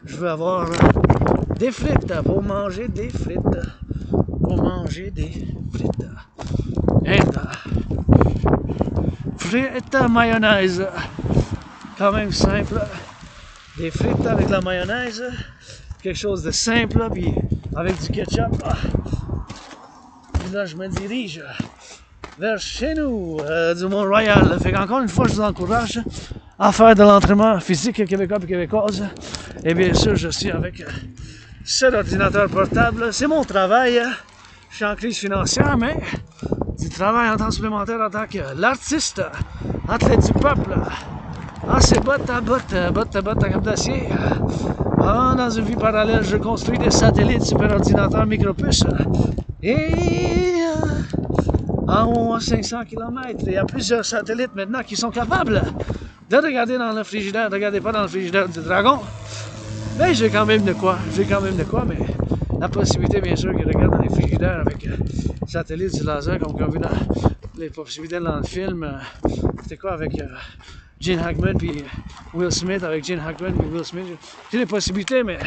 S1: je veux avoir des frites pour manger des frites. Pour manger des frites. Et frites mayonnaise. Quand même simple. Des frites avec la mayonnaise. Quelque chose de simple. Puis avec du ketchup. Puis là, je me dirige vers chez nous, du Mont-Royal. Fait qu'encore une fois, je vous encourage à faire de l'entraînement physique québécois et québécoise. Et bien sûr, je suis avec cet ordinateur portable. C'est mon travail. Je suis en crise financière, mais du travail en temps supplémentaire en tant que l'artiste, athlète du peuple. Ah, c'est botte à cap d'acier. Ah, dans une vie parallèle, je construis des satellites, super ordinateurs, micropuces. Et en haut à 500 km, il y a plusieurs satellites maintenant qui sont capables de regarder dans le frigidaire. Ne regardez pas dans le frigidaire du dragon. Mais j'ai quand même de quoi. Mais la possibilité, bien sûr, qu'il regarde dans les frigidaires avec satellites du laser, comme on a vu dans les possibilités dans le film. C'était quoi avec Gene Hackman puis Will Smith, avec Gene Hackman puis Will Smith. J'ai des possibilités, mais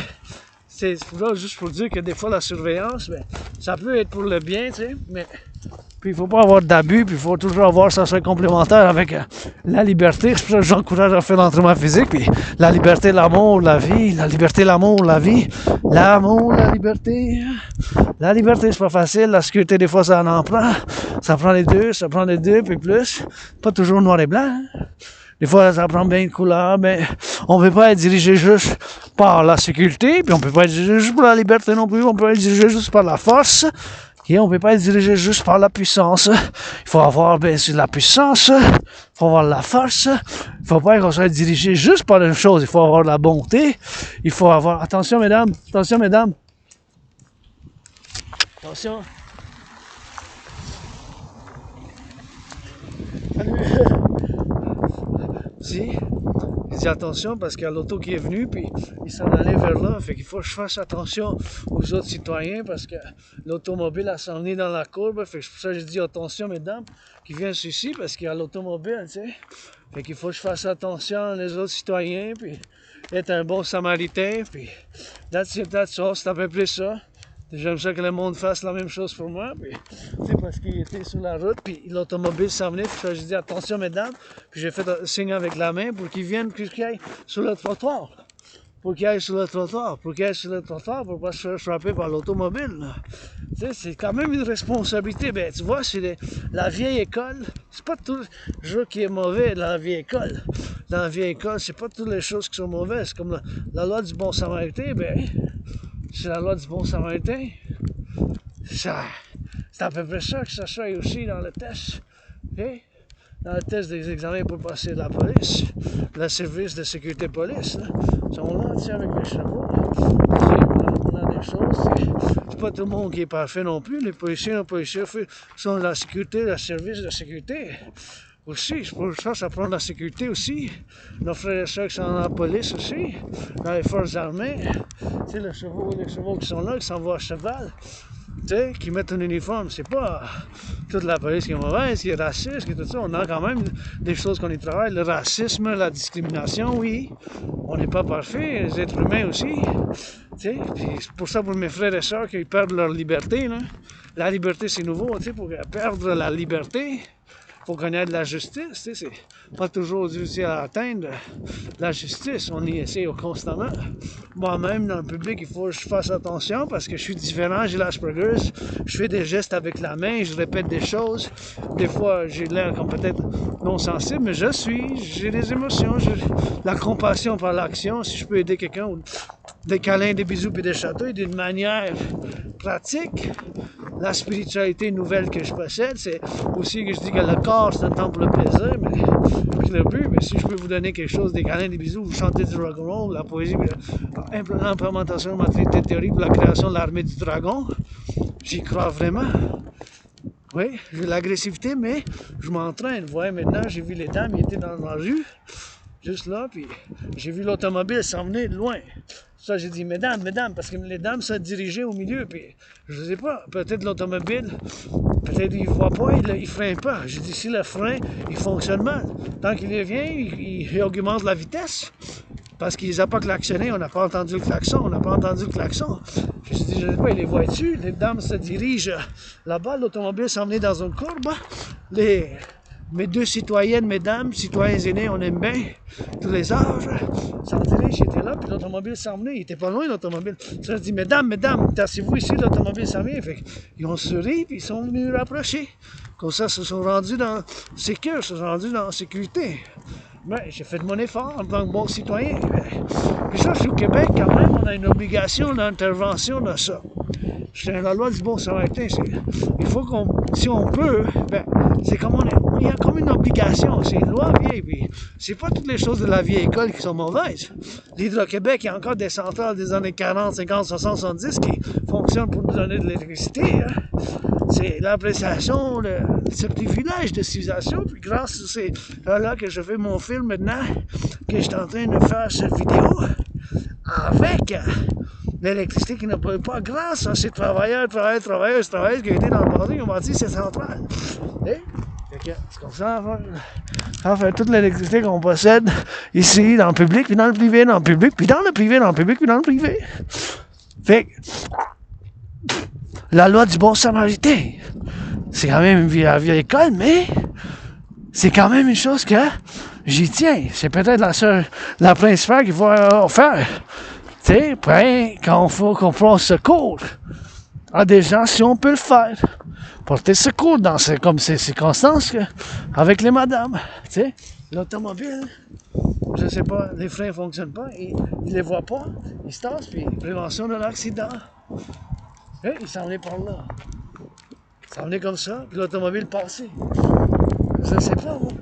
S1: c'est là juste pour dire que des fois la surveillance, ben, ça peut être pour le bien, tu sais, mais puis il ne faut pas avoir d'abus, puis il faut toujours avoir ça soit complémentaire avec la liberté. C'est pour ça que j'encourage à faire l'entraînement physique, puis la liberté, l'amour, la vie, la liberté, l'amour, la vie, l'amour, la liberté. La liberté, c'est pas facile, la sécurité, des fois, ça en prend. Ça prend les deux, puis plus. Pas toujours noir et blanc. Hein? Des fois, ça prend bien de couleur, mais on ne peut pas être dirigé juste par la sécurité, puis on ne peut pas être dirigé juste pour la liberté non plus, on peut pas être dirigé juste par la force, et on ne peut pas être dirigé juste par la puissance. Il faut avoir bien sûr la puissance, il faut avoir la force, il ne faut pas qu'on soit dirigé juste par une chose, il faut avoir la bonté, il faut avoir... Attention mesdames, attention. Salut. Il dit attention parce qu'il y a l'auto qui est venu puis il s'en allait vers là, fait qu'il faut que je fasse attention aux autres citoyens parce que l'automobile a s'en venu dans la courbe, fait que c'est pour ça que je dis attention mesdames qui viennent ici parce qu'il y a l'automobile, tu sais, fait qu'il faut que je fasse attention aux autres citoyens puis être un bon samaritain puis that's all, c'est à peu près ça. J'aime ça que le monde fasse la même chose pour moi, puis parce qu'il était sur la route, puis l'automobile s'en venait, puis j'ai dit attention mesdames, puis j'ai fait un signe avec la main pour qu'ils viennent, qu'ils aillent sur le trottoir, pour pas se faire frapper par l'automobile. C'est quand même une responsabilité, ben tu vois, c'est la vieille école, c'est pas tout le jeu qui est mauvais dans la vieille école. Dans la vieille école, c'est pas toutes les choses qui sont mauvaises, comme la loi du bon samaritain, ben... C'est la loi du bon samaritain. C'est à peu près ça que ça soit aussi dans le test. Okay? Dans le test des examens pour passer la police, le service de sécurité police. Là. Ils sont là, tu sais, avec les chevaux. On a des choses. C'est pas tout le monde qui est parfait non plus. Les policiers sont de la sécurité, le service de sécurité. Aussi, pour ça, ça prend de la sécurité aussi. Nos frères et sœurs qui sont dans la police aussi, dans les forces armées. Tu sais, les chevaux qui sont là, qui s'en vont à cheval, tu sais, qui mettent un uniforme. C'est pas toute la police qui est mauvaise, qui est raciste, qui est tout ça. On a quand même des choses qu'on y travaille. Le racisme, la discrimination, oui. On n'est pas parfait, les êtres humains aussi. Tu sais, puis c'est pour ça, pour mes frères et sœurs, qui perdent leur liberté, là. La liberté, c'est nouveau, tu sais, pour perdre la liberté. faut connaître la justice, tu sais, c'est pas toujours difficile à atteindre la justice, on y essaie constamment. Moi-même, dans le public, il faut que je fasse attention parce que je suis différent, j'ai l'Asperger's, je fais des gestes avec la main, je répète des choses, des fois j'ai l'air comme peut-être non sensible, mais j'ai des émotions, j'ai la compassion par l'action, si je peux aider quelqu'un, ou des câlins, des bisous puis des chatouilles d'une manière pratique. La spiritualité nouvelle que je possède, c'est aussi que je dis que le corps, c'est un temps pour le plaisir, mais le but, mais si je peux vous donner quelque chose, des câlins, des bisous, vous chantez du rock&roll, la poésie, l'implémentation de ma théorie pour la création de l'armée du dragon, j'y crois vraiment. Oui, j'ai l'agressivité, mais je m'entraîne. Vous voyez, maintenant, j'ai vu les dames, ils étaient dans la rue, juste là, puis j'ai vu l'automobile s'en venir de loin. Ça, j'ai dit, mesdames, parce que les dames se dirigeaient au milieu, puis je sais pas, peut-être l'automobile, peut-être ils voient pas, ils freinent pas. J'ai dit, si le frein, il fonctionne mal. Tant qu'il vient, il augmente la vitesse, parce qu'ils n'ont pas klaxonné, on n'a pas entendu le klaxon, J'ai dit, je sais pas, ils les voient-tu? Les dames se dirigent là-bas, l'automobile s'en venait dans une courbe, mes deux citoyennes, mesdames, citoyens aînés, on aime bien, tous les âges, s'en dirigent, j'étais là, puis l'automobile s'en venait, il était pas loin l'automobile. Ça, je dis, mesdames, tassez-vous ici, l'automobile s'en vient. Fait ils ont souri, puis ils sont venus rapprocher. Comme ça, ils se sont rendus dans sécurité. Mais j'ai fait de mon effort en tant que bon citoyen. Puis ça, au Québec, quand même, on a une obligation d'intervention dans ça. C'est la loi du bon samaritain. Il faut qu'on, si on peut, c'est comme il y a comme une obligation. C'est une loi vieille. Puis c'est pas toutes les choses de la vieille école qui sont mauvaises. L'Hydro-Québec, il y a encore des centrales des années 40, 50, 60, 70 qui fonctionnent pour nous donner de l'électricité. Hein. C'est l'appréciation, ce privilège de civilisation. Puis grâce à ces là que je fais mon film maintenant, que je suis en train de faire cette vidéo, avec l'électricité qui ne peut pas grâce à ces travailleurs qui ont été dans le passé, qui ont bâti ces centrales. C'est comme ça, on fait toute l'électricité qu'on possède ici, dans le public, puis dans le privé, dans le public, puis dans le privé, dans le public, puis dans le privé. Fait que, la loi du bon samaritain, c'est quand même une vieille école, mais c'est quand même une chose que j'y tiens. C'est peut-être la principale qu'il faut faire. Tu sais, quand il faut qu'on prenne secours à des gens, si on peut le faire. Porter secours dans comme ces circonstances avec les madames. Tu sais, l'automobile, je sais pas, les freins ne fonctionnent pas, ils les voient pas, ils se tassent, puis prévention de l'accident. Et il s'en est par là. Il s'en est comme ça, puis l'automobile passait. Je sais pas, moi.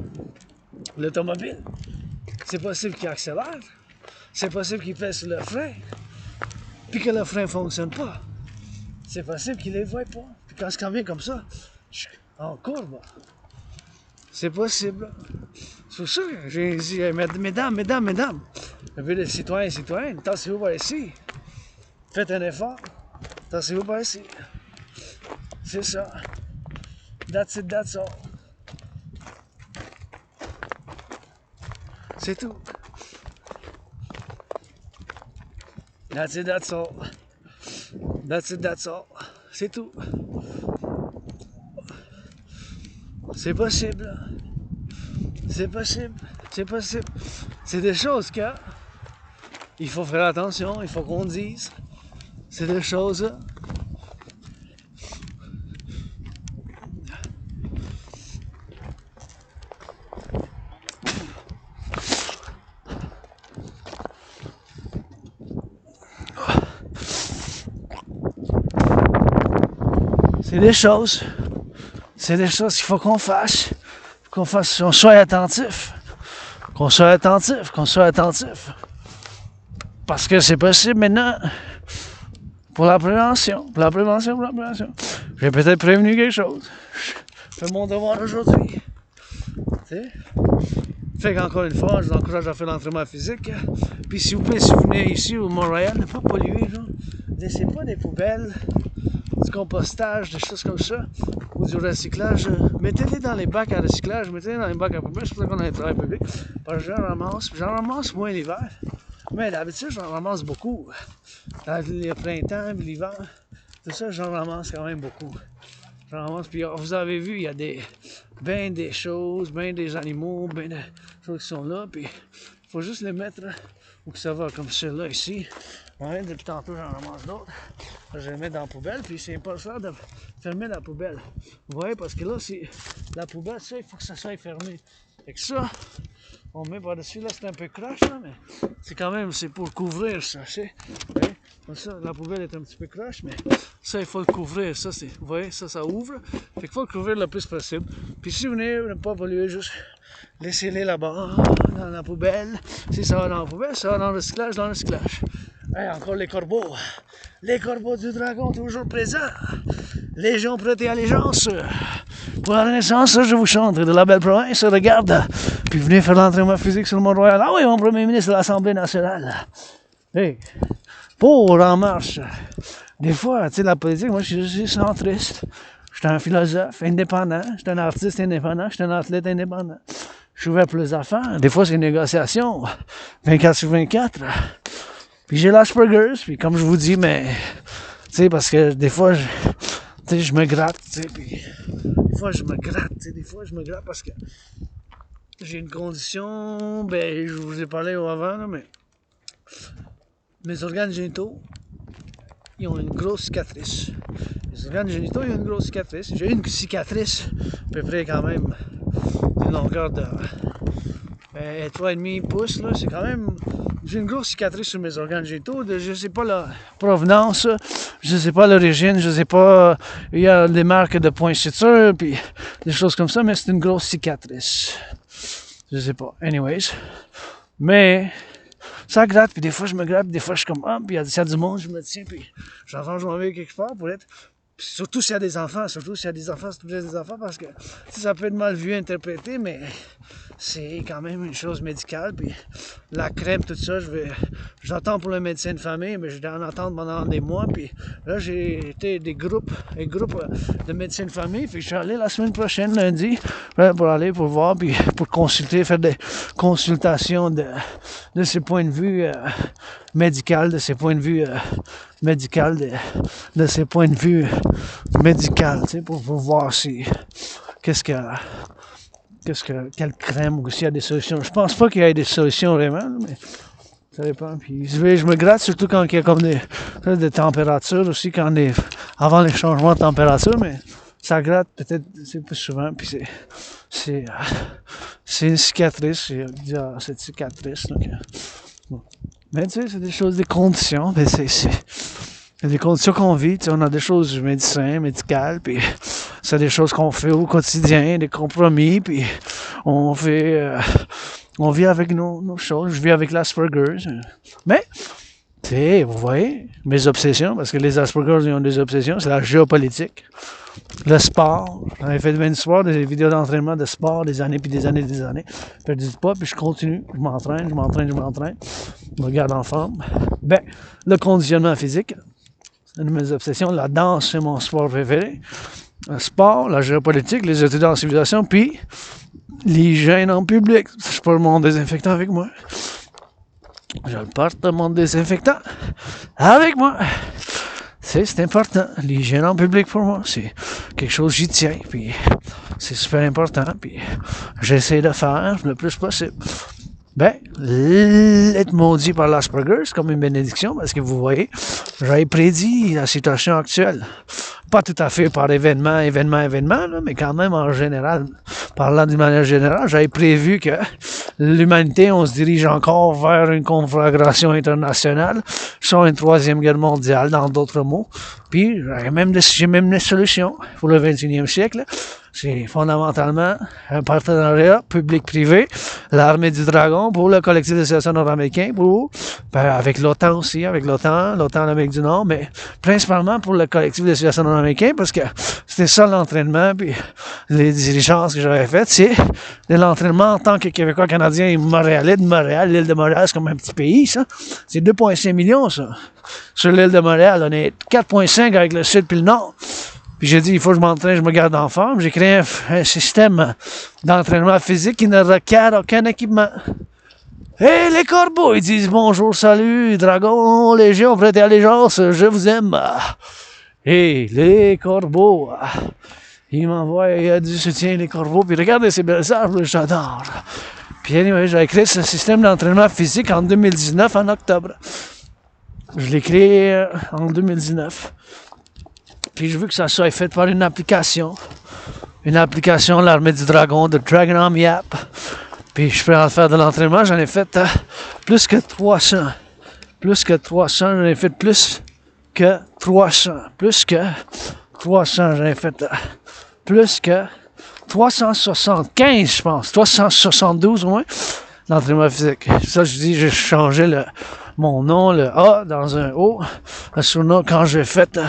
S1: L'automobile, c'est possible qu'il accélère, c'est possible qu'il pèse sur le frein, puis que le frein ne fonctionne pas. C'est possible qu'il les voit pas. Puis quand ça vient comme ça, en courbe, c'est possible. C'est pour ça que j'ai dit, mesdames. Et puis les citoyens et citoyennes, tassez-vous par ici. Faites un effort. Tassez-vous par ici. C'est ça. That's it, that's all. C'est tout. That's it, that's all. That's it, that's all. C'est tout. C'est possible. C'est possible. C'est possible. C'est des choses que il faut faire attention, il faut qu'on dise. C'est des choses. C'est des choses qu'il faut qu'on fasse. Qu'on soit attentif. Qu'on soit attentif. Parce que c'est possible maintenant. Pour la prévention. J'ai peut-être prévenu quelque chose. Je fais mon devoir aujourd'hui. Tu sais? Fait qu'encore une fois, je vous encourage à faire l'entraînement physique. Puis s'il vous plaît, si vous venez ici au Montréal, ne pas polluer, genre. Laissez pas des poubelles, du compostage, des choses comme ça, ou du recyclage. Mettez-les dans les bacs à recyclage, mettez-les dans les bacs à poubelle. C'est pour ça qu'on a un travail public. Parce que j'en ramasse moins l'hiver. Mais d'habitude, j'en ramasse beaucoup. Dans le printemps, l'hiver, tout ça, j'en ramasse quand même beaucoup. Je ramasse, puis vous avez vu, il y a ben des choses, ben des animaux, ben des choses qui sont là, puis il faut juste les mettre où que ça va, comme celle-là ici. Ouais, depuis tantôt, j'en ramasse d'autres. Je vais les mettre dans la poubelle, puis c'est pas le faire de fermer la poubelle. Vous voyez, parce que là, c'est la poubelle, ça, il faut que ça soit fermé. Fait que ça, on met par-dessus, là, c'est un peu croche, là, mais c'est quand même, c'est pour couvrir ça, tu sais. Ouais. Comme ça, la poubelle est un petit peu croche, mais ça, il faut le couvrir. Ça, c'est, vous voyez, ça ouvre. Fait qu'il faut le couvrir le plus possible. Puis si vous venez ne pas polluer, juste laissez-les là-bas, dans la poubelle. Si ça va dans la poubelle, ça va dans le recyclage, Hey, encore les corbeaux. Les corbeaux du dragon, toujours présents. Légion prête et allégeance. Pour la Renaissance, je vous chante de la belle province. Regarde. Puis venez faire l'entraînement physique sur le Mont-Royal. Ah oui, mon premier ministre de l'Assemblée nationale. Hey, pour En Marche. Des fois, tu sais, la politique, moi, je suis centriste. Je suis un philosophe indépendant. Je suis un artiste indépendant. Je suis un athlète indépendant. Je suis ouvert pour les affaires. Des fois, c'est une négociation. 24 sur 24. Puis j'ai l'Asperger's, puis comme je vous dis, mais, tu sais, parce que des fois, je me gratte, tu sais, puis des fois, je me gratte parce que j'ai une condition, ben, je vous ai parlé avant, là, mais mes organes génitaux, ils ont une grosse cicatrice. Les organes génitaux, ils ont une grosse cicatrice. J'ai une cicatrice, à peu près quand même, d'une longueur de 3,5 pouces, là, c'est quand même... J'ai une grosse cicatrice sur mes organes génitaux, je ne sais pas la provenance, je ne sais pas l'origine, je ne sais pas... Il y a des marques de points-suture, puis des choses comme ça, mais c'est une grosse cicatrice. Je ne sais pas. Anyways. Mais... ça gratte, puis des fois je me gratte, puis des fois je suis comme, ah, puis il y a du monde, je me tiens, puis j'entends que je m'en vais quelque part pour être... Puis surtout s'il y a des enfants, c'est toujours des enfants, parce que ça peut être mal vu, interprété, mais c'est quand même une chose médicale, puis la crème, tout ça, j'attends pour le médecin de famille, mais je dois en attendre pendant des mois, puis là j'ai été des groupes de médecins de famille, puis je suis allé la semaine prochaine, lundi, pour aller pour voir, puis pour consulter, faire des consultations de ces points de vue médical, de ces points de vue médical, de ces points de vue médical, tu sais, pour voir si quelle crème ou s'il y a des solutions. Je pense pas qu'il y ait des solutions vraiment, mais ça dépend. Puis je me gratte surtout quand il y a comme des températures aussi, avant les changements de température, mais ça gratte peut-être c'est plus souvent. Puis c'est une cicatrice, il y a cette cicatrice. Donc, bon. Mais tu sais, c'est des choses, des conditions, mais c'est des conditions qu'on vit, tu sais, on a des choses médicales, puis c'est des choses qu'on fait au quotidien, des compromis, puis on vit avec nos choses. Je vis avec l'Asperger's, mais tu sais, vous voyez, mes obsessions, parce que les Asperger's, ils ont des obsessions, c'est la géopolitique, le sport. J'avais fait du sport, des vidéos d'entraînement de sport, des années, puis des années. Perdu du poids, puis je continue, je m'entraîne, je me garde en forme. Ben, le conditionnement physique, c'est une de mes obsessions. La danse, c'est mon sport préféré. Le sport, la géopolitique, les études en civilisation, puis l'hygiène en public. Je porte mon désinfectant avec moi. Je le porte mon désinfectant avec moi. C'est important. L'hygiène en public pour moi, c'est quelque chose j'y tiens. Puis c'est super important. Puis j'essaie de faire le plus possible. Ben, être maudit par l'Asperger, c'est comme une bénédiction parce que vous voyez, j'avais prédit la situation actuelle. Pas tout à fait par événement, là, mais quand même en général, parlant d'une manière générale, j'avais prévu que l'humanité, on se dirige encore vers une conflagration internationale, soit une troisième guerre mondiale, dans d'autres mots. Puis, j'ai même des solutions pour le 21e siècle. C'est fondamentalement un partenariat public-privé, l'armée du dragon pour le collectif de Civilisation nord-américain, avec l'otan aussi, l'otan d'Amérique du Nord, mais principalement pour le collectif de Civilisation nord-américain, parce que c'était ça l'entraînement, puis les dirigences que j'avais faites, c'est de l'entraînement en tant que Québécois, Canadien et Montréalais de Montréal. L'île de Montréal, c'est comme un petit pays, ça. C'est 2,5 millions, ça. Sur l'île de Montréal, on est 4,5 avec le sud puis le nord. Puis j'ai dit, il faut que je m'entraîne, je me garde en forme. J'ai créé un système d'entraînement physique qui ne requiert aucun équipement. Et les corbeaux, ils disent bonjour, salut, dragon, légion, prête et allégeance, je vous aime. Et les corbeaux, Il m'envoie, il a du soutien, les corbeaux, puis regardez ces belles arbres, j'adore. Puis anyway, j'ai créé ce système d'entraînement physique en 2019, en octobre. Je l'ai créé en 2019. Puis je veux que ça soit fait par une application. Une application, l'armée du dragon, de Dragon Army App. Puis je peux en faire de l'entraînement, j'en ai fait plus que 300. Plus que 300, j'en ai fait plus que 300. Plus que 300, j'en ai fait plus que 375, je pense. 372 au moins, l'entraînement physique. Ça, je dis, j'ai changé mon nom, le A dans un O. Le surnom, quand j'ai fait,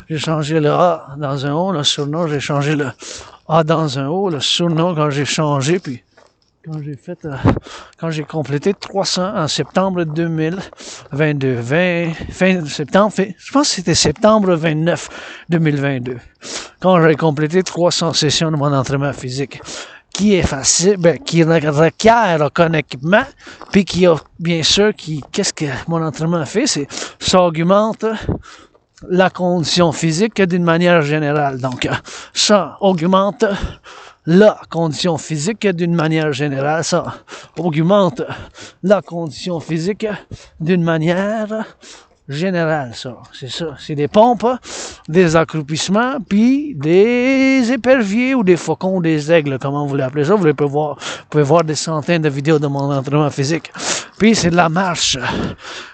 S1: j'ai changé le A dans un O. Le surnom, j'ai changé le A dans un O. Le surnom, quand j'ai changé, puis quand j'ai complété 300 en septembre 2022, fin septembre, je pense que c'était septembre 29 2022, quand j'ai complété 300 sessions de mon entraînement physique, qui est facile, qui requiert aucun équipement, puis qui a, bien sûr, qu'est-ce que mon entraînement fait, ça augmente la condition physique d'une manière générale. Donc, ça augmente la condition physique d'une manière générale. Ça augmente la condition physique d'une manière générale. Ça, c'est ça. C'est des pompes, des accroupissements, puis des éperviers ou des faucons, des aigles, comment vous l'appelez ça. Vous pouvez voir des centaines de vidéos de mon entraînement physique. Puis c'est de la marche.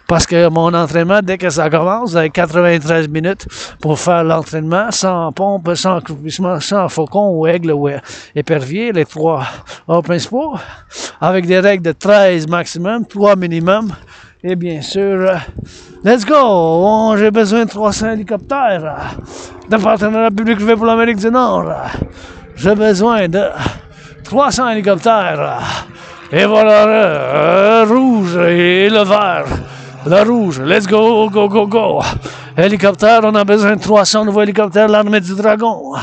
S1: Parce que mon entraînement, dès que ça commence, avec 93 minutes pour faire l'entraînement, sans pompe, sans accroupissement, sans faucon ou aigle ou épervier, les trois principaux, avec des règles de 13 maximum, 3 minimum, et bien sûr, let's go! J'ai besoin de 300 hélicoptères de partenariat public-privé pour l'Amérique du Nord. J'ai besoin de 300 hélicoptères. Et voilà, le rouge et le vert. Le rouge, let's go, go, go, go. Hélicoptère, on a besoin de 300 nouveaux hélicoptères, l'armée du dragon.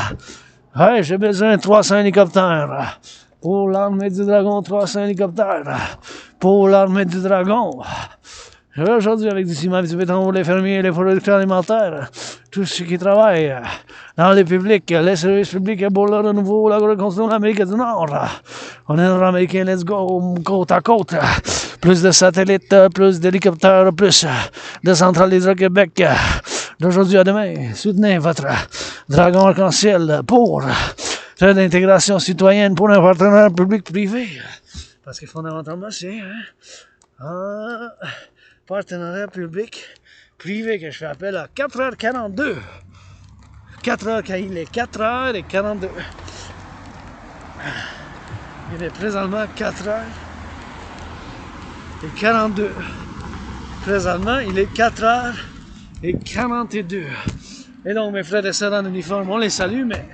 S1: Ouais, j'ai besoin de 300 hélicoptères. Pour l'armée du dragon, 300 hélicoptères. Pour l'armée du dragon. Aujourd'hui, avec du ciment, du béton pour les fermiers, les producteurs alimentaires, tous ceux qui travaillent dans les publics, les services publics pour le renouveau, la reconstruction de l'Amérique du Nord. On est Americain, let's go, côte à côte. Plus de satellites, plus d'hélicoptères, plus de centrales hydro-Québec. D'aujourd'hui à demain, soutenez votre dragon arc-en-ciel pour l'intégration citoyenne pour un partenariat public-privé. Parce que fondamentalement, c'est un partenariat public-privé que je fais appel à 4h42. Il est 4h42. Il est présentement 4h42. Présentement, il est 4h42. Et donc, mes frères et sœurs en uniforme, on les salue, mais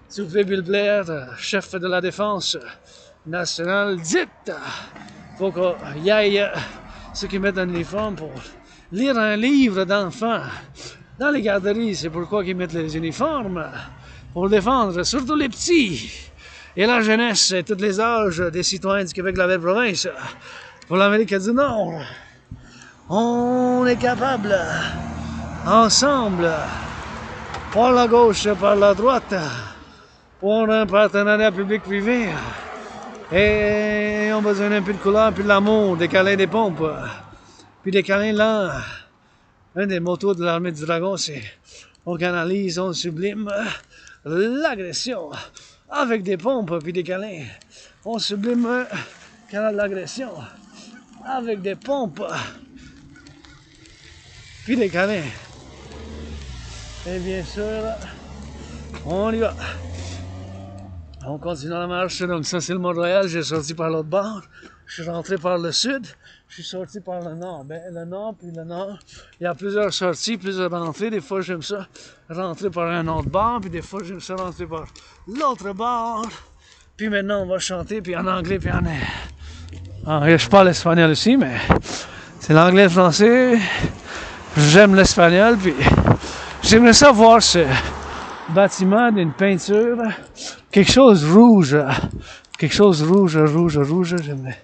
S1: s'il vous plaît, Bill Blair, chef de la défense nationale, dites, faut qu'il y ait ceux qui mettent un uniforme pour lire un livre d'enfants dans les garderies. C'est pourquoi ils mettent les uniformes, pour défendre surtout les petits et la jeunesse et tous les âges des citoyens du Québec de la belle province. Pour l'Amérique du Nord, on est capable, ensemble, par la gauche, par la droite, pour un partenariat public-privé. Et ils ont besoin d'un peu de couleur, puis de l'amour, des câlins, des pompes, puis des câlins lents. Un des motos de l'armée du dragon, c'est on canalise, on sublime l'agression avec des pompes, puis des câlins. On sublime canal l'agression avec des pompes, puis des câlins. Et bien sûr, on y va. On continue la marche, donc ça c'est le Mont-Royal, j'ai sorti par l'autre bord, je suis rentré par le sud, je suis sorti par le nord. Le nord, puis le nord, il y a plusieurs sorties, plusieurs rentrées, des fois j'aime ça rentrer par un autre bord, puis des fois j'aime ça rentrer par l'autre bord. Puis maintenant on va chanter, puis en anglais, puis en... je parle espagnol aussi, mais c'est l'anglais et le français, j'aime l'espagnol, puis j'aimerais ça voir ce bâtiment d'une peinture, quelque chose rouge, j'aimerais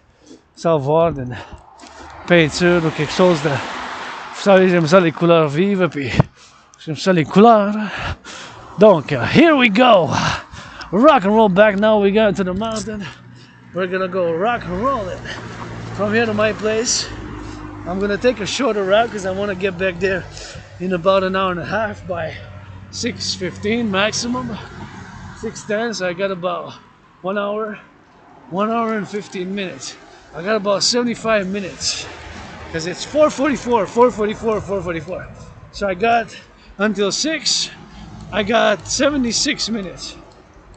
S1: savoir d'une peinture ou quelque chose de, vous savez, j'aime ça les couleurs vives, puis j'aime ça les couleurs, Donc, here we go. Rock and roll back now. We got to the mountain. We're gonna go rock and roll it. From here to my place, I'm gonna take a shorter route because I want to get back there in about an hour and a half by 6:15 maximum. 6:10, so I got about 1 hour and 15 minutes. I got about 75 minutes because it's 4:44. So I got until 6. I got 76 minutes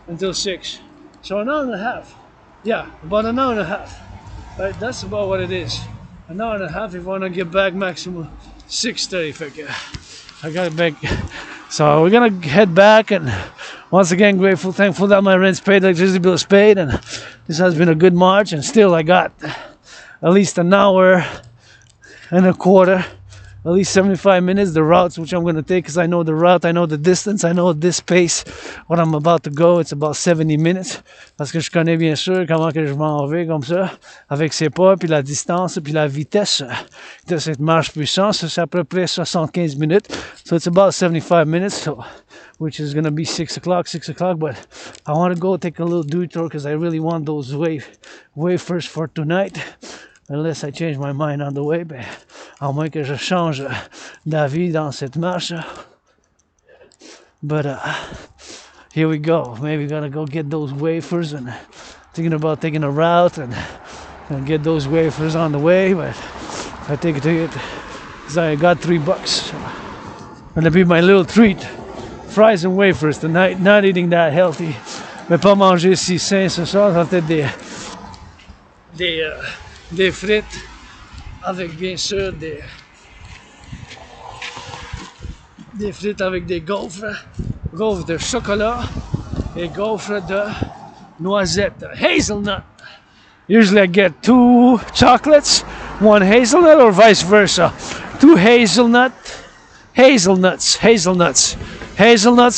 S1: until 6. So an hour and a half. Yeah, about an hour and a half. Right, that's about what it is. An hour and a half if I want to get back maximum 6:30 if I can. I got it back. So we're gonna head back, and once again grateful, thankful that my rent's paid, electricity bill is paid, and this has been a good march, and still I got at least an hour and a quarter, at least 75 minutes, the routes which I'm going to take, because I know the route, I know the distance, I know this pace, what I'm about to go, it's about 70 minutes, parce que je connais bien sûr comment que je m'en vais comme ça, avec ses pas, puis la distance, puis la vitesse de cette marche puissante, c'est à peu près 75 minutes, so it's about 75 minutes, so, which is going to be 6 o'clock, but I want to go take a little detour, because I really want those wafers for tonight. Unless I change my mind on the way, ben, à moins que je change d'avis dans cette marche. But here we go. Maybe gonna go get those wafers, and thinking about taking a route and get those wafers on the way. But I take it because I got $3. So gonna be my little treat. Fries and wafers tonight. Not eating that healthy. Mais pas manger si sain ce soir. Ça va être des frites avec bien sûr des frites avec des gaufres de chocolat et gaufres de noisettes, hazelnut. Usually I get 2 chocolates, 1 hazelnut, or vice versa. 2 hazelnuts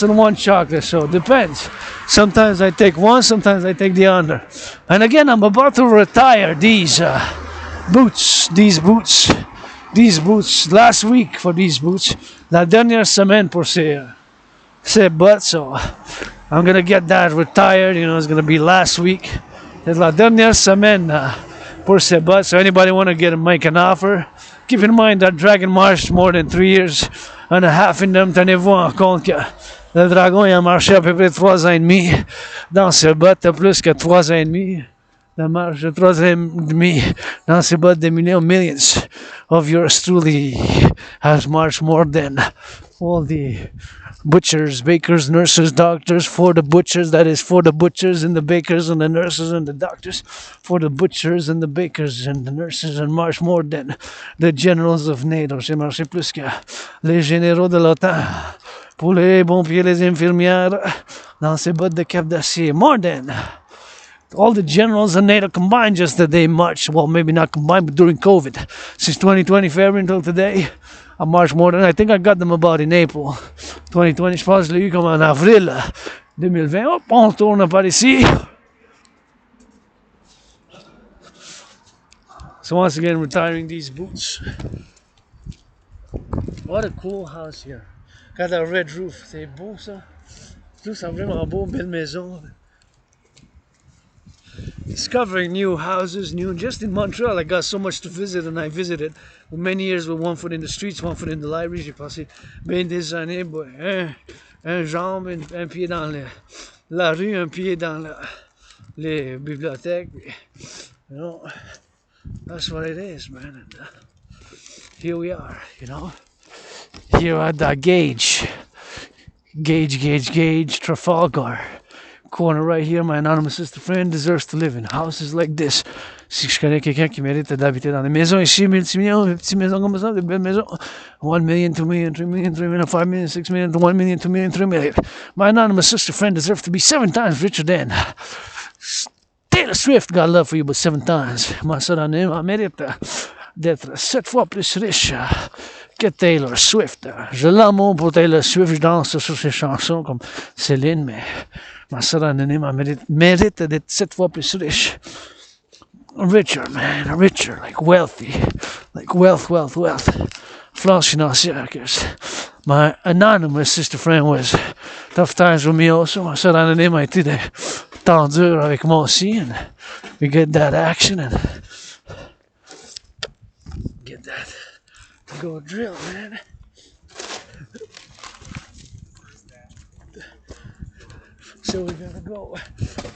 S1: and 1 chocolate, so it depends. Sometimes I take 1, sometimes I take the other. And again, I'm about to retire these boots. Last week for these boots. La dernière semaine pour ces butts. So I'm going to get that retired. You know, it's going to be last week. It's la dernière semaine pour ces butts. So anybody want to make an offer? Keep in mind that Dragon marched more than 3 years and a half in them. Tenez-vous en compte que le dragon il a marché à peu près 3 ans et demi dans ce bottes, plus que 3 ans et demi. La marche de 3 ans et demi dans ces bottes des millions of yours truly has marched more than all the butchers, bakers, nurses, doctors, for the butchers, that is for the butchers and the bakers and the nurses and the doctors, for the butchers and the bakers and the nurses, and march more than the generals of NATO. J'ai marché plus que les généraux de l'otan, pour les pompiers, les infirmières, dans ces bottes de cap d'acier. More than all the generals in NATO combined, just that they marched, well, maybe not combined, but during COVID. Since 2020 February until today, I marched more than, I think I got them about in April 2020. Je pense que je l'ai eu comme en avril 2020. Hop, on tourne par ici. So once again, retiring these boots. What a cool house here. Got a red roof. C'est beau ça. Tout ça vraiment beau, belle maison. Discovering new houses, just in Montreal. I got so much to visit, and I visited many years with 1 foot in the streets, 1 foot in the library. J'ai passé bien des années, un jambe, un pied dans la rue, un pied dans les bibliothèques. You know, that's what it is, man. And here we are, you know. Here at the Gage, Trafalgar corner right here. My anonymous sister friend deserves to live in houses like this. Si je connais quelqu'un qui mérite d'habiter dans des maisons ici, multimillions, des petites maisons comme ça, des belles maisons, 1 million, 2 million, 3 million, 3 million, 5 million, 6 million, 1 million, 2 million, 3 million. My anonymous sister friend deserves to be 7 times richer than Taylor Swift. Got love for you, but 7 times. Ma soeur anonyme mérite d'être 7 fois plus riche que Taylor Swift. Je l'amour pour Taylor Swift, je danse sur ses chansons comme Céline, mais ma soeur anonyme mérite d'être 7 fois plus riche. Richer, man, richer, like wealthy, like wealth. France financière, because my anonymous sister friend was tough times with me also. Ma soeur anonyme a été des temps durs avec moi aussi. And we get that action and get that to go drill, man. So we gotta go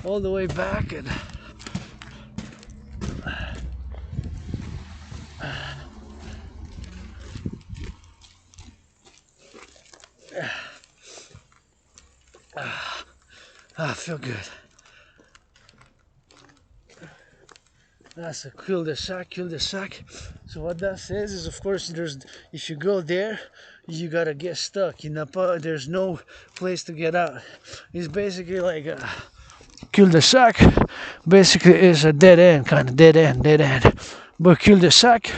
S1: all the way back and I feel good. That's a cul-de-sac. So what that says is, of course, if you go there, you gotta get stuck. There's no place to get out. It's basically like a cul-de-sac. Basically, is a dead end, kind of dead end. But cul-de-sac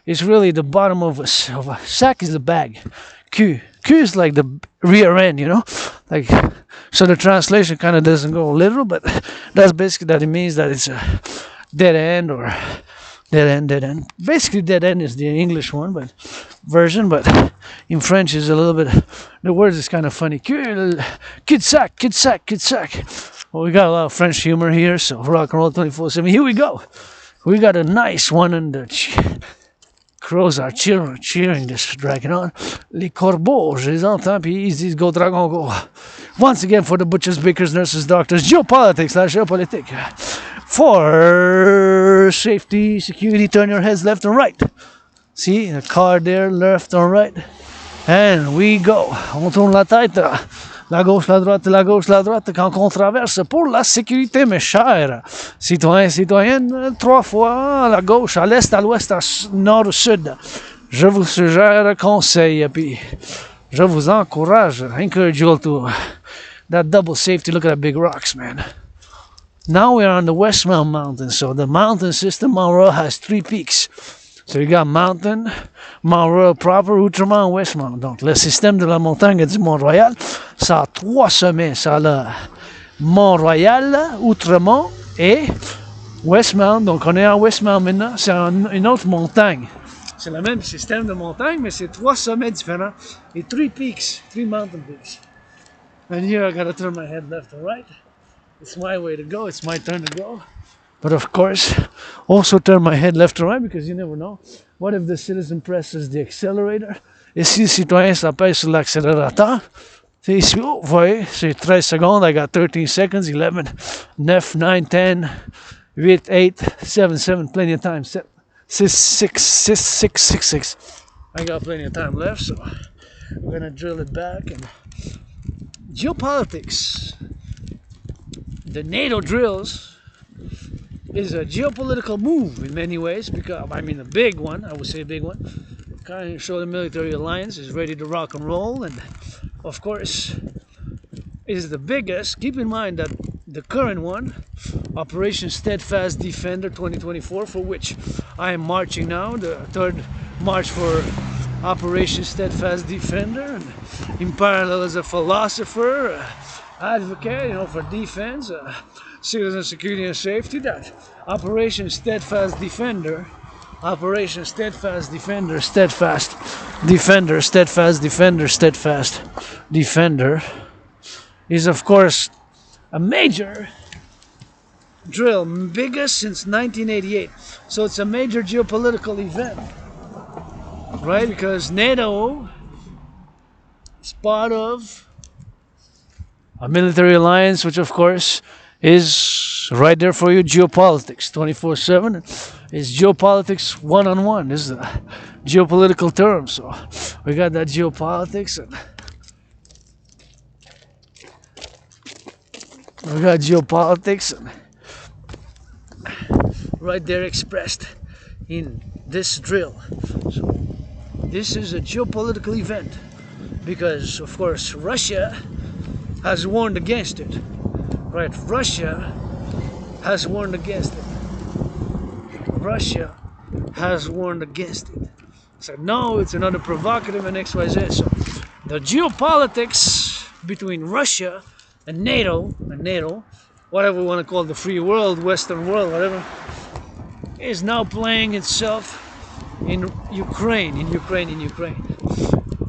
S1: is really the bottom of a sac is the bag. Q is like the rear end, you know, like. So the translation kind of doesn't go literal, but that's basically that it means that it's a dead end or dead end. Basically, dead end is the English version, but in French is a little bit. The words is kind of funny. Cul-de-sac. Well, we got a lot of French humor here, so rock and roll 24/7. Here we go. We got a nice one, and the crows are cheering this dragging on. Les corbeaux, je les entends, puis ils disent go dragon go. Once again for the butchers, bakers, nurses, doctors, geopolitics, la géopolitique. For safety, security, turn your heads left and right. See, a car there, left and right. And we go. On tourne la tête. La gauche, la droite, quand on traverse pour la sécurité, mes chers citoyens, citoyennes, 3 fois à la gauche, à l'est, à l'ouest, à nord, au sud. Je vous suggère, conseille, puis je vous encourage, encourage you all to that double safety. Look at that big rocks, man. Now we are on the Westmount Mountain, so the mountain system, Mount Royal, has 3 peaks. So you got Mountain, Mount Royal proper, Outremont, Westmount. Donc le système de la montagne du Mont-Royal, ça a 3 sommets. Ça a le Mont-Royal, Outremont et Westmount. Donc on est en Westmount maintenant, c'est une autre montagne. C'est le même système de montagne, mais c'est 3 sommets différents et 3 peaks, 3 mountain peaks. And here I gotta turn my head left and right. It's my way to go, it's my turn to go. But of course, also turn my head left and right because you never know. What if the citizen presses the accelerator? Et si le citoyen s'appelle sur l'accélérateur? C'est ici, oh, vous voyez, c'est 13 secondes. I got 13 seconds, 11, 9, 9, 10, 8, 8, 7, 7, plenty of time. 6, 6. I got plenty of time left, so we're gonna drill it back. And geopolitics. The NATO drills is a geopolitical move in many ways, because I mean a big one, I would say a big one. Kind of show the military alliance is ready to rock and roll, and of course is the biggest. Keep in mind that the current one, Operation Steadfast Defender 2024, for which I am marching now, the 3rd march for Operation Steadfast Defender, and in parallel as a philosopher, advocate, you know, for defense, citizen security and safety. That Operation Steadfast Defender, Steadfast Defender is of course a major drill, biggest since 1988. So it's a major geopolitical event, right? Because NATO is part of a military alliance, which of course is right there for you. Geopolitics 24/7 is geopolitics one-on-one. This is a geopolitical term, so we got that geopolitics, and we got geopolitics and right there expressed in this drill. So this is a geopolitical event because of course Russia has warned against it. Right, Russia has warned against it. Russia has warned against it. So no, it's another provocative and XYZ. So the geopolitics between Russia and NATO, whatever we want to call the free world, Western world, whatever, is now playing itself in Ukraine.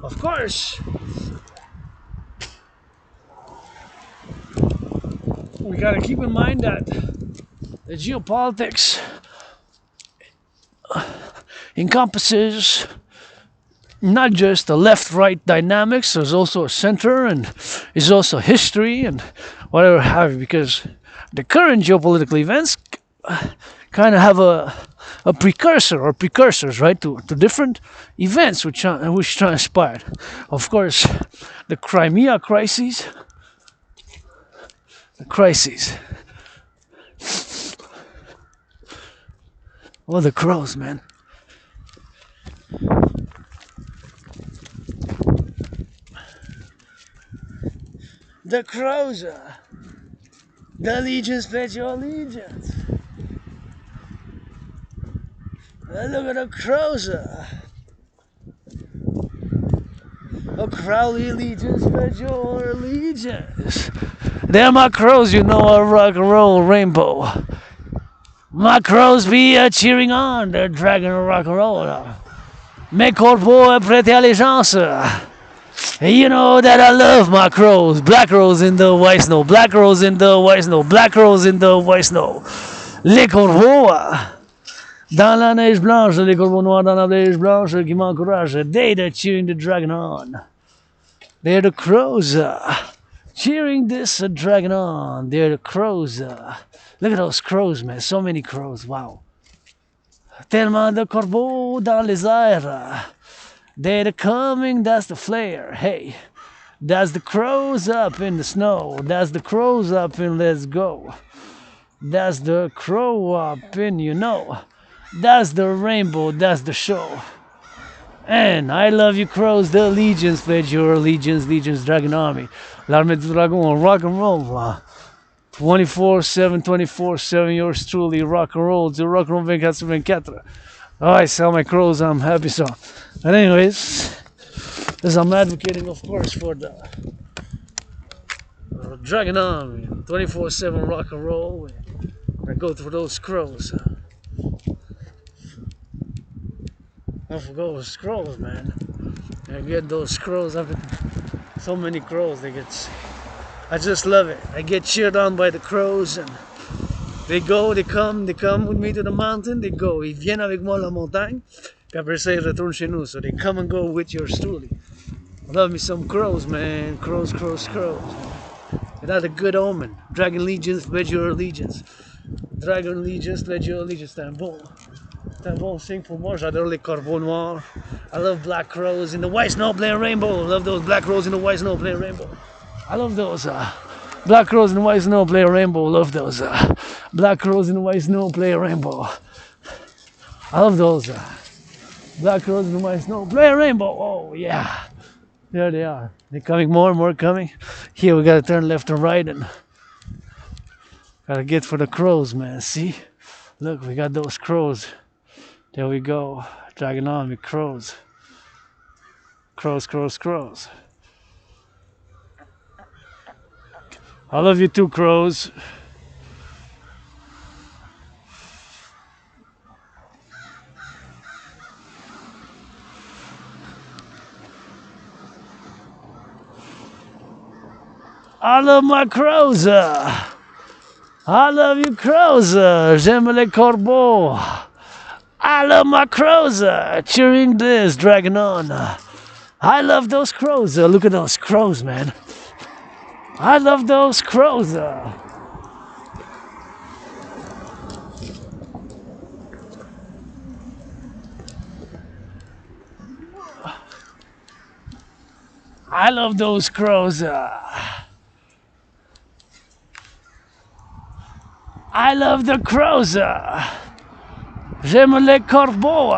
S1: Of course, we gotta keep in mind that the geopolitics encompasses not just the left-right dynamics, there's also a center and there's also history and whatever have you, because the current geopolitical events kind of have a precursor or precursors, right, to different events which transpired. Of course, the Crimea crises, Oh, the crows, man. The crows, the legions pledge your allegiance. Look at the crows, Crowley legions pledge your allegiance. They're my crows, you know, a rock and roll rainbow. My crows be cheering on, they're dragging a rock and roll. Mes corbeaux prêtent allégeance. You know that I love my crows. Black crows in the white snow, black crows in the white snow, black crows in the white snow. Les corbeaux dans la neige blanche, les corbeaux noirs dans la neige blanche qui m'encouragent. They're cheering the dragon on. They're the crows cheering this dragon on. They're the crows. Look at those crows, man. So many crows. Wow. Tellement de corbeaux dans les airs. They're coming, that's the flare. Hey, that's the crows up in the snow. That's the crows up in Let's Go. That's the crow up in, you know. That's the rainbow, that's the show. And I love you crows, the legions pledge your allegiance, legions dragon army. L'armée du dragon, rock and roll. 24/7, 24/7, yours truly, rock and roll. To rock and roll 24/24. Oh, I sell my crows, I'm happy so. But anyways, as I'm advocating, of course, for the Dragon Army, 24/7 rock and roll. I go through those crows. I forgot those crows, man. I get those crows. I've been so many crows. I just love it. I get cheered on by the crows, and they come with me to the mountain. They go, ils viennent avec moi à la montagne. Puis après ça, ils retournent chez nous. So they come and go with yours truly. I love me some crows, man. Crows. That's a good omen. Dragon legions, pledge your allegiance. Dragon legions, pledge your allegiance. C'est un bon signe pour moi. J'adore les corbeaux noirs. I love black crows in the white snow playing rainbow. I love those black crows in the white snow playing rainbow. I love those black crows in the white snow play rainbow. Love those black crows in the white snow play rainbow. I love those black crows in the white snow play rainbow. Oh yeah, there they are. They're coming, more and more coming. Here we gotta turn left and right and gotta get for the crows, man. See, look, we got those crows. There we go. Dragging on with crows. Crows. I love you too, crows. I love my crows. I love you, crows. J'aime les corbeaux. I love my crows. Cheering this, dragging on. I love those crows. Look at those crows, man. I love those crows. I love those crows. I love the crows. J'aime les corbeaux.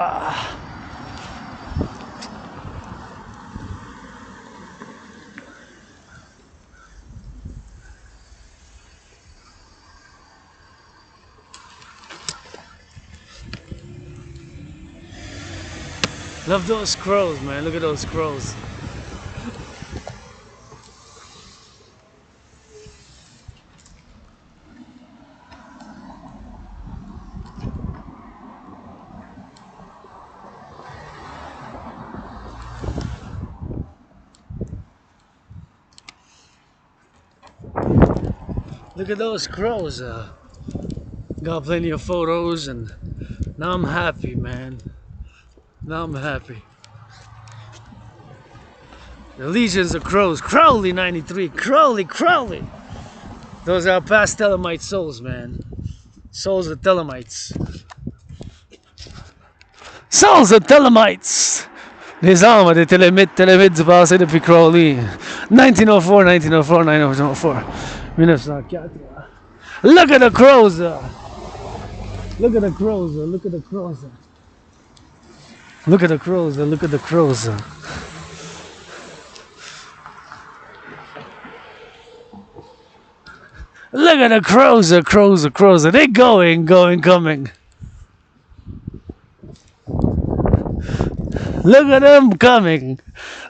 S1: Love those crows, man. Look at those crows. Look at those crows. Got plenty of photos, and now I'm happy, man. Now I'm happy. The legions of crows. Crowley 93. Crowley. Those are past Thelemite souls, man. Souls of Thelemites. Souls of Thelemites. Les âmes des Télemites du passé depuis Crowley. 1904, 1904, 1904. 1904. Look at the crows. Look at the crows. Look at the crows. Look at the crows. Look at the crows. Look at the crows. They going, coming. Look at them coming.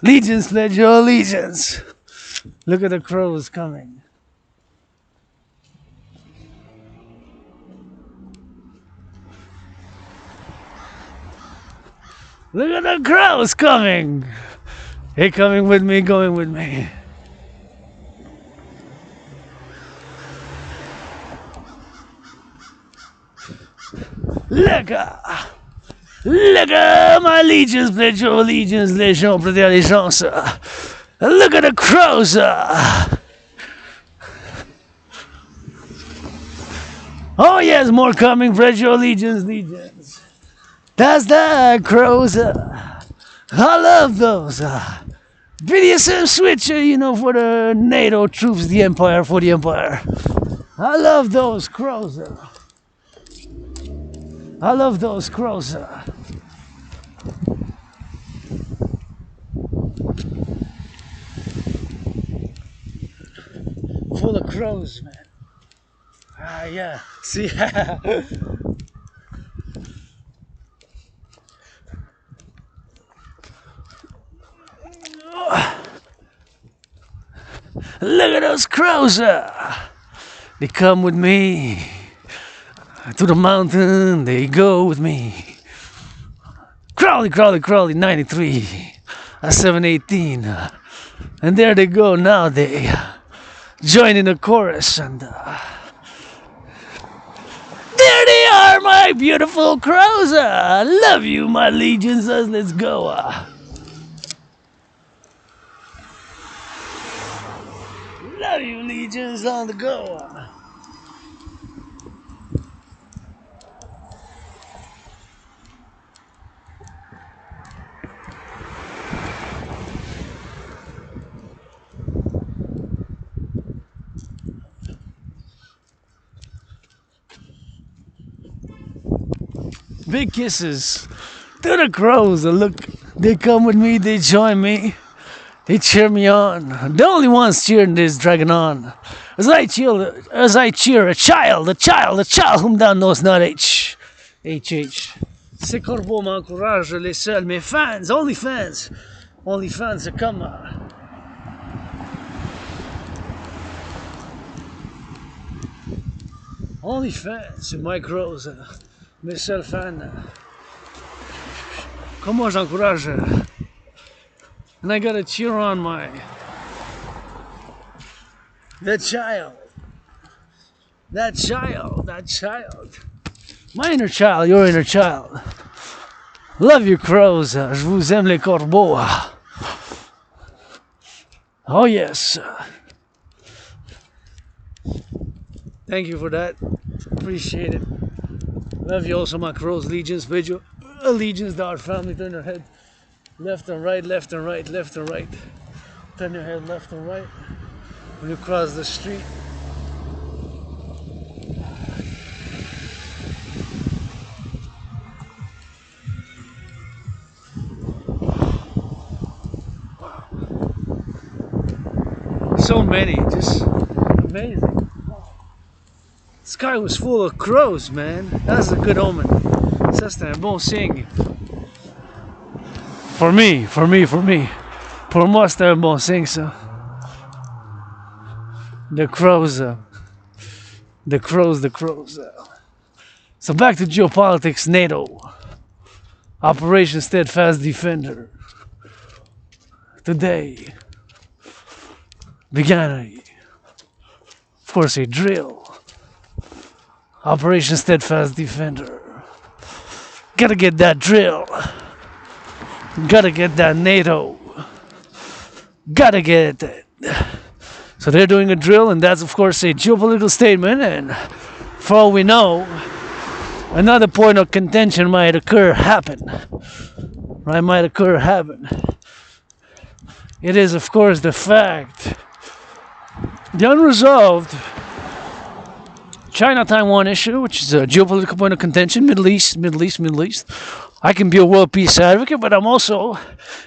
S1: Legions, pledge your allegiance. Look at the crows coming. Look at the crows coming. They coming with me, going with me. Look at my legions, pledge your allegiance, légion, prêter allégeance. Look at the crows. Oh yes, more coming, pledge your allegiance, legions. That's the crows. I love those. BDSM switcher, you know, for the NATO troops, the Empire, for the Empire. I love those crows. I love those crows. Full of crows, man. Ah, yeah. See? Look at those crows. They come with me. To the mountain, they go with me. Crowley, 93. 718. And there they go now, they join in the chorus. And there they are, my beautiful crows. Love you, my legions. Let's go. Love you, legions, on the go. Big kisses to the crows. Look, they come with me, they join me, they cheer me on. The only ones cheering this dragon on. As I cheer a child whom thou knowest not H. Ces corbeaux m'encouragent, les seuls, mes fans, only fans come. Only fans, my crows. Mes seuls fans. Comment j'encourage? And I gotta cheer on that child. My inner child, your inner child. Love you, crows. Je vous aime, les corbeaux. Oh yes. Thank you for that. Appreciate it. Love you also, my crows, legions, bid your allegiance to our family. Turn your head left and right. Turn your head left and right when you cross the street. So many, just amazing. The sky was full of crows, man. That's a good omen. Ça, c'est un bon signe. For me. Pour moi, c'est un bon signe, ça. The crows. So back to geopolitics, NATO. Operation Steadfast Defender. Today began of course, a drill. Operation Steadfast Defender. Gotta get that drill. Gotta get that NATO. Gotta get it. So they're doing a drill, and that's, of course, a geopolitical statement. And for all we know, another point of contention might happen. Right, might happen. It is, of course, the fact, the unresolved China-Taiwan issue, which is a geopolitical point of contention, Middle East. I can be a world peace advocate, but I'm also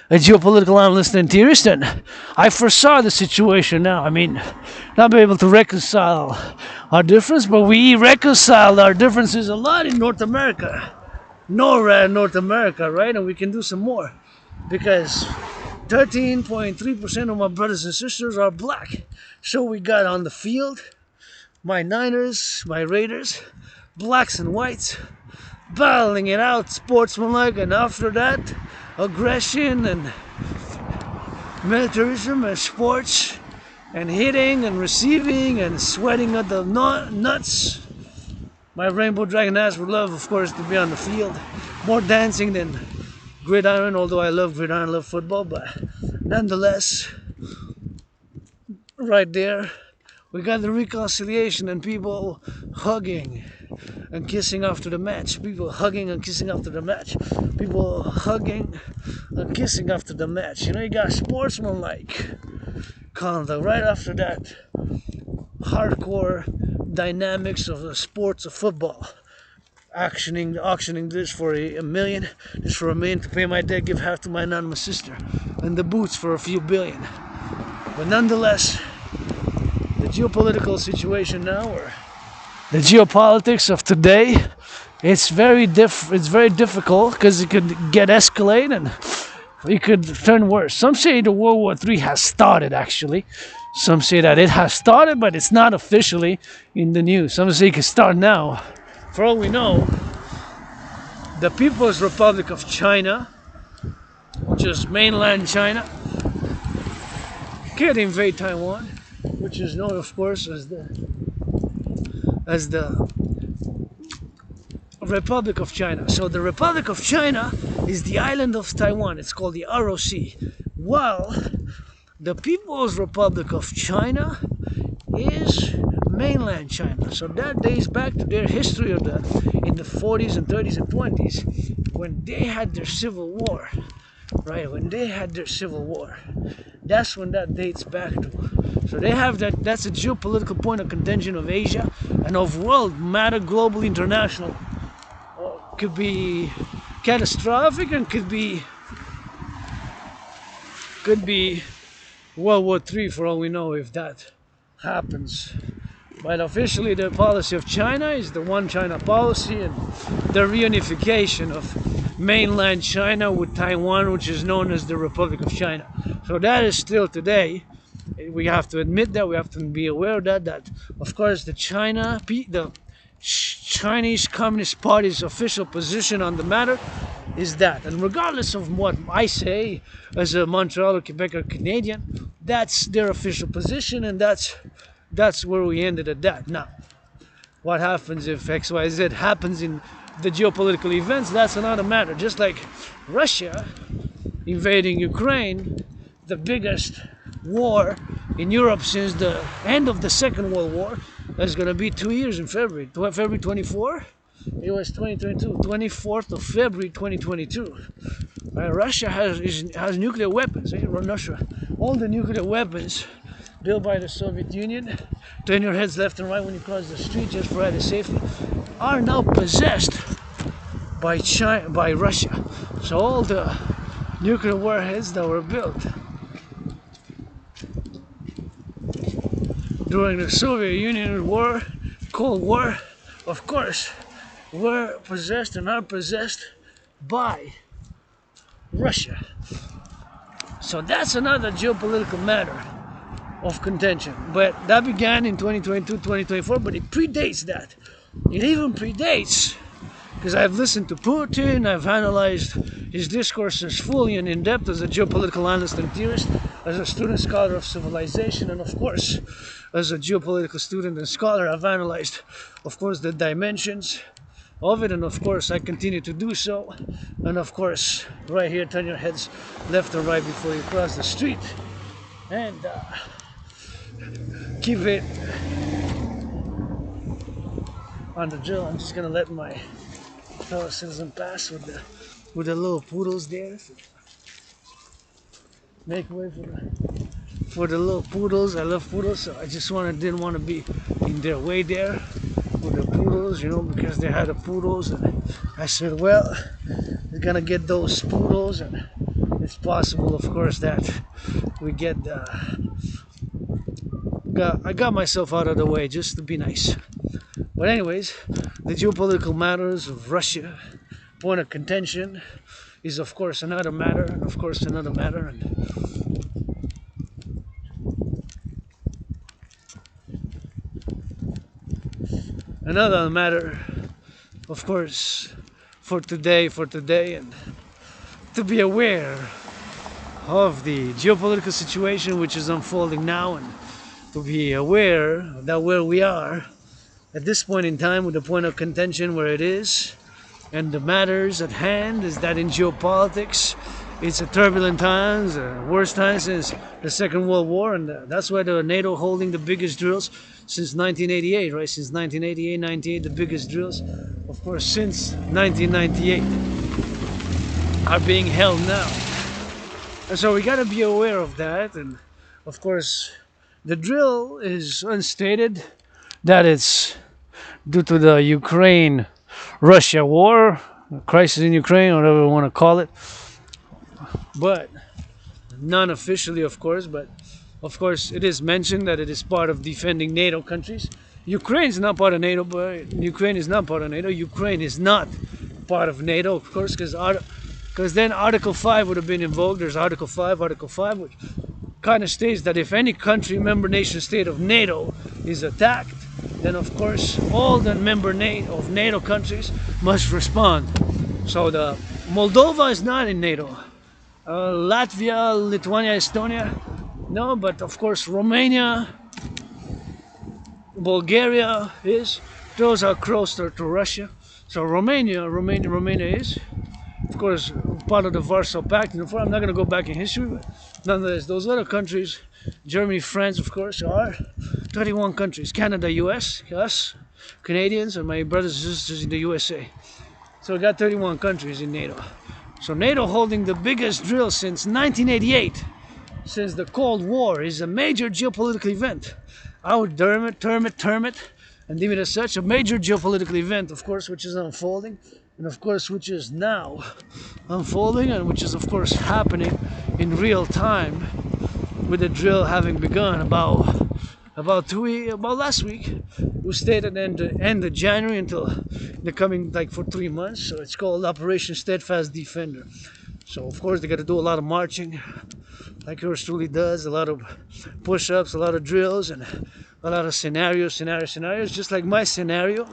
S1: a geopolitical analyst and theorist, and I foresaw the situation now. I mean, not be able to reconcile our difference, but we reconciled our differences a lot in North America. NORAD, North America, right? And we can do some more, because 13.3% of my brothers and sisters are black. So we got on the field, my Niners, my Raiders, blacks and whites, battling it out, sportsmanlike, and after that, aggression and militarism and sports and hitting and receiving and sweating at the nuts. My Rainbow Dragon ass would love, of course, to be on the field. More dancing than gridiron, although I love gridiron, I love football, but nonetheless, right there, we got the reconciliation and people hugging and kissing after the match. People hugging and kissing after the match. People hugging and kissing after the match. You know, you got sportsmanlike conduct. Right after that, hardcore dynamics of the sports of football. Auctioning this for a million, this for $1 million to pay my debt, give half to my anonymous sister, and the boots for a few billion. But nonetheless, the geopolitical situation now, or the geopolitics of today, it's very difficult because it could get escalated and it could turn worse. Some say the World War III has started, actually. Some say that it has started, but it's not officially in the news. Some say it can start now. For all we know, the People's Republic of China, which is mainland China, could invade Taiwan, which is known, of course, as the Republic of China. So the Republic of China is the island of Taiwan. It's called the ROC. While the People's Republic of China is mainland China. So that dates back to their history in the 40s and 30s and 20s, when they had their civil war. Right, when they had their civil war. That's when that dates back to. So they have that's a geopolitical point of contention of Asia and of world matter, global, international. Could be catastrophic and could be World War III, for all we know, if that happens. But officially the policy of China is the One China policy and the reunification of mainland China with Taiwan, which is known as the Republic of China. So that is still today. We have to admit that, we have to be aware of that of course the Chinese Communist Party's official position on the matter is that. And regardless of what I say as a Montreal or Quebec or Canadian, that's their official position, and that's where we ended at that. Now, what happens if XYZ happens in the geopolitical events? That's another matter. Just like Russia invading Ukraine, the biggest war in Europe since the end of the Second World War. That's going to be 2 years in February. February 24? It was 2022. 24th of February 2022. Russia has nuclear weapons. Russia, all the nuclear weapons built by the Soviet Union, turn your heads left and right when you cross the street just for added safety, are now possessed by Russia. So all the nuclear warheads that were built during the Soviet Union war, Cold War, of course, were possessed and are possessed by Russia. So that's another geopolitical matter of contention. But that began in 2022, 2024, but it predates that. It even predates because I've listened to Putin, I've analyzed his discourses fully and in depth as a geopolitical analyst and theorist, as a student scholar of civilization, and of course, as a geopolitical student and scholar, I've analyzed, of course, the dimensions of it, and of course, I continue to do so. And of course, right here, turn your heads left or right before you cross the street, and keep it on the drill. I'm just gonna let my fellow citizen pass with the little poodles there. So make way for the little poodles. I love poodles, so I just didn't want to be in their way there with the poodles, you know, because they had the poodles, and I said, well, we're gonna get those poodles, and it's possible, of course, that we get I got myself out of the way just to be nice. But anyways, the geopolitical matters of Russia, point of contention, is of course another matter, and of course another matter, and another matter, of course, for today, and to be aware of the geopolitical situation which is unfolding now, and to be aware that where we are at this point in time with the point of contention where it is, and the matters at hand is that in geopolitics, it's a turbulent times, worst times since the Second World War, and that's why the NATO holding the biggest drills since 1988, right? Since 1988, 98, the biggest drills, of course, since 1998 are being held now. And so we got to be aware of that, and of course, the drill is unstated, that it's due to the Ukraine-Russia war, crisis in Ukraine, whatever you want to call it. But non-officially, of course, but of course it is mentioned that it is part of defending NATO countries. Ukraine is not part of NATO, but Ukraine is not part of NATO. Ukraine is not part of NATO, of course, because then Article 5 would have been invoked. There's Article 5, which kind of states that if any country, member nation state of NATO is attacked, then of course all the member of NATO countries must respond. So the Moldova is not in NATO. Latvia, Lithuania, Estonia, no, but of course Romania, Bulgaria is. Those are closer to Russia. So Romania is, of course, part of the Warsaw Pact. And I'm not going to go back in history, but nonetheless, those other countries, Germany, France, of course, are 31 countries. Canada, US, us, Canadians, and my brothers and sisters in the USA. So we got 31 countries in NATO. So NATO holding the biggest drill since 1988, since the Cold War, is a major geopolitical event. I would term it, and deem it as such, a major geopolitical event, of course, which is unfolding, and of course, which is now unfolding, and which is, of course, happening in real time, with the drill having begun about last week. We stayed at the end of January until the coming, like, for 3 months. So it's called Operation Steadfast Defender. So of course they got to do a lot of marching, like yours truly does, a lot of push-ups, a lot of drills, and a lot of scenarios, just like my scenario,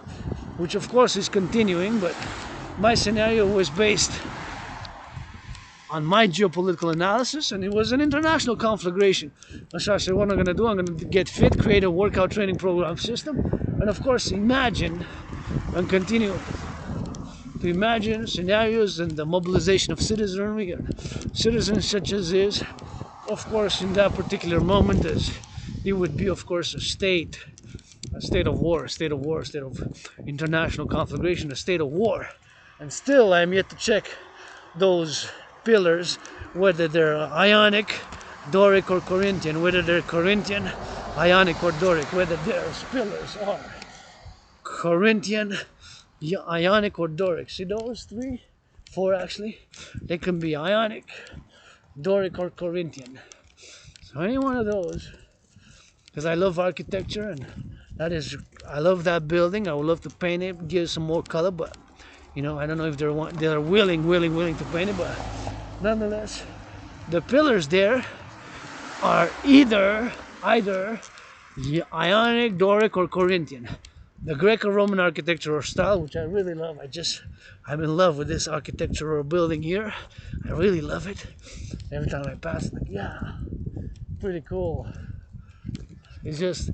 S1: which of course is continuing, but my scenario was based on my geopolitical analysis, and it was an international conflagration. So I said, what I'm going to do, I'm going to get fit, create a workout training program system, and of course imagine and continue to imagine scenarios and the mobilization of citizenry, and citizens such as is, of course, in that particular moment, as it would be, of course, a state of war, a state of international conflagration, a state of war. And still, I'm yet to check those pillars, whether they're Ionic, Doric, or Corinthian, whether they're Corinthian, Ionic, or Doric, whether their pillars are Corinthian, Ionic, or Doric. See those 3? 4 actually. They can be Ionic, Doric, or Corinthian. So any one of those, because I love architecture, and I love that building. I would love to paint it, give some more color, but you know, I don't know if they're willing to paint it, but nonetheless, the pillars there are either Ionic, Doric, or Corinthian. the Greco-Roman architectural style, which I really love. I'm in love with this architectural building here. I really love it. Every time I pass it, like, yeah, pretty cool. It's just, a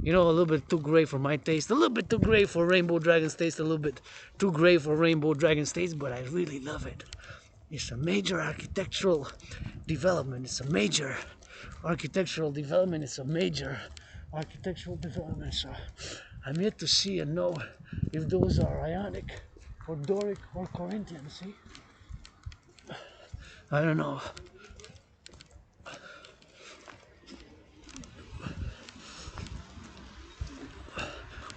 S1: little bit too gray for my taste, a little bit too gray for Rainbow Dragon's taste, a little bit too gray for Rainbow Dragon's taste, but I really love it. It's a major architectural development. So I'm yet to see and know if those are Ionic or Doric or Corinthian. See? I don't know.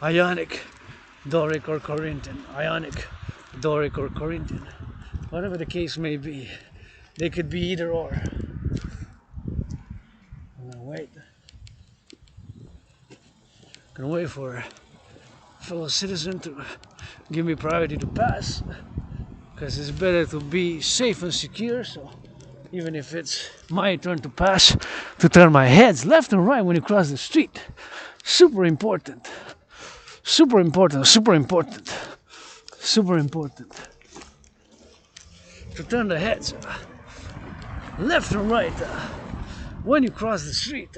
S1: Ionic, Doric or Corinthian. Ionic, Doric or Corinthian. Whatever the case may be, they could be either or. I'm gonna wait. Gonna wait for a fellow citizen to give me priority to pass, because it's better to be safe and secure. So even if it's my turn to pass, to turn my heads left and right when you cross the street. Super important. Super important. Super important. Super important. To turn the heads left and right when you cross the street.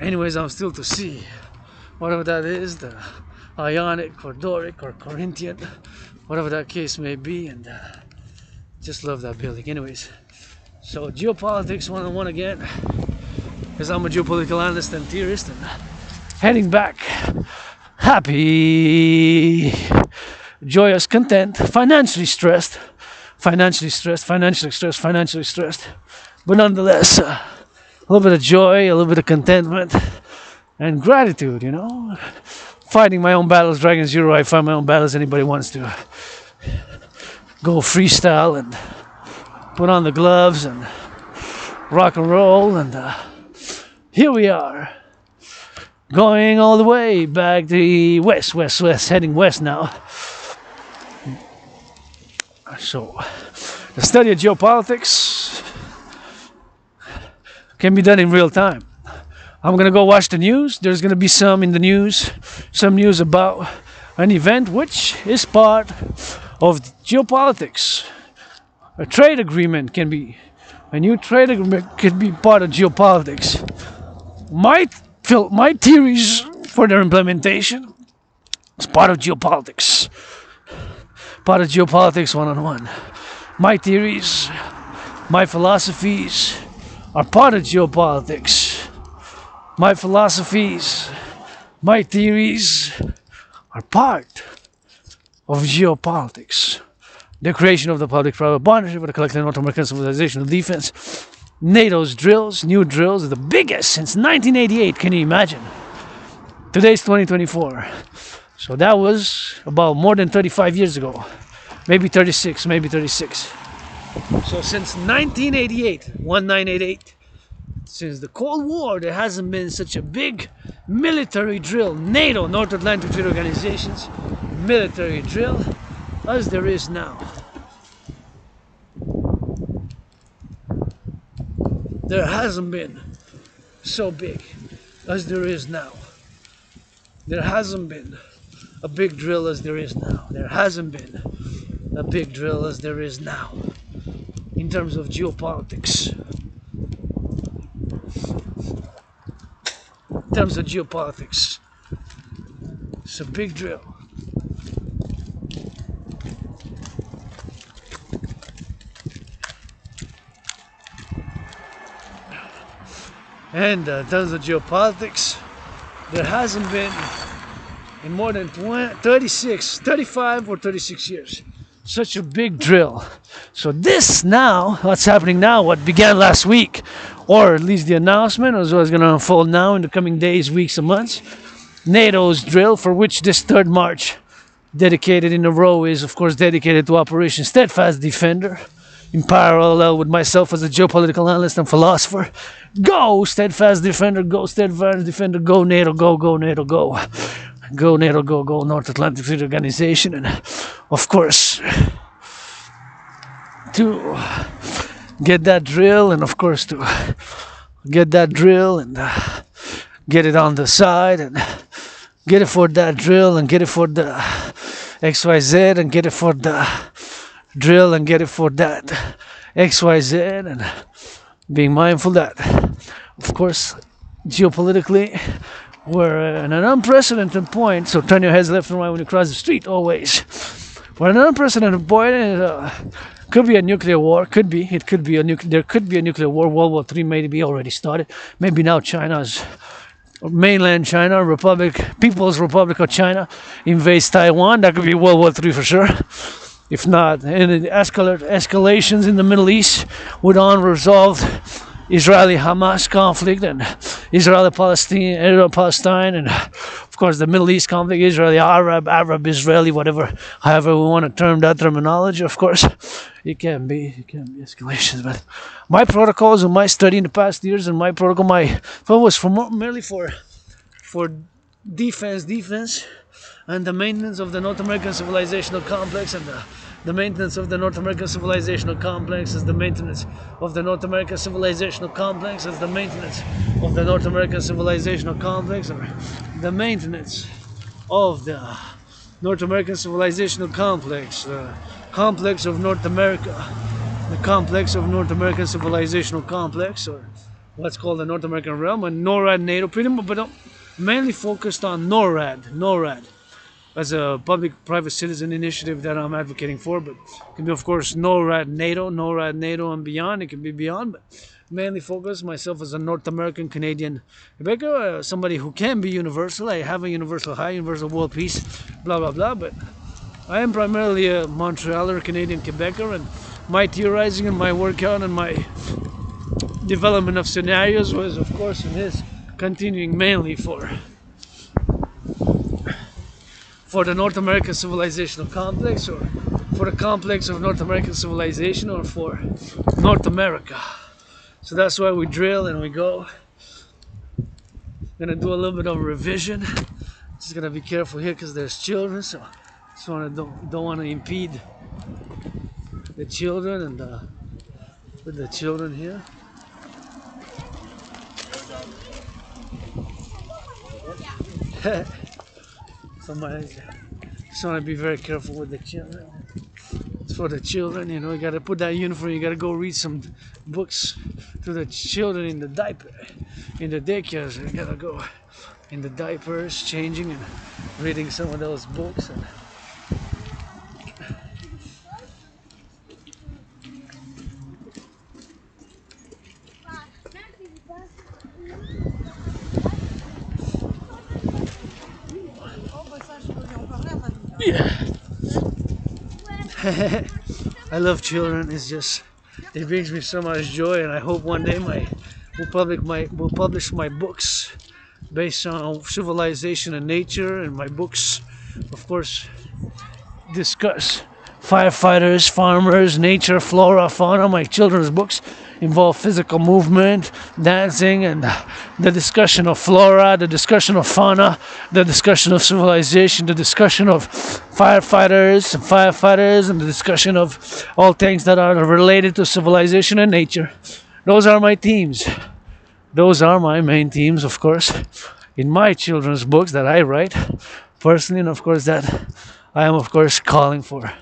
S1: Anyways, I'm still to see whatever that is, the Ionic or Doric or Corinthian, whatever that case may be, and just love that building. Anyways, so geopolitics 101 again, because I'm a geopolitical analyst and theorist, and heading back, happy, joyous, content, financially stressed, but nonetheless, a little bit of joy, a little bit of contentment, and gratitude, Fighting my own battles, Dragon Zero, I fight my own battles. Anybody wants to go freestyle and put on the gloves and rock and roll, and here we are, going all the way back to the west, heading west now. So, the study of geopolitics can be done in real time. I'm going to go watch the news. There's going to be some in the news, some news about an event which is part of geopolitics. A trade agreement can be, a new trade agreement can be part of geopolitics. My theories for their implementation is part of geopolitics. Part of geopolitics 101. My theories, my philosophies are part of geopolitics. My philosophies, my theories are part of geopolitics. The creation of the public-private partnership for the collective North American civilization of defense. NATO's drills, new drills, the biggest since 1988. Can you imagine? Today's 2024. So that was about more than 35 years ago. Maybe 36. So since 1988, since the Cold War, there hasn't been such a big military drill, NATO, North Atlantic Treaty Organization's military drill, as there is now. There hasn't been so big as there is now. There hasn't been a big drill as there is now. There hasn't been a big drill as there is now in terms of geopolitics. In terms of geopolitics, it's a big drill. And in terms of geopolitics, there hasn't been in more than 35 or 36 years such a big drill. So this now, what's happening now, what began last week, or at least the announcement, as well as going to unfold now in the coming days, weeks, and months, NATO's drill, for which this third march dedicated in a row is, of course, dedicated to Operation Steadfast Defender, in parallel with myself as a geopolitical analyst and philosopher. Go, Steadfast Defender, go, Steadfast Defender, go, NATO, go, NATO, go. Go, NATO, go, North Atlantic Treaty Organization, and, of course, to get that drill, and, of course, to get that drill and get it on the side and get it for that drill and get it for the XYZ and get it for the drill and get it for that XYZ, and being mindful that, of course, geopolitically, we're at an unprecedented point. So turn your heads left and right when you cross the street, always. We're at an unprecedented point, and could be a nuclear war. Could be. It could be there could be a nuclear war. World War III maybe already started. Maybe now China's mainland China, People's Republic of China invades Taiwan. That could be World War III for sure. If not, and escalations in the Middle East would unresolved Israeli-Hamas conflict and Israeli-Palestine, and of course the Middle East conflict, Israeli-Arab, Arab-Israeli, whatever, however we want to term that terminology. Of course, it can be escalations. But my protocols and my study in the past years and my protocol, my focus merely for defense, and the maintenance of the North American civilizational complex, and the maintenance of the North American civilizational complex is the maintenance of the North American civilizational complex as the maintenance of the North American civilizational complex, or the maintenance of the North American civilizational complex, the complex of North America, the complex of North American civilizational complex, or what's called the North American realm, and NORAD, NATO, pretty much, but mainly focused on NORAD as a public-private citizen initiative that I'm advocating for. But it can be, of course, NORAD, NATO, and beyond. It can be beyond, but mainly focus myself as a North American Canadian Quebecer, somebody who can be universal. I have a universal high, universal world peace, blah blah blah. But I am primarily a Montrealer, Canadian Quebecer, and my theorizing and my workout and my development of scenarios was, of course, and is continuing mainly for the North American civilizational complex, or for the complex of North American civilization, or for North America. So that's why we drill and we go. Gonna do a little bit of a revision. Just gotta be careful here because there's children, so don't want to impede the children, and with the children here. Somebody just want to be very careful with the children. It's for the children, you know. You got to put that uniform. You got to go read some books to the children in the diaper, in the daycares. You got to go in the diapers, changing and reading some of those books. And yeah. I love children. It's just, it brings me so much joy, and I hope one day we'll publish my books based on civilization and nature, and my books, of course, discuss firefighters, farmers, nature, flora, fauna. My children's books involve physical movement, dancing, and the discussion of flora, the discussion of fauna, the discussion of civilization, the discussion of firefighters, and the discussion of all things that are related to civilization and nature. Those are my themes. Those are my main themes, of course, in my children's books that I write personally, and of course that I am, of course, calling for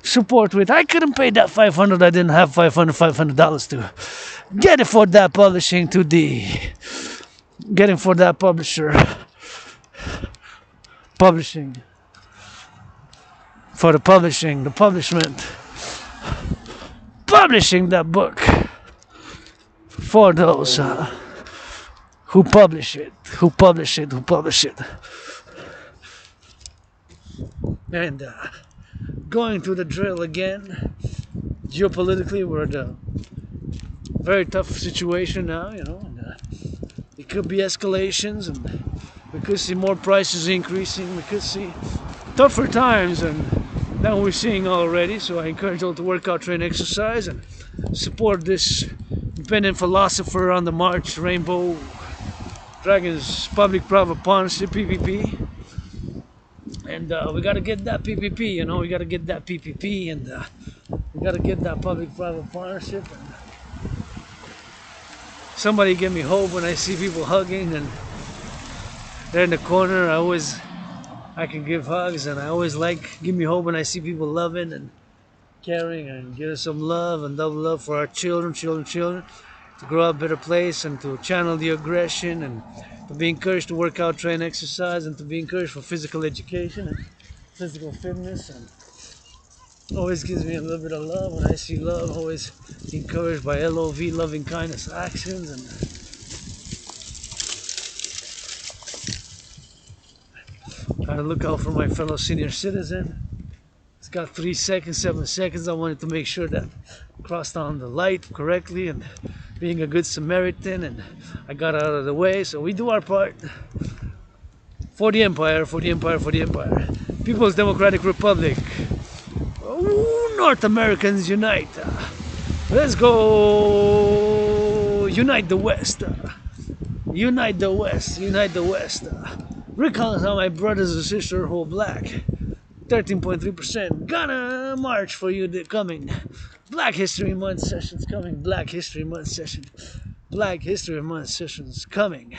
S1: support with. I couldn't pay that $500. I didn't have $500 to get it for that publishing, getting for that publisher, publishing, for the publishment, publishing that book for those who publish it. And going through the drill again. Geopolitically, we're at a very tough situation now, you know, and it could be escalations, and we could see more prices increasing. We could see tougher times, and that we're seeing already. So I encourage you all to work out, train, exercise, and support this independent philosopher on the march, Rainbow Dragons Public-Private Partnership, PPP. And we got to get that PPP, you know, we got to get that PPP, and we got to get that public-private partnership. And somebody give me hope when I see people hugging and they're in the corner. I always I can give hugs, and I always give me hope when I see people loving and caring and give us some love and double love for our children, to grow up a better place and to channel the aggression and to be encouraged to work out, train, exercise, and to be encouraged for physical education and physical fitness. And always gives me a little bit of love when I see love, always encouraged by LOV, loving kindness actions. And try to look out for my fellow senior citizen. It's got 3 seconds, 7 seconds. I wanted to make sure that I crossed on the light correctly and being a good Samaritan, and I got out of the way. So we do our part for the empire, for the empire, for the empire. People's Democratic Republic. Ooh, North Americans unite. Let's go unite the West. Unite the West, unite the West. Recognize all my brothers and sisters who are black. 13.3%. Gonna march for you coming. Black History Month sessions coming. Black History Month session. Black History Month sessions coming.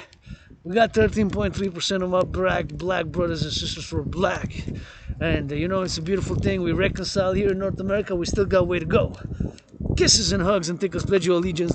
S1: We got 13.3% of my black brothers and sisters who are black. And you know, it's a beautiful thing. We reconcile here in North America. We still got way to go. Kisses and hugs and tickles. Pledge your allegiance.